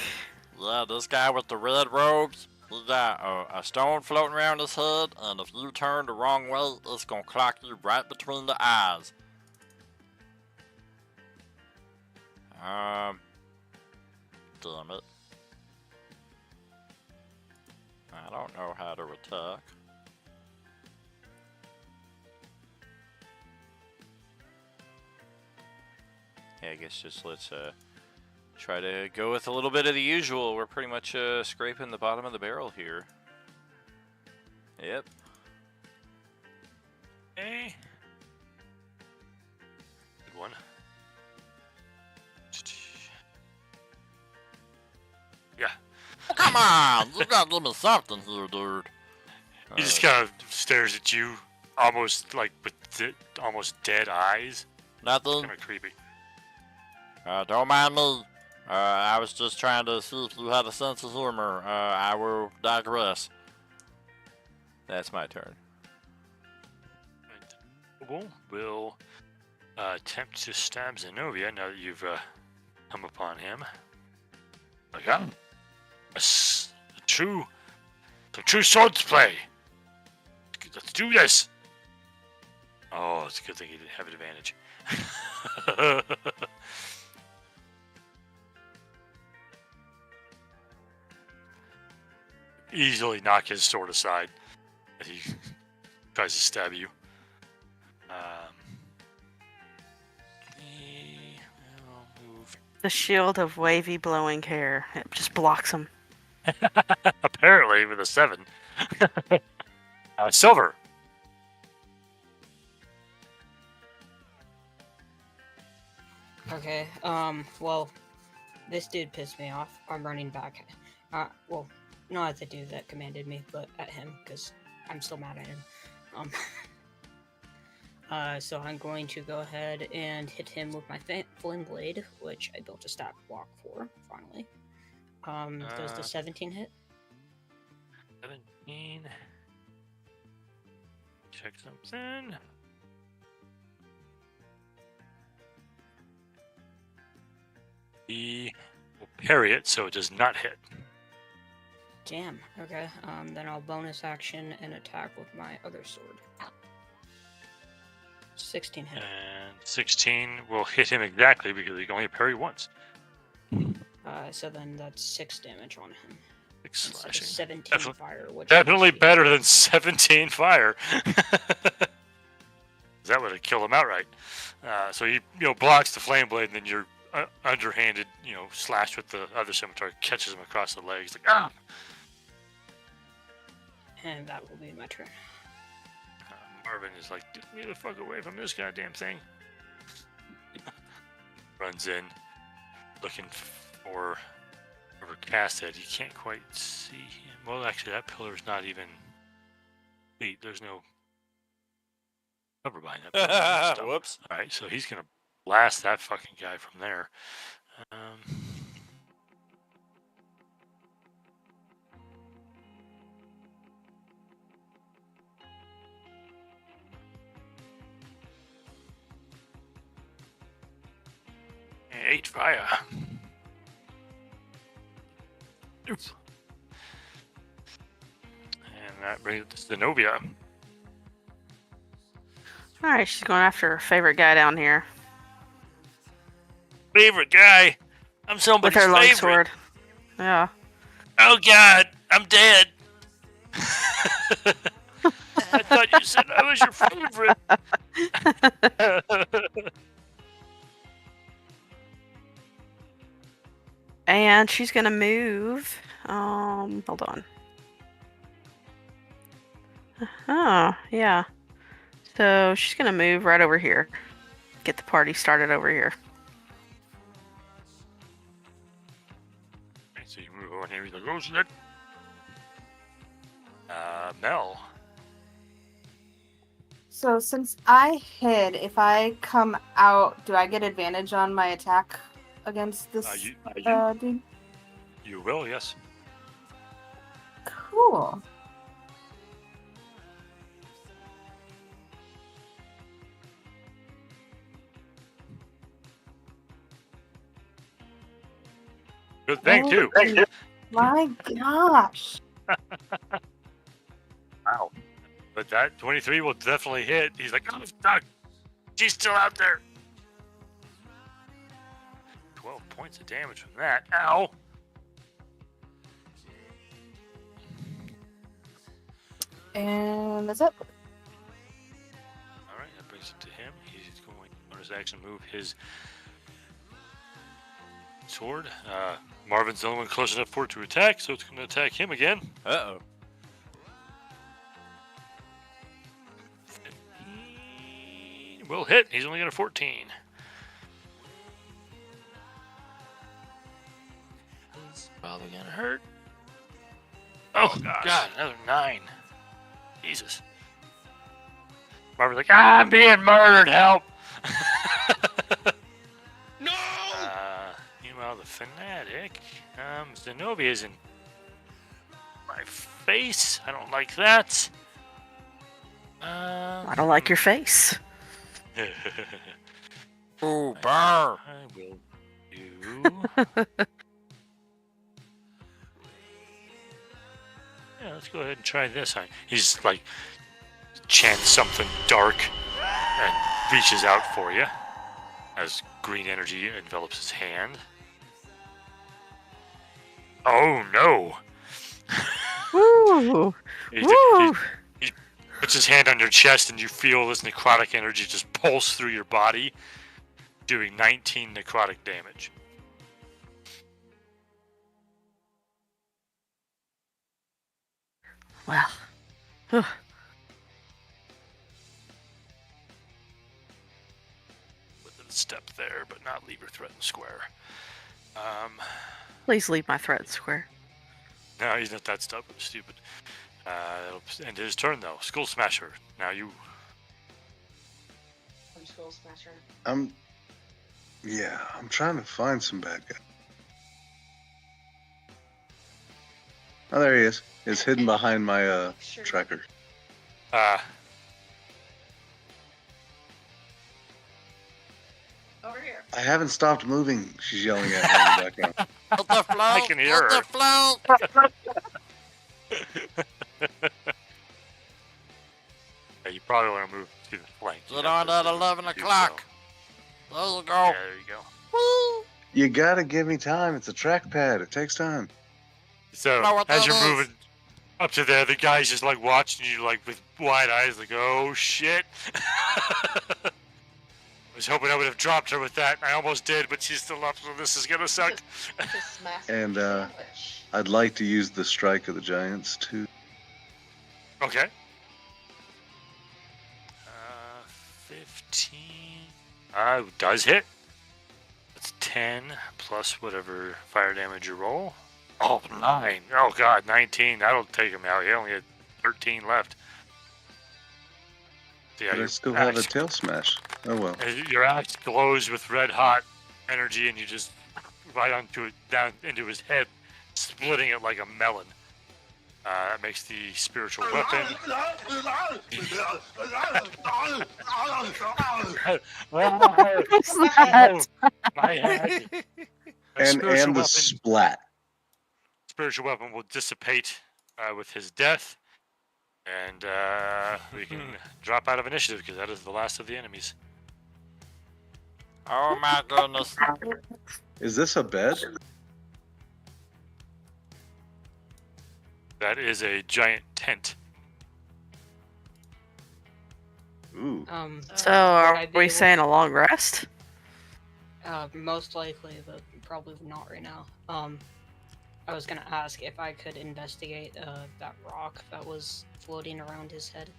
Yeah, this guy with the red robes, he got a stone floating around his head, and if you turn the wrong way, it's gonna clock you right between the eyes. Damn it. I don't know how to attack. Yeah, I guess just let's try to go with a little bit of the usual. We're pretty much scraping the bottom of the barrel here. Yep. Okay. Good one. Yeah. Come on, you gotta give me something here, dude. He just kind of stares at you, almost like with almost dead eyes. Nothing. Kind of creepy. Don't mind me. I was just trying to see if you had a sense of humor. I will digress. That's my turn. Noble will attempt to stab Zenobia now that you've come upon him. Like, some true swords play. Let's do this. Oh, it's a good thing he didn't have an advantage. Easily knock his sword aside as he tries to stab you. He will move. The shield of wavy blowing hair. It just blocks him. Apparently, with a 7. Silver. Okay, well, this dude pissed me off. I'm running back. Well, not at the dude that commanded me, but at him, because I'm still mad at him. So I'm going to go ahead and hit him with my flame blade, which I built a stat block for, finally. Does the 17 hit? 17. Check something. He will parry it, so it does not hit. Damn, okay. Then I'll bonus action and attack with my other sword. 16 hit. And 16 will hit him exactly because he can only parry once. So then that's 6 damage on him. 6 Instead of slashing. 17 fire, which Definitely is- better than 17 fire. That would have killed him outright. So he blocks the flame blade, and then your underhanded slash with the other scimitar catches him across the legs. Like, ah! And that will be my turn. Marvin is like, get me the fuck away from this goddamn thing. Runs in, looking for Whoever cast it, you can't quite see him. Well, actually, that pillar's not even. Wait, there's no cover behind that pillar. Whoops. All right, so he's gonna blast that fucking guy from there. 8 fire. Oops. And that brings it to Zenobia. Alright, she's going after her favorite guy down here. Favorite guy? I'm With somebody's her favorite. longsword. Yeah. Oh God, I'm dead. I thought you said I was your favorite. And she's gonna move. Hold on. Oh, yeah. So she's gonna move right over here. Get the party started over here. So you move on here. He's like, oh shit. Mel. So since I hid, if I come out, do I get advantage on my attack against this dude? You will, yes. Cool. Good thing too. My gosh. Wow. But that 23 will definitely hit. He's like, oh fuck, she's still out there. 12 points of damage from that. Ow. And that's it. All right, that brings it to him. He's going to bonus action move his sword. Marvin's the only one close enough for it to attack, so it's going to attack him again. Uh-oh. 15 will hit. He's only got a 14. It's probably going to hurt. Oh, God, another 9. Jesus. Marvin's like, I'm being murdered, help! No! Meanwhile, the fanatic, Zenobia's in my face. I don't like that. I don't like your face. Ooh, burr. I will do. Yeah, let's go ahead and try this. He's like, chants something dark and reaches out for you as green energy envelops his hand. Oh no! Woo! He puts his hand on your chest and you feel this necrotic energy just pulse through your body, doing 19 necrotic damage. Well. Whew. Within a step there, but not leave your threatened square. Please leave my threat square. No, he's not that stupid. It'll end his turn though. Skull Smasher. Now you. I'm Skull Smasher. I'm trying to find some bad guy. Oh, there he is. He's hidden behind my tracker. Over here. I haven't stopped moving. She's yelling at me in the background. What the flow? I can hear What her. the flow? Yeah, you probably want to move to the flank. Get on at 11 o'clock. There you go. Yeah, there you go. Woo! You gotta give me time. It's a trackpad. It takes time. So Know what as that you're is? moving up to there, the guy's just like watching you like with wide eyes, like, oh shit. I was hoping I would have dropped her with that. I almost did, but she's still up, so this is gonna suck. And I'd like to use the strike of the giants too. Okay. 15. Does hit. That's 10 plus whatever fire damage you roll. Oh, 9. Oh, God, 19. That'll take him out. He only had 13 left. Yeah, But I still have a tail smash. Oh well. Your axe glows with red hot energy, and you just right onto it, down into his head, splitting it like a melon. That makes the spiritual weapon. What's that? My head. And the splat. Spiritual weapon will dissipate with his death, and we can drop out of initiative because that is the last of the enemies. Oh my goodness. Is this a bed? That is a giant tent. Ooh. So are we saying a long rest? Most likely, but probably not right now. I was gonna ask if I could investigate that rock that was floating around his head.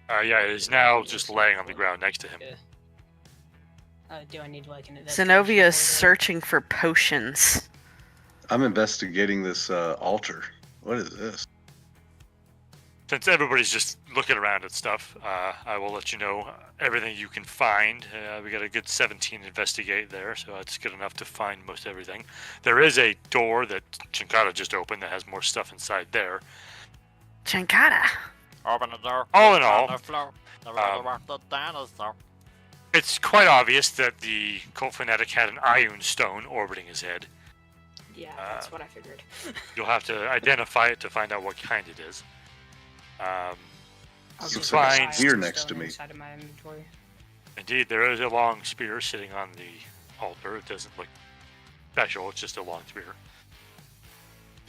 Yeah, it is now just laying on the ground next to him. Yeah. Do I need like an investigation? Zenobia is searching for potions. I'm investigating this altar. What is this? Since everybody's just looking around at stuff, I will let you know everything you can find. We got a good 17 investigate there, so that's good enough to find most everything. There is a door that Chinkata just opened that has more stuff inside there. Chinkata. Open the door. All in all, On the floor. The river walked the dinosaur. it's quite obvious that the cult fanatic had an Ioun stone orbiting his head. Yeah, that's what I figured. You'll have to identify it to find out what kind it is. Looks like a spear next to me. Inside of my inventory. Indeed, there is a long spear sitting on the altar. It doesn't look special, it's just a long spear.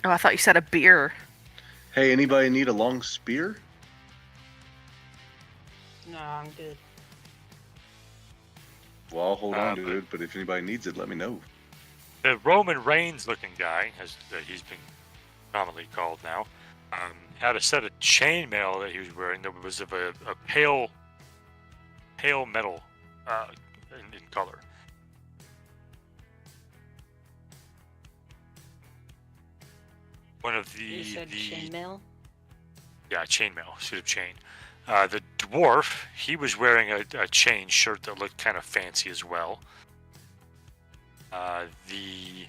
Oh, I thought you said a beer. Hey, anybody need a long spear? No, I'm good. Well, I'll hold on to it, but if anybody needs it, let me know. The Roman Reigns looking guy, as he's been commonly called now, had a set of chainmail that he was wearing that was of a pale metal in color. One of You said chainmail? Yeah, chainmail, suit of chain. The dwarf, he was wearing a chain shirt that looked kind of fancy as well. The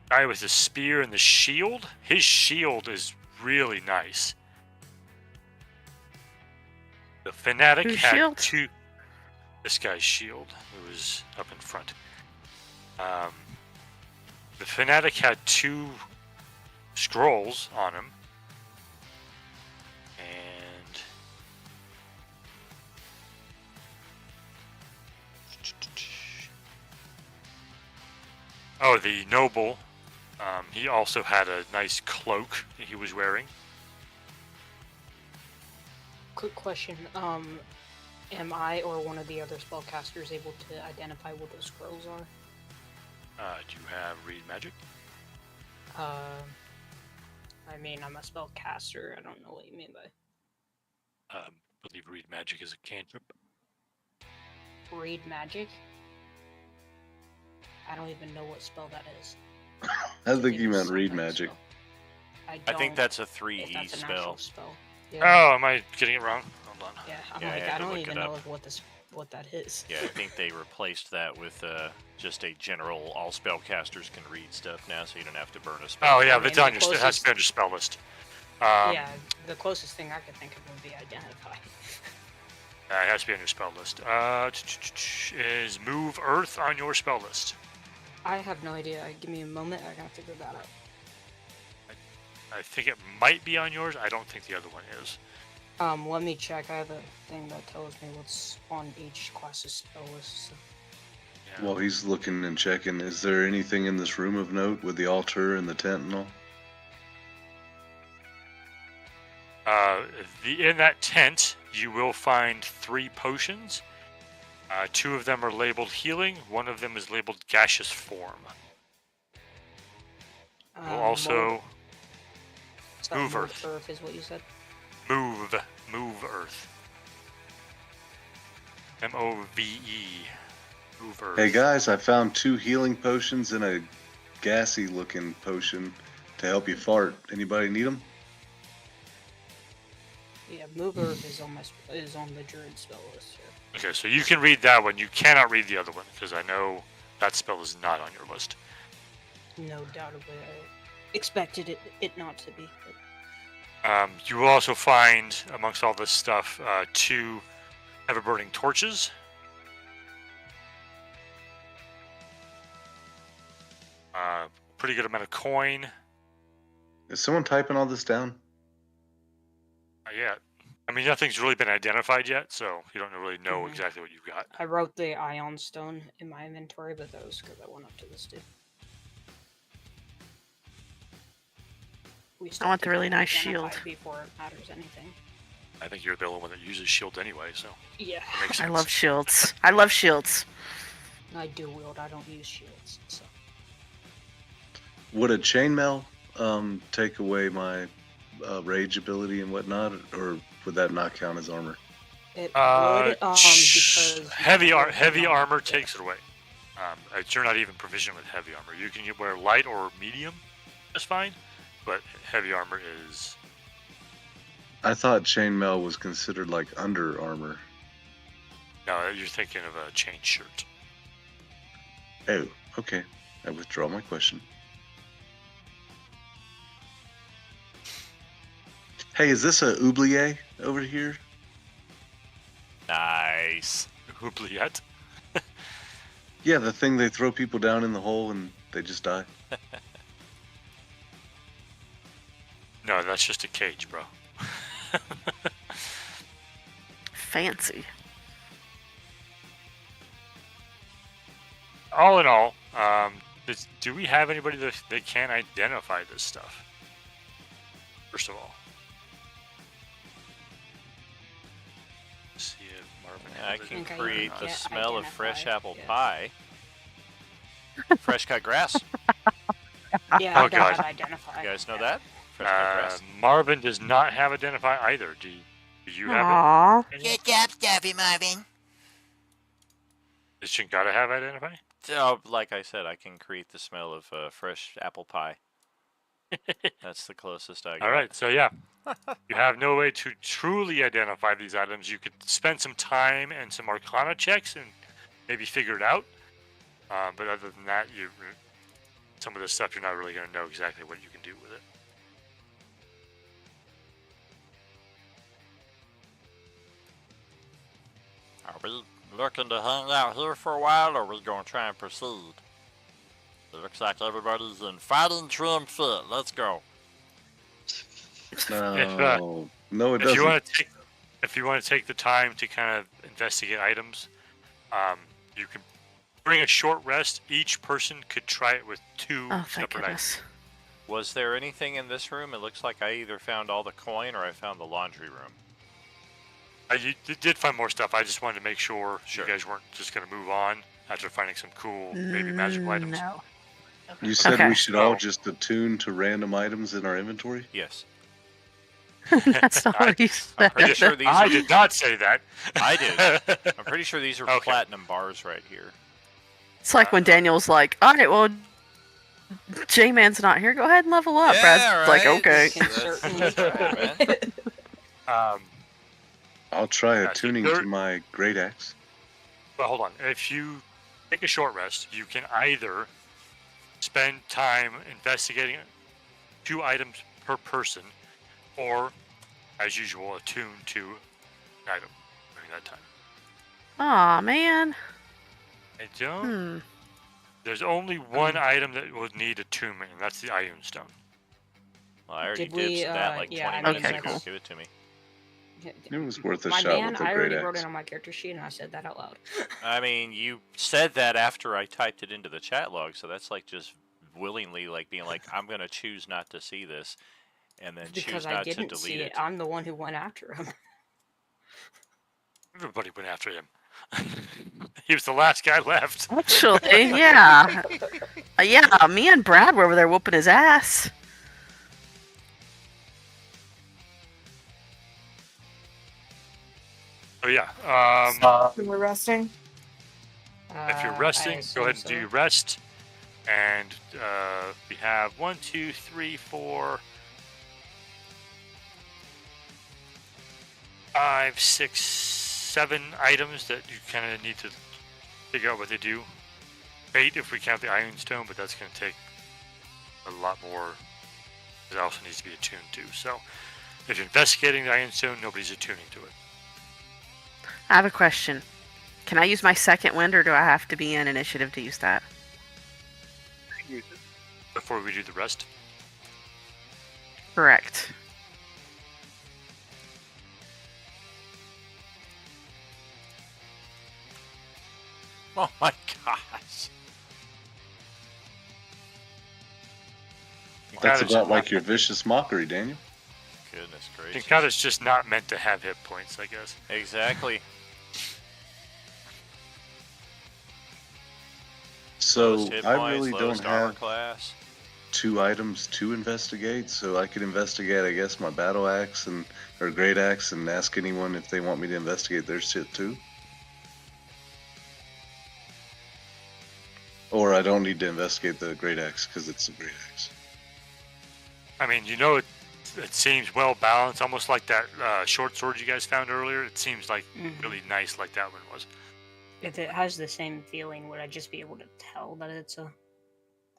guy with the spear and the shield, his shield is really nice. The fanatic Whose had shield? two. This guy's shield, who was up in front. The fanatic had two scrolls on him. And oh, the noble, he also had a nice cloak that he was wearing. Quick question. Am I or one of the other spellcasters able to identify what those scrolls are? Do you have read magic? I mean, I'm a spellcaster. I don't know what you mean by I believe read magic is a cantrip. read magic. I don't even know what spell that is. I think you meant read magic. I think that's a if 3E that's an spell. actual spell. Yeah. Oh, am I getting it wrong? Hold on. Yeah, I'm Yeah, I like, had I to don't look even it know up. what that is. Yeah, I think they replaced that with just a general all spellcasters can read stuff now, so you don't have to burn a spell. Oh yeah, I mean, it's on the your. It has to be on your spell list. Yeah, the closest thing I could think of would be identify. It has to be on your spell list. Is move earth on your spell list? I have no idea. Give me a moment. I gotta figure that out. I think it might be on yours. I don't think the other one is. Let me check. I have a thing that tells me what's on each class's spell list. So. Yeah. While he's looking and checking, is there anything in this room of note with the altar and the tent and all? In that tent, you will find 3 potions. 2 of them are labeled healing. 1 of them is labeled gaseous form. We'll also move earth. Earth is what you said. Move earth. MOVE. Move earth. Hey guys, I found 2 healing potions in a gassy looking potion to help you fart. Anybody need them? Yeah, Move Earth is on the Druid spell list here. Okay, so you can read that one. You cannot read the other one because I know that spell is not on your list. No doubtably, I expected it not to be. But... You will also find amongst all this stuff 2 ever-burning torches. Pretty good amount of coin. Is someone typing all this down? Not yet. I mean, nothing's really been identified yet, so you don't really know exactly what you've got. I wrote the Ion Stone in my inventory, but that was because I went up to this dude. I want the really nice shield. Before it matters anything. I think you're the only one that uses shields anyway, so. Yeah. I love shields. I love shields. I do wield. I don't use shields. So. Would a chainmail take away my rage ability and whatnot, or would that not count as armor? It would, because heavy armor takes it away. You're not even proficient with heavy armor. You can wear light or medium, that's fine, but heavy armor is. I thought chainmail was considered like under armor. No, you're thinking of a chain shirt. Oh, okay. I withdraw my question. Hey, is this a oubliette over here? Nice. Oubliette? Yeah, the thing they throw people down in the hole and they just die. No, that's just a cage, bro. Fancy. All in all, do we have anybody that can identify this stuff? First of all. Let's see if Marvin I has can it. create the get smell of fresh identified, apple yes. pie. Fresh cut grass. Yeah, Oh, I don't God. have identify. You guys know that? Fresh cut grass. Marvin does not have identify either. Do you have Aww. it? Good job, Stuffy Marvin. Does Shinkata have identify? Oh, like I said, I can create the smell of fresh apple pie. That's the closest I got. All right, so yeah, you have no way to truly identify these items. You could spend some time and some Arcana checks and maybe figure it out. But other than that, some of this stuff you're not really going to know exactly what you can do with it. Are we looking to hang out here for a while, or are we going to try and proceed? It looks like everybody's in fighting trim fit. Let's go. No, no, it If you doesn't. want to take the time to kind of investigate items, you can bring a short rest. Each person could try it with 2 Oh, thank separate items. goodness. Was there anything in this room? It looks like I either found all the coin or I found the laundry room. You did find more stuff. I just wanted to make sure Sure. you guys weren't just going to move on after finding some cool, maybe magical items. No. You said Okay. we should all No. just attune to random items in our inventory? Yes. That's not what he I'm pretty said. sure these I are, did not say that. I did. I'm pretty sure these are Okay. platinum bars right here. It's like when Daniel's like, all right, well, J-Man's not here. Go ahead and level up. Brad's like, okay. Can certainly try. Um, I'll try Yeah, so attuning there- to my great axe. But hold on. If you take a short rest, you can either spend time investigating 2 items per person, or, as usual, attune to an item during that time. Aw, man. I don't. Hmm. There's only one item that would need attunement, and that's the Iron Stone. Well, I already Did we, did that like yeah, 20 I minutes mean, ago. cool. Give it to me. It was worth a My shot man, with a I great already wrote axe. it on my character sheet and I said that out loud. I mean, you said that after I typed it into the chat log, so that's like just willingly like being like, I'm gonna choose not to see this, and then choose Because I not to didn't delete see it. it. I'm the one who went after him. Everybody went after him. He was the last guy left. Actually, yeah. Yeah, me and Brad were over there whooping his ass. Oh yeah. When we're resting. If you're I resting, go assume ahead and so. do your rest. And we have 1, 2, 3, 4, 5, 6, 7 items that you kind of need to figure out what they do. 8 if we count the Iron Stone, but that's going to take a lot more. It also needs to be attuned to. So if you're investigating the Iron Stone, nobody's attuning to it. I have a question. Can I use my second wind, or do I have to be in initiative to use that? Before we do the rest. Correct. Oh my gosh. That's Kinda about like your vicious mockery, Daniel. Goodness gracious. Tinkata's just not meant to have hit points, I guess. Exactly. So Lowest hit I points, really don't lowest armor have class. 2 items to investigate, so I could investigate, I guess, my battle axe or great axe, and ask anyone if they want me to investigate their shit too. Or I don't need to investigate the great axe because it's the great axe. I mean, it seems well balanced, almost like that short sword you guys found earlier. It seems like really nice, like that one was. If it has the same feeling, would I just be able to tell that it's a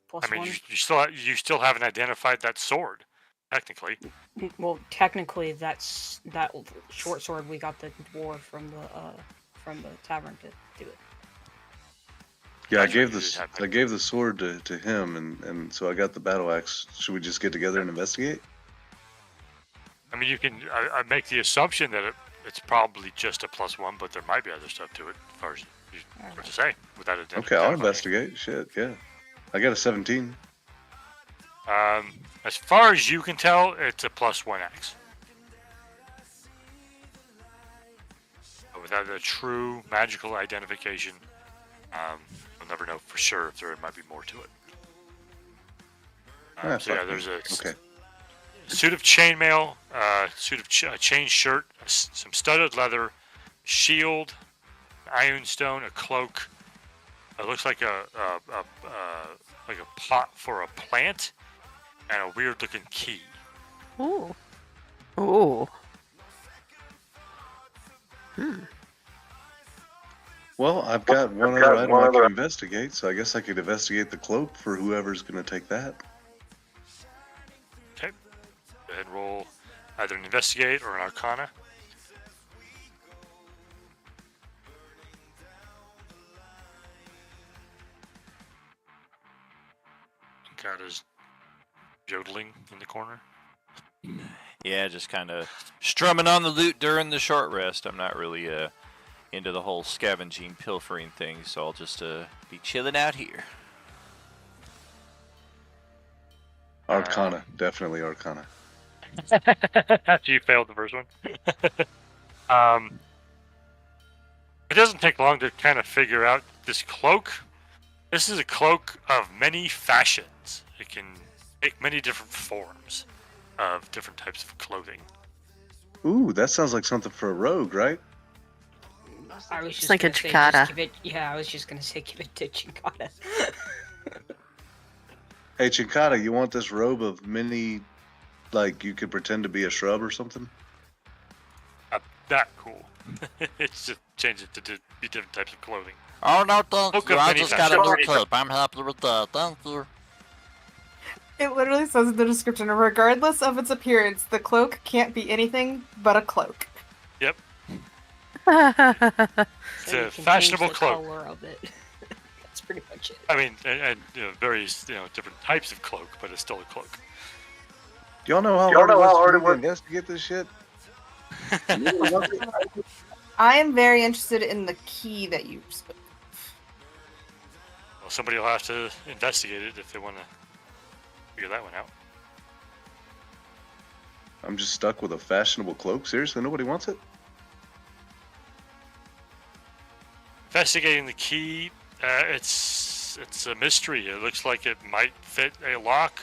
plus I mean, one? you still haven't identified that sword, technically. Well, technically, that short sword we got the dwarf from the tavern to do it. Yeah, I That's what gave you just had. I gave the sword to him, and so I got the battle axe. Should we just get together and investigate? I mean, you can I make the assumption that it's probably just a +1, but there might be other stuff to it, as far as what to say without it. Okay, I'll investigate. Shit, yeah. I got a 17. As far as you can tell, it's a +1 axe. But without a true magical identification, we'll never know for sure if there might be more to it. So yeah, there's a suit of chainmail, suit of chain shirt, some studded leather, shield, iron stone, a cloak. It looks like a pot for a plant, and a weird looking key. Ooh. Ooh. Well, I've got one other item I can investigate, so I guess I could investigate the cloak for whoever's going to take that. Okay. Go ahead and roll either an investigate or an arcana. Got his yodeling in the corner. Yeah, just kind of strumming on the loot during the short rest. I'm not really into the whole scavenging, pilfering thing, so I'll just be chilling out here. Arcana, definitely Arcana. After you failed the first one. It doesn't take long to kind of figure out this cloak. This is a cloak of many fashions. It can take many different forms of different types of clothing. Ooh, that sounds like something for a rogue, right? I was just thinking gonna say, Chikata. just give it. Yeah, I was just gonna say give it to Chikata. Hey, Chinkata, you want this robe of many, like you could pretend to be a shrub or something? That cool. It's just change it to be different types of clothing. Oh, no, thank Look you. up I many just got a fashions. new cape. I'm happy with that. Thank you. It literally says in the description, regardless of its appearance, the cloak can't be anything but a cloak. Yep. So a you can fashionable change the cloak. color of it. That's pretty much it. I mean, and various different types of cloak, but it's still a cloak. Do y'all know how hard it was for me to investigate this shit? I am very interested in the key that you spoke. Well, somebody will have to investigate it if they want to figure that one out. I'm just stuck with a fashionable cloak. Seriously, nobody wants it? Investigating the key, it's a mystery. It looks like it might fit a lock.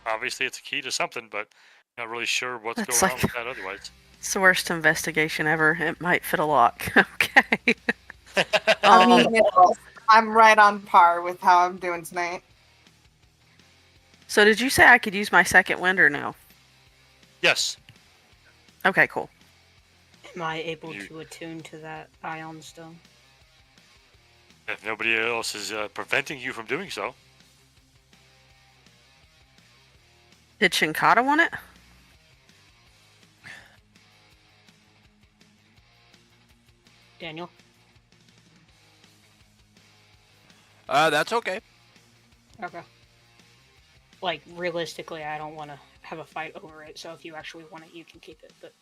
Obviously, it's a key to something, but not really sure what's That's going on like- with that otherwise. It's the worst investigation ever. It might fit a lock. Okay. I mean, I'm right on par with how I'm doing tonight. So did you say I could use my second wind or no? Yes. Okay, cool. Am I able You- to attune to that ion stone? If nobody else is preventing you from doing so. Did Shinkata want it? Daniel? That's okay. Okay. Like, realistically, I don't want to have a fight over it, so if you actually want it, you can keep it, but...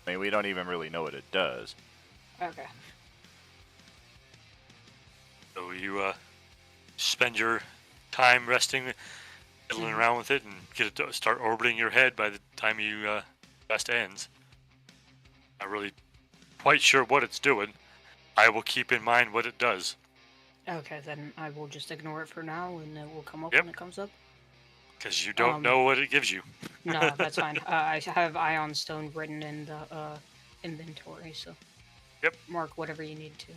I mean, we don't even really know what it does. Okay. So you spend your time resting, fiddling around with it, and get it to start orbiting your head by the time you quest ends. Not really quite sure what it's doing. I will keep in mind what it does. Okay, then I will just ignore it for now, and it will come up Yep. when it comes up. Because you don't know what it gives you. No, that's fine. I have ion stone written in the inventory, so... Yep. Mark whatever you need to.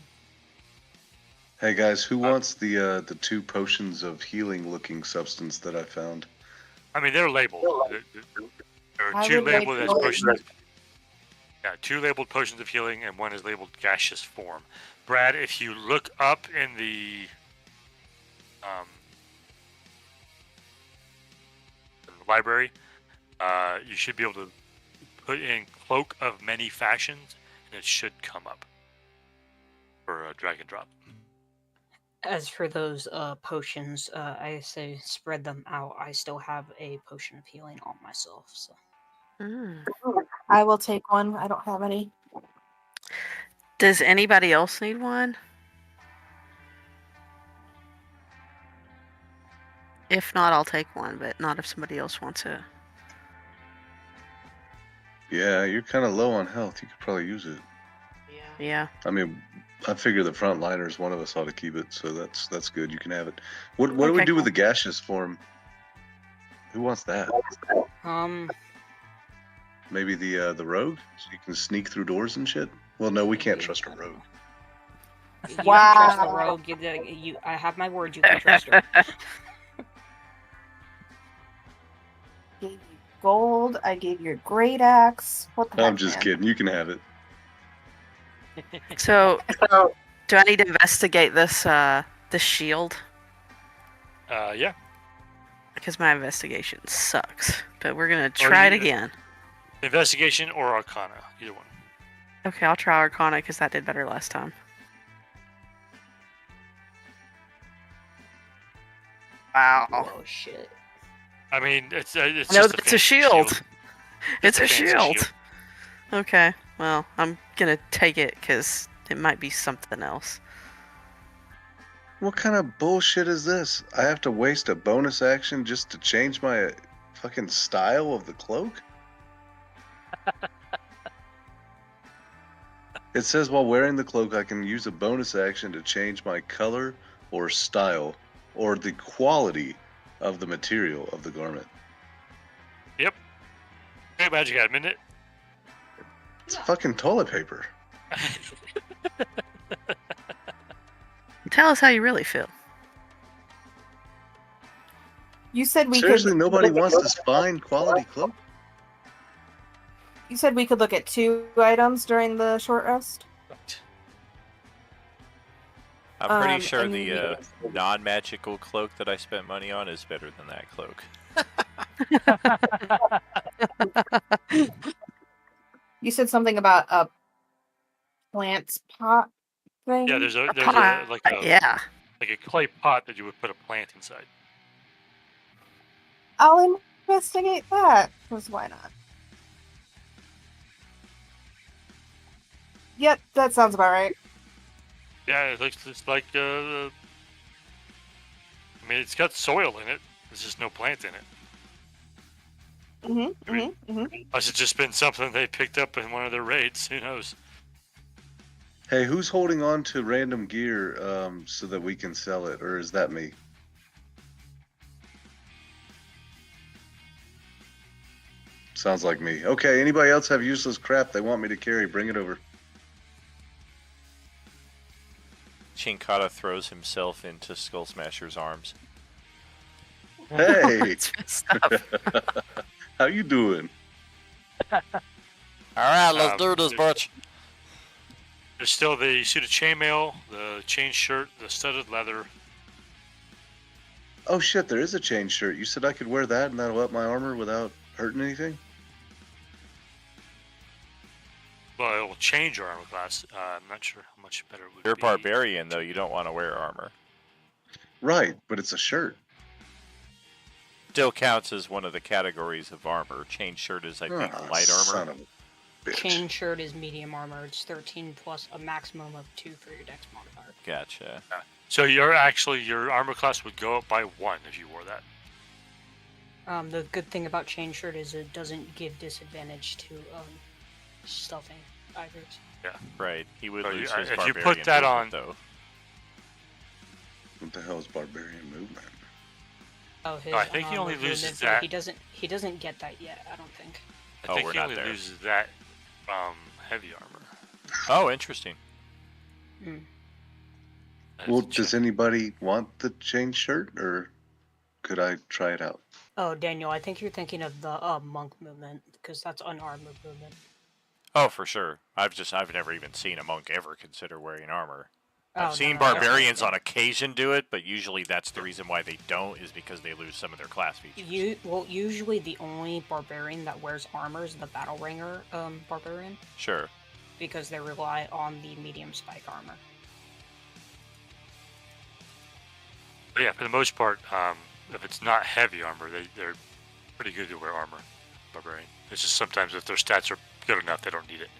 Hey guys, who wants the 2 potions of healing looking substance that I found? I mean, they're labeled. There are I 2 would like labeled as to- potions. Yeah, 2 labeled potions of healing, and 1 is labeled gaseous form. Brad, if you look up in the library, you should be able to put in Cloak of Many Fashions, and it should come up for a drag and drop. As for those potions, I say spread them out. I still have a potion of healing on myself, so... Mm. I will take one. I don't have any. Does anybody else need one? If not, I'll take one, but not if somebody else wants it. Yeah, you're kind of low on health. You could probably use it. Yeah. I mean, I figure the frontliners, one of us ought to keep it, so that's good. You can have it. What do we Okay, do with cool. the gaseous form? Who wants that? Maybe the rogue, so you can sneak through doors and shit. Well, no, we can't trust a rogue. You can trust the Wow. rogue. I have my word. You can trust her. Gave you gold. I gave you a great axe. What the I'm heck, just man? kidding. You can have it. So, do I need to investigate this shield? Yeah. Because my investigation sucks. But we're gonna try it again. Investigation or Arcana, either one. Okay, I'll try Arcana because that did better last time. Wow. Oh shit. I mean, it's No, just it's a fancy shield. It's a fancy shield. Okay, well, I'm gonna take it because it might be something else. What kind of bullshit is this? I have to waste a bonus action just to change my fucking style of the cloak? It says while wearing the cloak, I can use a bonus action to change my color or style or the quality of the material of the garment. Yep. Hey, Magic had a minute. It's fucking toilet paper. Tell us how you really feel. You said we Seriously, could. nobody wants this fine quality cloak? You said we could look at 2 items during the short rest. I'm pretty sure and the non-magical cloak that I spent money on is better than that cloak. You said something about a plants pot thing. Yeah, there's a Yeah. like a clay pot that you would put a plant inside. I'll investigate that. Because why not? Yep, that sounds about right. Yeah, it looks just like I mean, it's got soil in it. There's just no plant in it. Unless it's just been something they picked up in one of their raids. Who knows? Hey, who's holding on to random gear so that we can sell it, or is that me? Sounds like me. Okay, anybody else have useless crap they want me to carry? Bring it over. Chinkata throws himself into Skull Smasher's arms. Hey, That's messed up. how you doing? All right, let's do this, there's- Butch. There's still the suit of chainmail, the chain shirt, the studded leather. Oh shit, there is a chain shirt. You said I could wear that and that'll up my armor without hurting anything? Well, it will change your armor class. I'm not sure how much better it would You're a be. barbarian, though. You don't want to wear armor. Right, but it's a shirt. Still counts as one of the categories of armor. Chain shirt is, I think, Ah, light son armor. of a bitch. Chain shirt is medium armor. It's 13 plus a maximum of 2 for your dex modifier. Gotcha. So your armor class would go up by 1 if you wore that. The good thing about chain shirt is it doesn't give disadvantage to stealthing either. Right. He would So lose you- his if you barbarian put that movement, on- though. What the hell is barbarian movement? Oh, his No, I think he unarmored only loses movement, but that. He doesn't get that yet. I don't think. I Oh, think we're he not only there. loses that from heavy armor. Oh, interesting. Mm. I have Well, to check. does anybody want the chain shirt or could I try it out? Oh, Daniel, I think you're thinking of the monk movement because that's unarmored movement. Oh, for sure. I've never even seen a monk ever consider wearing armor. I've Oh, seen no, that's barbarians not- on occasion do it, but usually that's the reason why they don't, is because they lose some of their class features. Usually the only barbarian that wears armor is the battle ringer barbarian Sure. because they rely on the medium spike armor. But yeah, for the most part, if it's not heavy armor, they're pretty good to wear armor. Barbarian. It's just sometimes if their stats are good enough, they don't need it.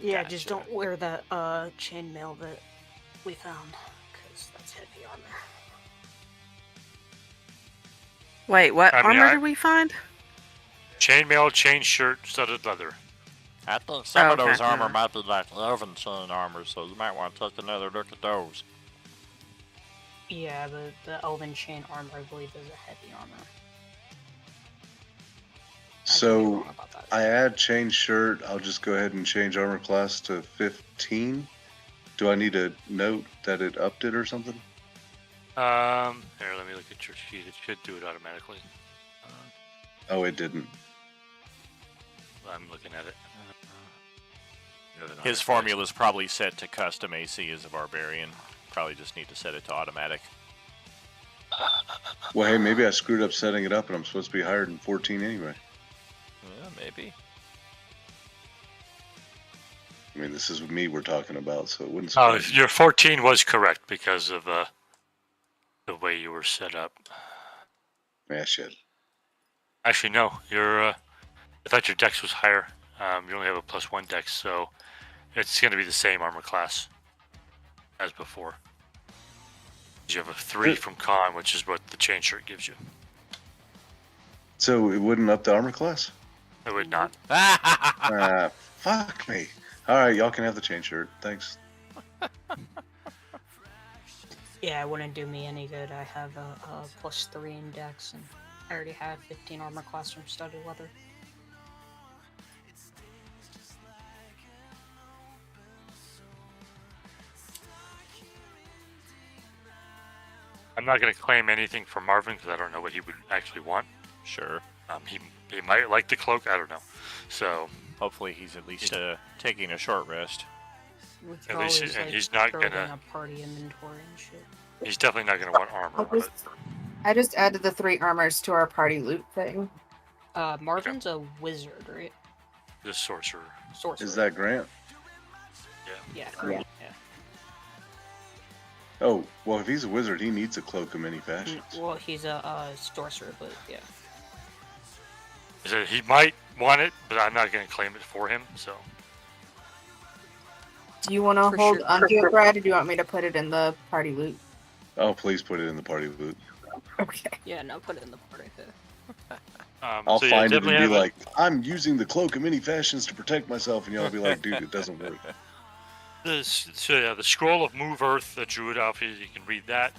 Yeah, just Gotcha. don't wear that chainmail that we found because that's heavy armor. Wait, what I mean, armor I- did we find? Chainmail, chain shirt, studded leather. I think some of Okay. those armor might be like elven chain armor, so you might want to take another look at those. Yeah, the elven chain armor I believe is a heavy armor. I could be So wrong about that. I add chain shirt. I'll just go ahead and change armor class to 15. Do I need to note that it upped it or something? Here, let me look at your sheet. It should do it automatically. Oh, it didn't. I'm looking at it. His formula is probably set to custom AC as a barbarian. Probably just need to set it to automatic. Well, hey, maybe I screwed up setting it up and I'm supposed to be higher than 14 anyway. Yeah, maybe. I mean, this is me we're talking about, so it wouldn't Oh, surprise me. your 14 was correct because of the way you were set up. Yeah, shit. Actually, no. I thought your dex was higher. You only have a +1 dex, so it's going to be the same armor class as before. You have a 3 from con, which is what the chain shirt gives you. So it wouldn't up the armor class? It would not. Ah, fuck me. All right, y'all can have the chain shirt. Thanks. Yeah, it wouldn't do me any good. I have a +3 in dex, and I already have 15 armor class from studded leather. I'm not going to claim anything for Marvin because I don't know what he would actually want. Sure. He might like the cloak. I don't know. So Hopefully he's at least taking a short rest. We could At least always, and like, he's not throw it in gonna- a party inventory and shit. he's definitely not going to want armor. But I just added the 3 armors to our party loot thing. Marvin's a wizard, right? the sorcerer. Sorcerer. Is that Grant? Yeah. Yeah. Oh, well, if he's a wizard, he needs a cloak of many fashions. Well, he's a sorcerer, but yeah. He said he might want it, but I'm not going to claim it for him. So Do you want to For hold sure. onto it, Brad, or do you want me to put it in the party loot? Oh, please put it in the party loot. Okay. Yeah, no, put it in the party. Yeah. I'll so find it and definitely be have like, I'm using the cloak of many fashions to protect myself, and y'all be like, dude, it doesn't work. the scroll of Move Earth, the Druid outfit. You can read that.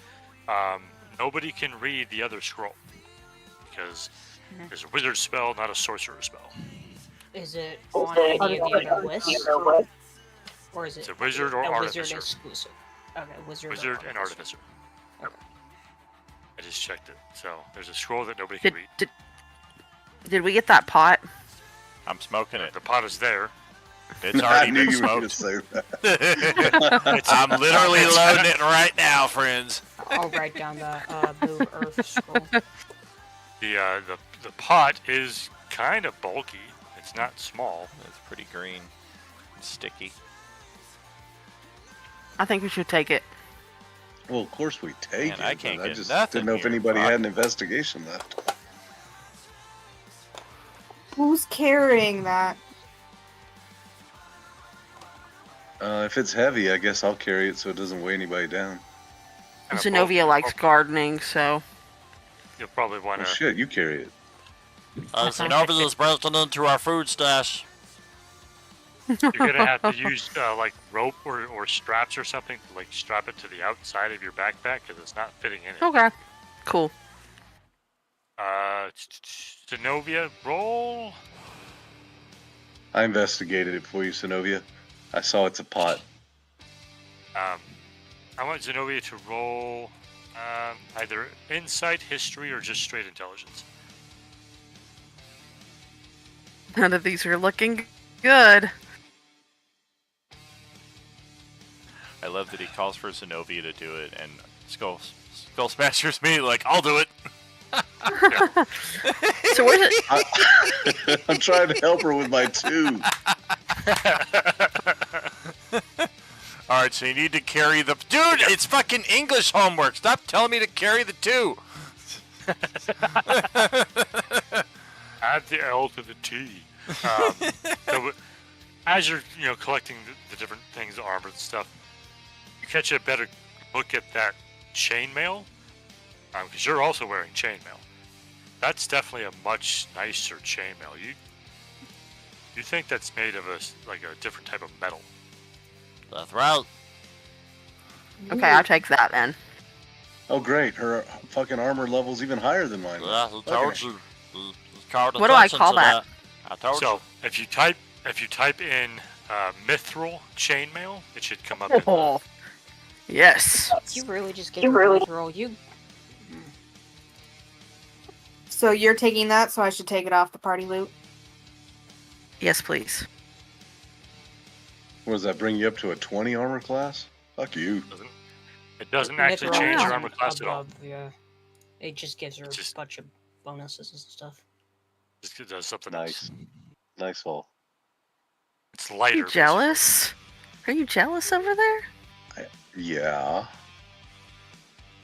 Nobody can read the other scroll because there's a wizard spell, not a sorcerer spell. Is it on any of the other lists? Or is it It's a wizard or a artificer. wizard exclusive? Okay, wizard, Wizard or and artificer. I just checked it. So there's a scroll that nobody can read. Did we get that pot? I'm smoking it. The pot is there. It's I already knew been you were going to smoked. say that. I'm literally loading it right now, friends. I'll write down the Move Earth scroll. The pot is kind of bulky. It's not small. It's pretty green and sticky. I think we should take it. Well, of course we take Man, it. I can't but I get just nothing didn't know if here. anybody Fuck. had an investigation left. Who's carrying that? If it's heavy, I guess I'll carry it so it doesn't weigh anybody down. Kinda Zenobia bulky. likes gardening, so. You'll probably want Oh to. shit, you carry it. Zenobia's breaking into our food stash. You're gonna have to use like rope or straps or something to like strap it to the outside of your backpack because it's not fitting in it. Okay. Cool. Zenobia, roll. I investigated it for you, Sinovia. I saw it's a pot. I want Zenobia to roll either insight, history, or just straight intelligence. None of these are looking good. I love that he calls for Zenobia to do it, and Skull Smasher's me like, I'll do it. So where's it? I'm trying to help her with my 2. All right, so you need to carry the... Dude, it's fucking English homework. Stop telling me to carry the 2. Add the L to the T. So as you're collecting the different things, armor and stuff, you catch a better look at that chainmail, because you're also wearing chainmail. That's definitely a much nicer chainmail. You think that's made of a different type of metal? That's right. Okay, I'll take that then. Oh great, her fucking armor level's even higher than mine. Yeah, he told you. He called What do I attention call to that? I told So you. if you type in mithril chainmail, it should come up. Oh, yes. You really just gave me a roll. You. So you're taking that, so I should take it off the party loot? Yes, please. What does that bring you up to a 20 armor class? Fuck you. It doesn't actually Mithril change is your armor class at all. above, yeah. It just gives her Just- a bunch of bonuses and stuff. It does something Nice. else. Nice haul. It's Are lighter. you jealous? Are you jealous over there? Yeah.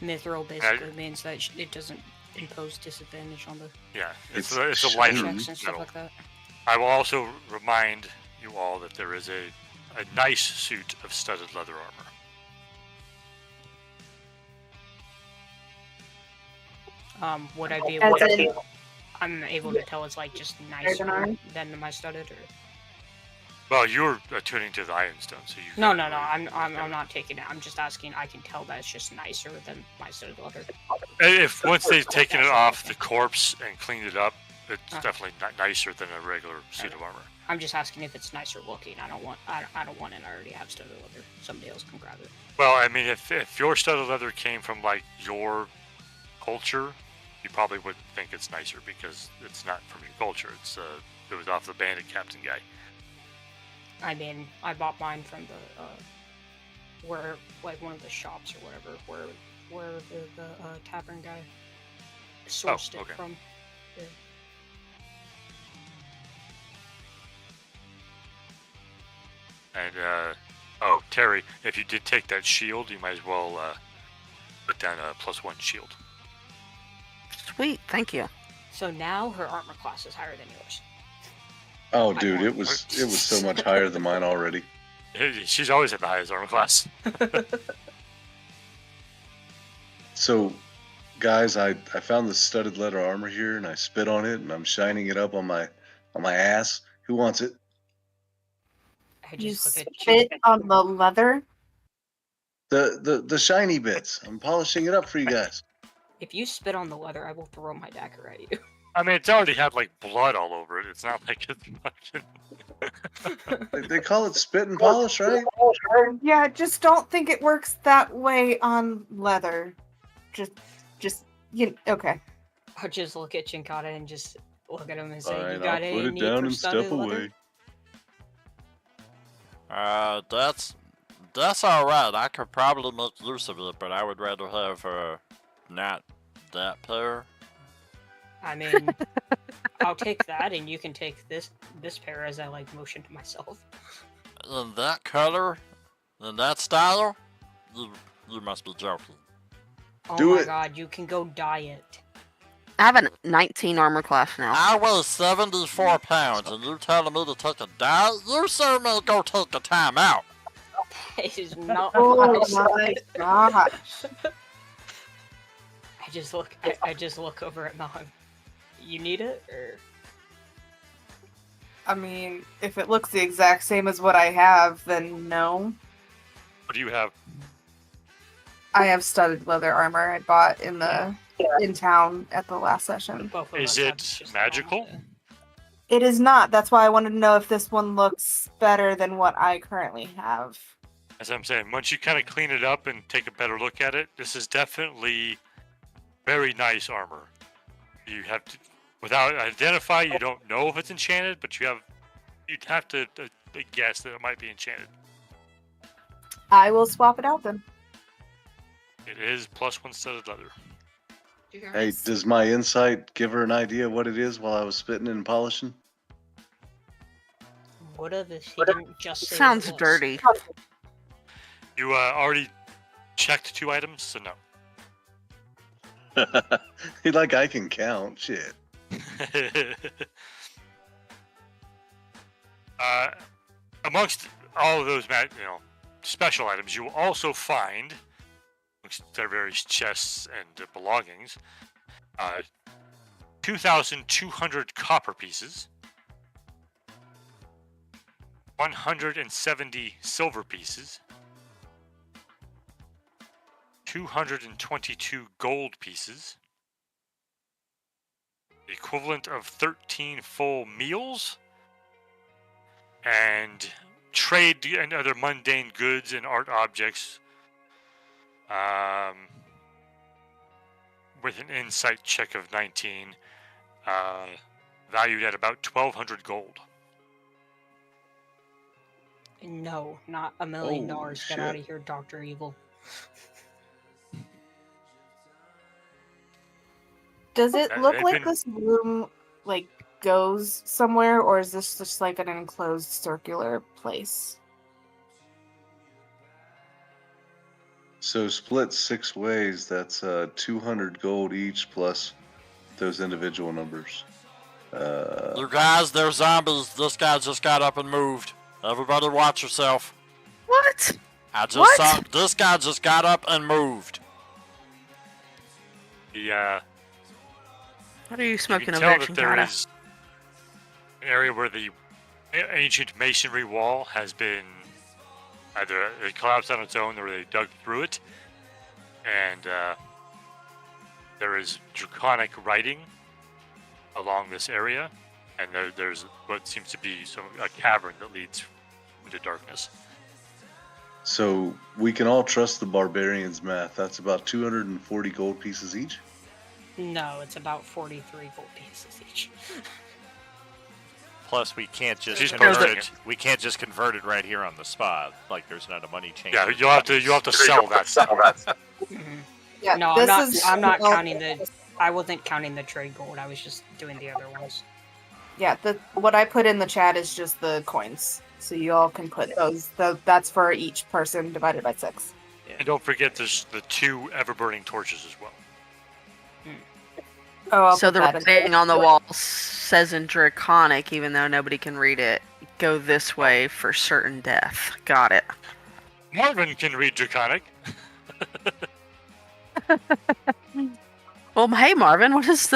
Mithril basically means that it doesn't impose disadvantage on the basically. Yeah, it's It's a lighter shiny. checks and stuff metal. like that. I will also remind you all that there is a nice suit of studded leather armor. Would I be able As in- to? I'm able to tell it's like just nicer than my studded, or Well, you're attuning to the Ironstone, so you. no. I'm not taking it. I'm just asking. I can tell that it's just nicer than my studded leather. If once they've taken it off the corpse and cleaned it up, it's Uh. definitely nicer than a regular suit of armor. I'm just asking if it's nicer looking. I don't want it. I already have studded leather. Somebody else can grab it. Well, I mean, if your studded leather came from like your culture, you probably wouldn't think it's nicer because it's not from your culture. It was off the bandit captain guy. I mean, I bought mine from the where like one of the shops or whatever, where the tavern guy sourced okay. it from. Yeah. And Terry, if you did take that shield, you might as well put down a +1 shield. Sweet, thank you. So now her armor class is higher than yours. Oh, dude, it was so much higher than mine already. She's always had the highest armor class. So, guys, I found the studded leather armor here, and I spit on it, and I'm shining it up on my ass. Who wants it? I You just look at spit on the leather? The shiny bits. I'm polishing it up for you guys. If you spit on the leather, I will throw my dagger at you. I mean, it's already had like blood all over it. It's not like it's fucking. They call it spit and polish, right? Yeah, just don't think it works that way on leather. Just Okay. I'll just look at Chinkata and just look at him and say, Fine, "You got I'll any put it need down for and studded step leather?" away. That's all right. I could probably make use of it, but I would rather have not that pair. I mean, I'll take that, and you can take this pair as I like motion to myself. In that color, in that style, you must be joking. Oh Do my it. god, you can go dye it. I have a 19 armor class now. I weigh 74 pounds, and you're telling me to take a diet? You sure may go take a time out. It is not Oh what I my said. gosh. I just look over at Mom. You need it, or I mean, if it looks the exact same as what I have, then no. What do you have? I have studded leather armor I bought in town at the last session. both of Is us have it just magical? normal, It is not. That's why I wanted to know if this one looks better than what I currently have. As I'm saying, once you kind of clean it up and take a better look at it, this is definitely very nice armor. You have to, without identify, you don't know if it's enchanted, but you'd have to guess that it might be enchanted. I will swap it out then. It is +1 studded leather. Hey, does my insight give her an idea of what it is while I was spitting and polishing? What if he didn't just say Sounds what it was? dirty. You already checked 2 items, so no. Like I can count. Shit. Amongst all of those, special items, you will also find, amongst their various chests and belongings, 2,200 copper pieces, 170 silver pieces, 222 gold pieces, the equivalent of 13 full meals, and trade and other mundane goods and art objects with an insight check of 19, valued at about 1,200 gold. No, not $1 million. Holy Get shit. out of here, Dr. Evil. Does it look they've like been- this room goes somewhere, or is this just like an enclosed circular place? So split 6 ways. That's 200 gold each plus those individual numbers. You guys, they're zombies. This guy just got up and moved. Everybody watch yourself. What? I just What? saw this guy just got up and moved. The What are you you smoking can over tell there, that there Chinkata? is an area where the ancient masonry wall has been either it collapsed on its own or they dug through it, and there is draconic writing along this area, and there's what seems to be a cavern that leads into darkness. So we can all trust the barbarian's math. That's about 240 gold pieces each. No, it's about 43 gold pieces each. Plus, we can't just She's convert posting it. We can't just convert it right here on the spot. Like, there's not a money change. Yeah, you'll have to sell that stuff. Mhm. Yeah, No, this I'm not well, counting the. I wasn't counting the trade gold. I was just doing the other ones. Yeah, what I put in the chat is just the coins, so you all can put those. That's for each person divided by 6. And don't forget, there's the 2 ever-burning torches as well. Oh, I'll So put the that in. writing on the wall says in Draconic, even though nobody can read it, go this way for certain death. Got it. Marvin can read Draconic. Well, hey Marvin, what does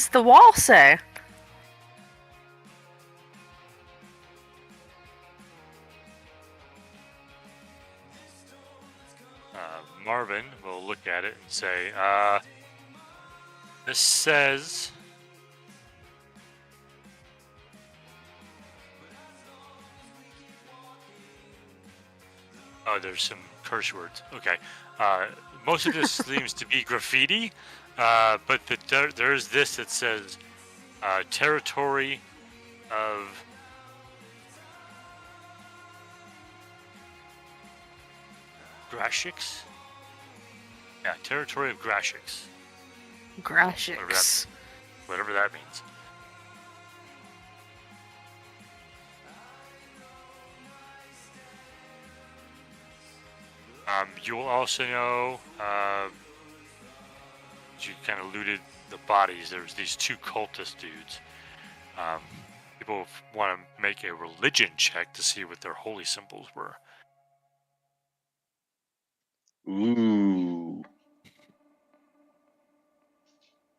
the wall say? Marvin will look at it and say, this says... Oh, there's some curse words. Okay. Most of this seems to be graffiti. But there's this that says territory of Grashics? Yeah, territory of Grashics. Grashics. Whatever that means. You'll also know, you kind of looted the bodies. There's these two cultist dudes. People want to make a religion check to see what their holy symbols were. Ooh.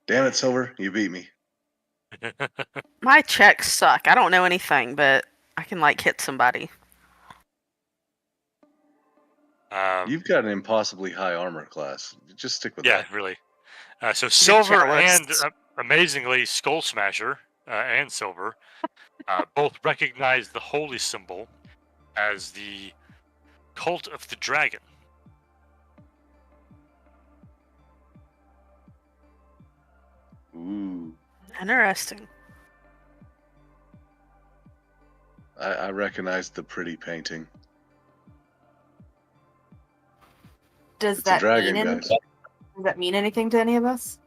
Damn it, Silver. You beat me. My checks suck. I don't know anything, but I can like hit somebody. You've got an impossibly high armor class. Just stick with Yeah, that. really. So Silver and jealous. amazingly Skull Smasher and Silver both recognize the holy symbol as the Cult of the Dragon. Ooh. Interesting. I recognize the pretty painting. Does It's a that dragon, mean guys. Does that mean anything to any of us?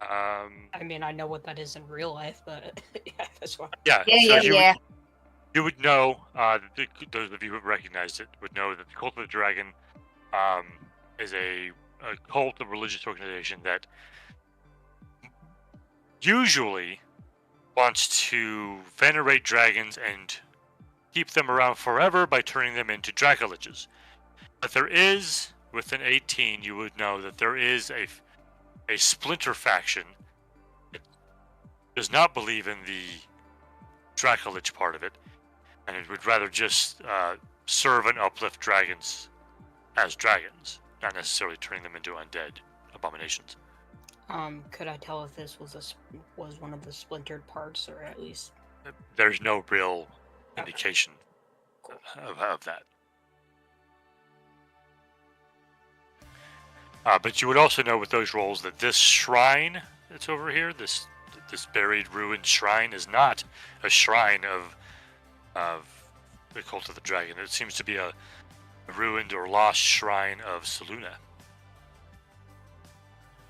I mean, I know what that is in real life, but yeah, that's why. Yeah, Yeah, so yeah. you would know, those of you who recognized it would know that the Cult of the Dragon is a cult, a religious organization that usually wants to venerate dragons and keep them around forever by turning them into Dracoliches. But there is, within 18, you would know that there is a splinter faction that does not believe in the Dracolich part of it, and it would rather just serve and uplift dragons as dragons, not necessarily turning them into undead abominations. Could I tell if this was one of the splintered parts, or at least? There's no real indication of that. But you would also know with those rolls that this shrine that's over here, this buried, ruined shrine, is not a shrine of the Cult of the Dragon. It seems to be a ruined or lost shrine of Selûne.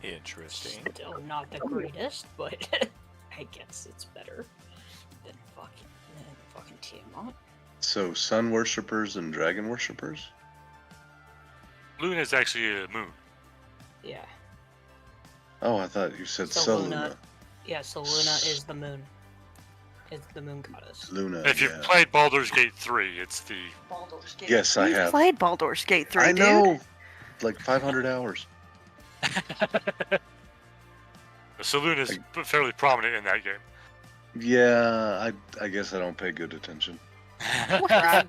Interesting. Still not the greatest, but I guess it's better than fucking Tiamat. So, sun worshippers and dragon worshippers? Luna is actually a moon. Yeah. Oh, I thought you said So Selûne. Yeah, so Luna is the moon. It's the moon goddess. Luna. If you've yeah. played Baldur's Gate 3, it's the... Baldur's Gate. Yes, I You have. played Baldur's Gate 3, I dude. know. Like 500 hours. Selûne is fairly prominent in that game. Yeah, I guess I don't pay good attention. Brad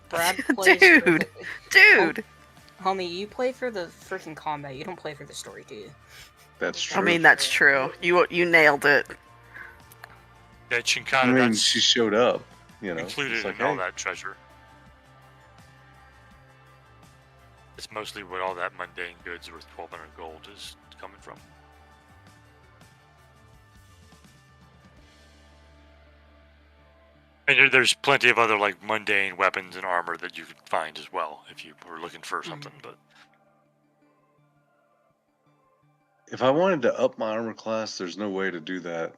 plays for Dude. the, Dude. homie, you play for the freaking combat. You don't play for the story, do you? That's true. I mean, that's true. You nailed it. Yeah, Chinkana, I mean, that's she showed up. You know, included it's like, in all hey, that treasure. It's mostly what all that mundane goods worth 1,200 gold is coming from. And there's plenty of other like mundane weapons and armor that you could find as well if you were looking for something. But if I wanted to up my armor class, there's no way to do that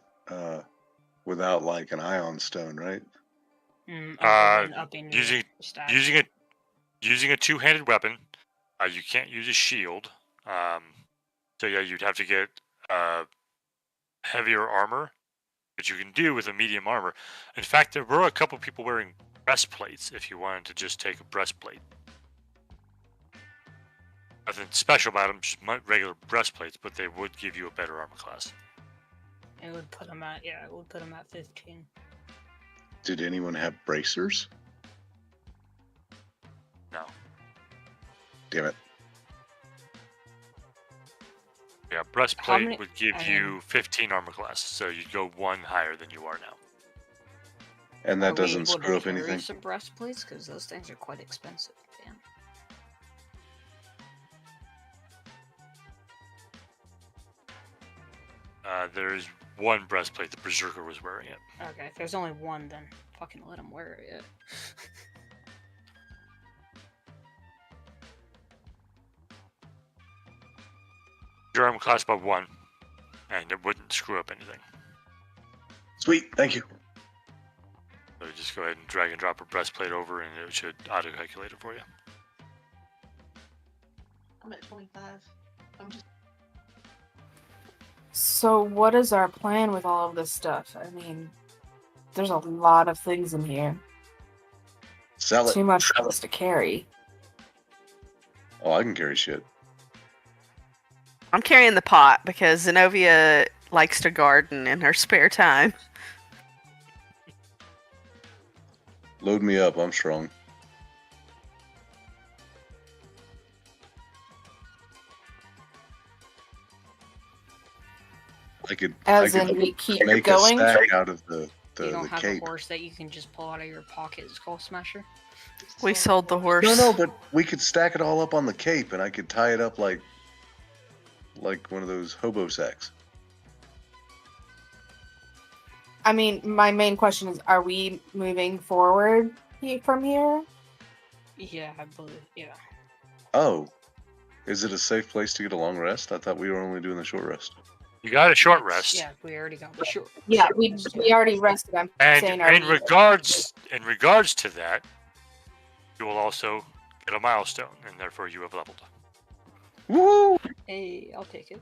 without like an ion stone, right? Other than upping your using stats. using a two-handed weapon, you can't use a shield. So yeah, you'd have to get heavier armor, which you can do with a medium armor. In fact, there were a couple people wearing breastplates if you wanted to just take a breastplate. Nothing special about them, just regular breastplates, but they would give you a better armor class. It would put them at 15. Did anyone have bracers? No. Damn it. Yeah, breastplate many- would give you 15 armor class, so you'd go one higher than you are now. And Are that we doesn't able to screw up carry anything. some breastplates, because those things are quite expensive. Damn. There's one breastplate. The Berserker was wearing it. Okay, if there's only one, then fucking let him wear it. Your armor class by 1, and it wouldn't screw up anything. Sweet, thank you. So you just go ahead and drag and drop a breastplate over, and it should auto-calculate it for you. I'm at 25. I'm just. So what is our plan with all of this stuff? I mean, there's a lot of things in here. Sell it. Too much for us to carry. Oh, I can carry shit. I'm carrying the pot because Zenobia likes to garden in her spare time. Load me up. I'm strong. I could We keep make going. a stack out of the You don't have cape. a horse that you can just pull out of your pocket, Skull Smasher? We sold the horse. No, but we could stack it all up on the cape, and I could tie it up like one of those hobo sacks. I mean, my main question is: are we moving forward from here? Yeah, I believe. Yeah. Oh, is it a safe place to get a long rest? I thought we were only doing the short rest. You got a short rest. Yeah, we already got the short. Yeah, we already rested. I'm saying, And in regards to that, you will also get a milestone, and therefore you have leveled. Woo! Hey, I'll take it.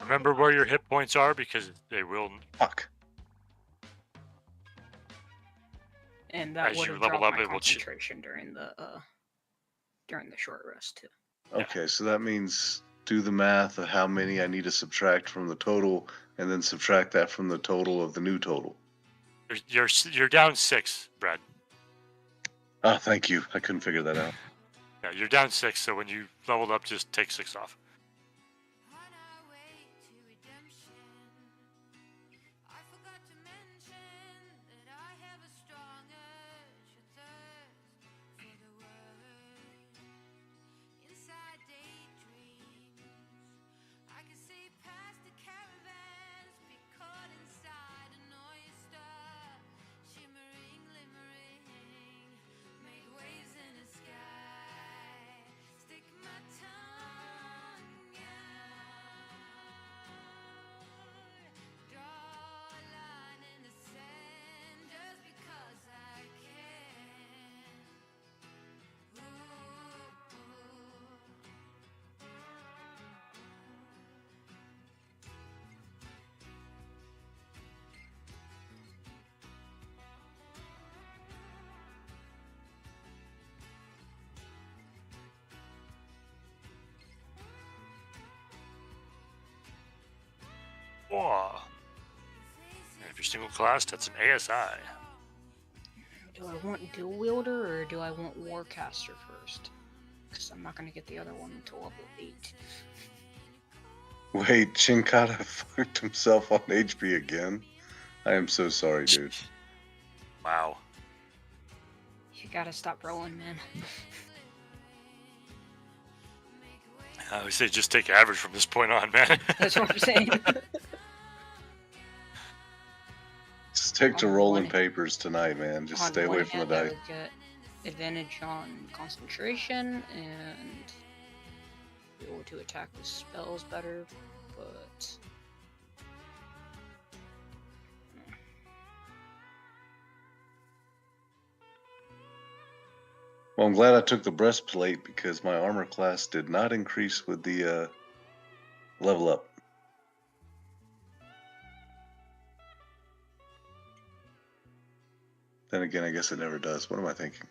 Remember where your hit points are, because they will. Fuck. And that As would you have level dropped up, my it will concentration during the short rest too. Okay, so that means do the math of how many I need to subtract from the total, and then subtract that from the total of the new total. You're down 6, Brad. Ah, thank you. I couldn't figure that out. Yeah, you're down 6. So when you leveled up, just take 6 off. Whoa. And if you're single class, that's an ASI. Do I want dual wielder or do I want warcaster first? Because I'm not gonna get the other one until level 8. Wait, Chinkata fucked himself on HP again? I am so sorry, dude. Wow. You gotta stop rolling, man. I would say just take average from this point on, man. That's what I'm saying. Stick to On rolling one- papers tonight, man. Just On stay away one from the hand, I dice. would get advantage on concentration and be able to attack with spells better, but Well, I'm glad I took the breastplate because my armor class did not increase with the level up. Then again, I guess it never does. What am I thinking?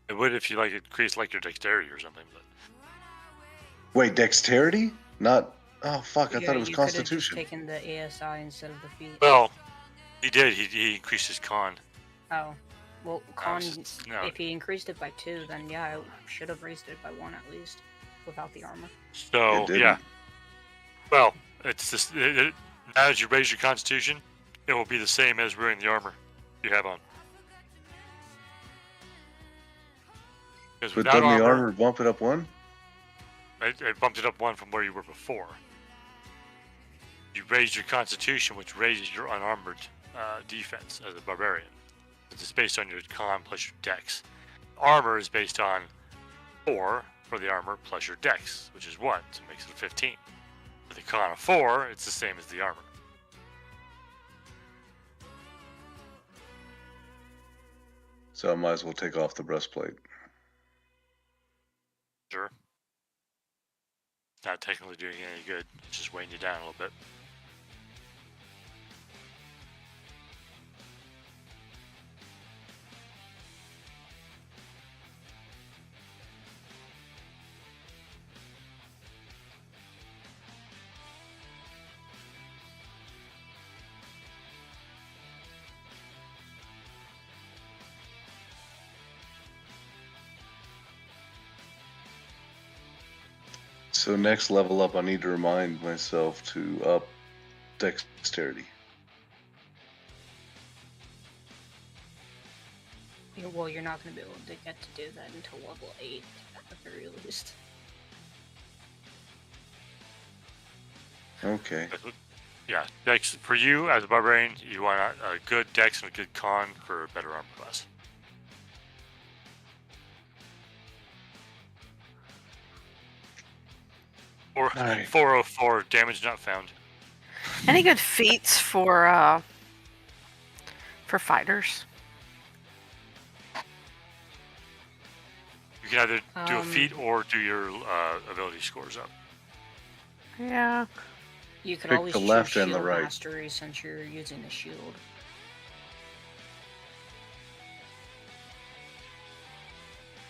It would if you increase your dexterity or something. But Wait, dexterity? Not. Oh fuck! I yeah, thought it was you could've just Constitution. taken the ASI instead of the feat. well, he did. He increased his con. Oh, well, con. No. If he increased it by 2, then yeah, I should have raised it by 1 at least, without the armor. So It didn't. yeah. Well, it's just now as you raise your Constitution, it will be the same as wearing the armor you have on. Because But without doesn't the armor bump it up 1? it bumped it up 1 from where you were before. You raise your Constitution, which raises your unarmored defense as a barbarian. It's based on your con plus your dex. Armor is based on 4 for the armor plus your dex, which is 1, so it makes it a 15. With a con of 4, it's the same as the armor. So I might as well take off the breastplate. Sure. Not technically doing you any good. It's just weighing you down a little bit. So next level up, I need to remind myself to up dexterity. Yeah, well, you're not going to be able to get to do that until level 8, at the very least. Okay. Yeah, dex for you as a barbarian, you want a good dex and a good con for a better armor class. Or Alright. 404 damage not found. Any good feats for fighters? You can either do a Um, feat or do your ability scores up. Yeah. You could Pick always the choose left and the shield right. mastery since you're using the shield.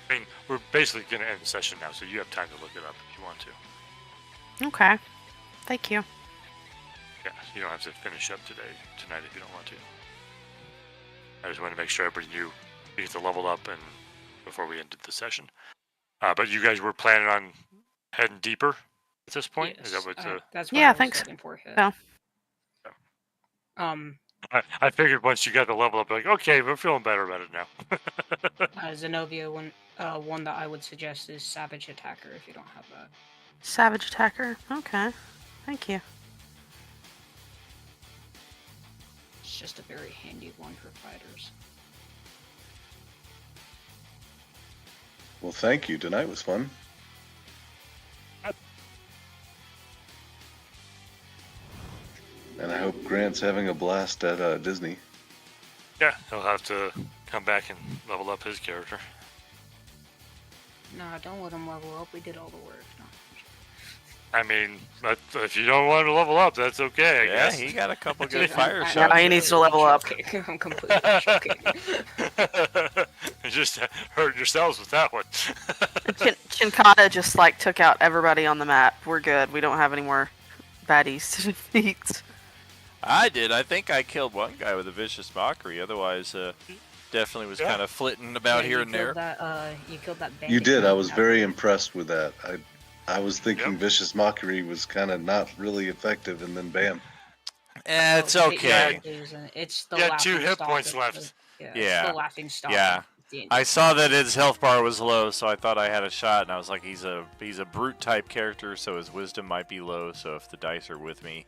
I mean, we're basically going to end the session now, so you have time to look it up if you want to. Okay. Thank you. Yeah, you don't have to finish up tonight if you don't want to. I just wanted to make sure everybody knew you get to level up and before we ended the session. But you guys were planning on heading deeper at this point? Is that what? That's what Yeah, I was thanks. looking for here. So. I figured once you got the level up, like, okay, we're feeling better about it now. Zenobia, one that I would suggest is Savage Attacker if you don't have that. Savage Attacker. Okay. Thank you. It's just a very handy one for fighters. Well, thank you. Tonight was fun. And I hope Grant's having a blast at Disney. Yeah, he'll have to come back and level up his character. Nah, don't let him level up. We did all the work. No. I mean, if you don't want to level up, that's okay, I guess. he got a couple good fire I'm shots. No, he needs to level up. joking. I'm completely joking. You just hurt yourselves with that one. Chinkata just took out everybody on the map. We're good. We don't have any more baddies to defeat. I did. I think I killed one guy with a vicious mockery. Otherwise, definitely was kind of flitting about here and there. You killed that bandit. You did. I was guy. very impressed with that. I was thinking Yep. Vicious Mockery was kind of not really effective, and then bam. It's Oh, okay. It's the You had laughing 2 hit stock points of left. It's Yeah. the laughing stock. Yeah. of D&D. I saw that his health bar was low, so I thought I had a shot, and I was like, he's a brute type character, so his wisdom might be low. So if the dice are with me,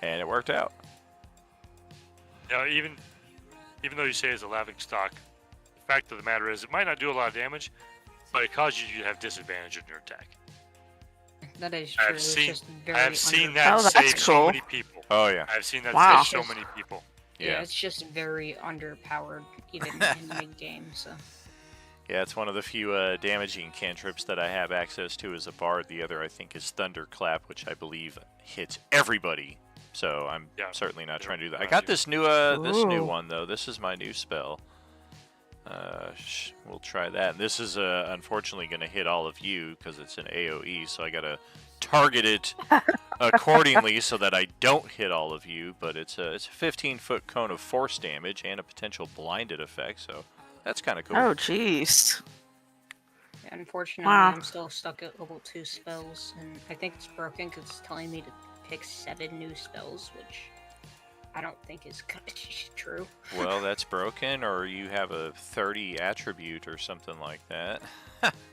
and it worked out. Now, even though you say it's a laughing stock, the fact of the matter is it might not do a lot of damage, but it causes you to have disadvantage in your attack. That is true. It's just very I have seen under- that Oh, that's save so cool. many people. Oh yeah. I've seen that Wow. save so many people. Yeah, it's just very underpowered even in mid game. So Yeah, it's one of the few damaging cantrips that I have access to as a bard. The other, I think, is Thunderclap, which I believe hits everybody. So I'm certainly not trying to do that. I got this new Ooh. one though. This is my new spell. We'll try that. This is unfortunately going to hit all of you because it's an AOE. So I got to target it accordingly so that I don't hit all of you. But it's a 15-foot cone of force damage and a potential blinded effect. So that's kind of cool. Oh, jeez. yeah, unfortunately, Wow. I'm still stuck at level 2 spells, and I think it's broken because it's telling me to pick 7 new spells, which I don't think is true. Well, that's broken, or you have a 30 attribute or something like that.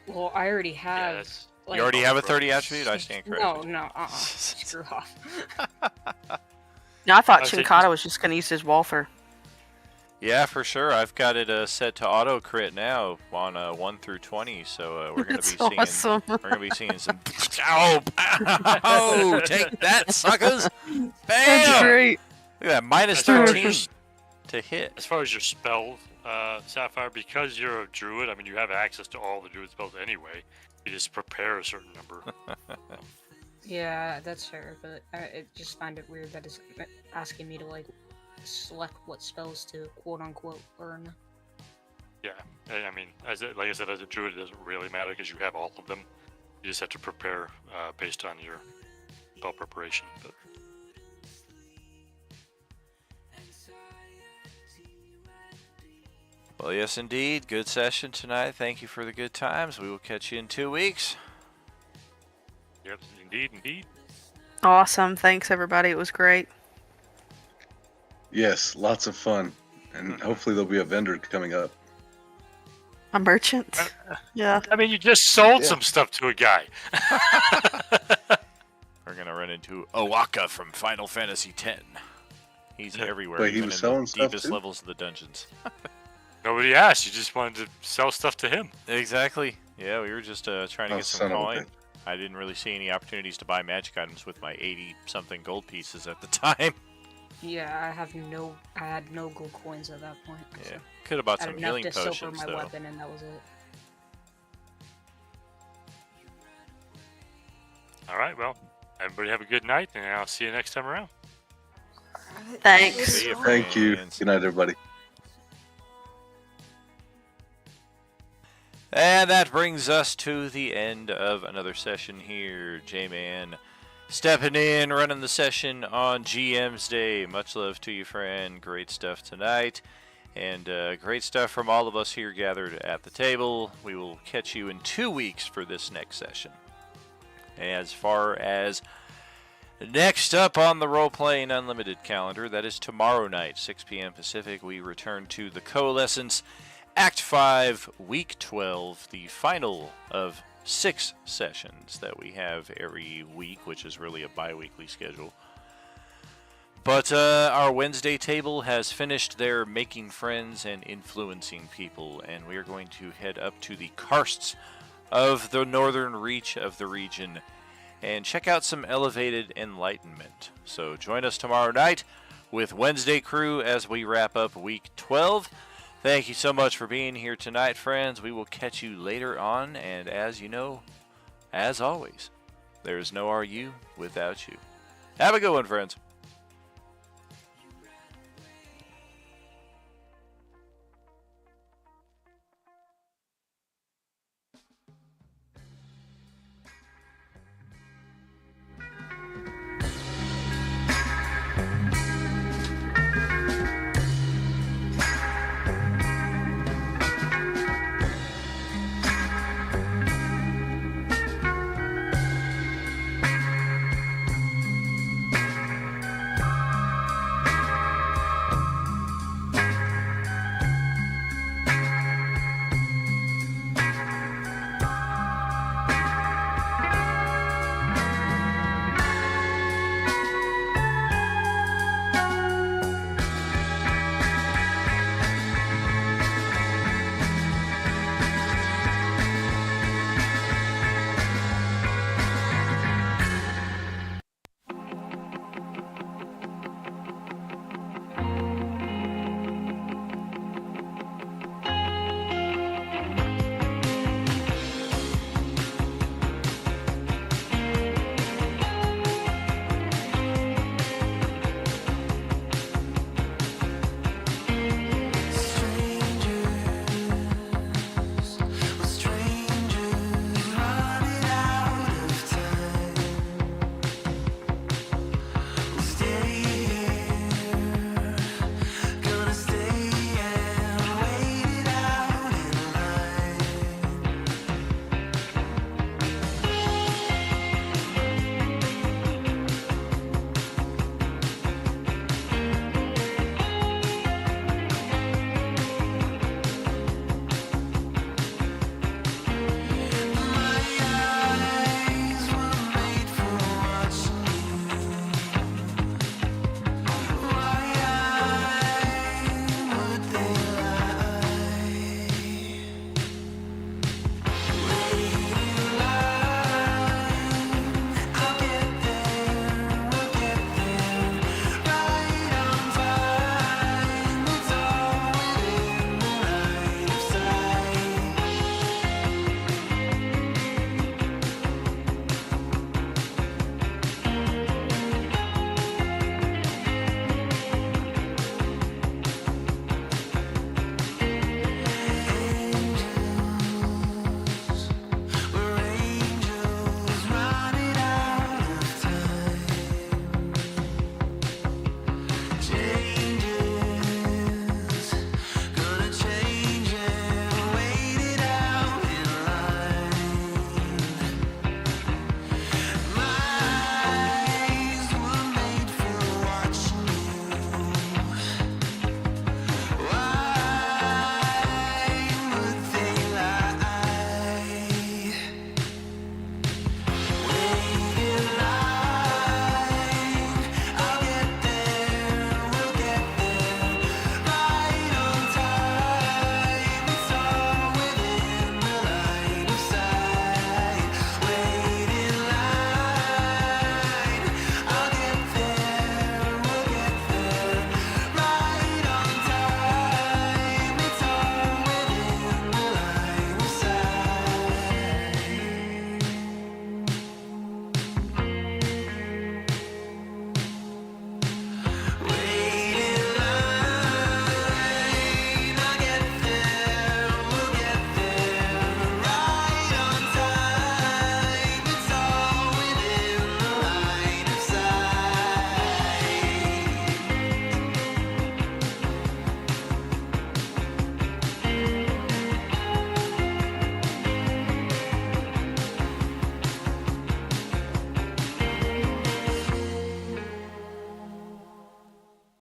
Well, I already Yeah, have that's Like, You already have a 30 attribute? I stand corrected. no, screw off. No, I thought I think Chinkata was just going to use his Walther. Yeah, for sure. I've got it set to auto crit now on 1 through 20, so we're gonna That's be seeing awesome. we're gonna be seeing some. Oh, take that, suckers! Bam! That's great. Look at that, minus As far as 13 your- to hit. As far as your spells, Sapphire, because you're a druid, I mean, you have access to all the druid spells anyway. You just prepare a certain number. Yeah, that's fair, but I just find it weird that it's asking me to like select what spells to quote unquote learn. Yeah, and I mean, like I said, as a druid, it doesn't really matter because you have all of them. You just have to prepare based on your spell preparation. But Well, yes, indeed. Good session tonight. Thank you for the good times. We will catch you in 2 weeks. yes, indeed. Awesome. Thanks, everybody. It was great. Yes, lots of fun. And hopefully there'll be a vendor coming up. A merchant. Yeah. I mean, you just sold Yeah. some stuff to a guy. We're gonna run into Owaka from Final Fantasy X. He's everywhere, Wait, he even was in selling the stuff deepest too? levels of the dungeons. Nobody asked. You just wanted to sell stuff to him. Exactly. Yeah, we were just trying to Oh, get some son of a coin. bitch. I didn't really see any opportunities to buy magic items with my 80-something gold pieces at the time. Yeah, I had no gold coins at that point. Yeah, So could have bought I had some enough healing to silver potions my though. weapon, and that was it. All right, well, everybody have a good night, and I'll see you next time around. Thanks. See ya, Thank you. friends. Good night, everybody. And that brings us to the end of another session here. J-Man stepping in, running the session on GM's Day. Much love to you, friend. Great stuff tonight. And great stuff from all of us here gathered at the table. We will catch you in 2 weeks for this next session. As far as next up on the Role Playing Unlimited calendar, that is tomorrow night, 6 p.m. Pacific, we return to the Coalescence Act 5, Week 12, the final of 6 sessions that we have every week, which is really a bi-weekly schedule. But our Wednesday table has finished their making friends and influencing people, and we are going to head up to the karsts of the northern reach of the region and check out some elevated enlightenment. So join us tomorrow night with Wednesday Crew as we wrap up Week 12. Thank you so much for being here tonight, friends. We will catch you later on, and as you know, as always, there is no RU without you. Have a good one, friends.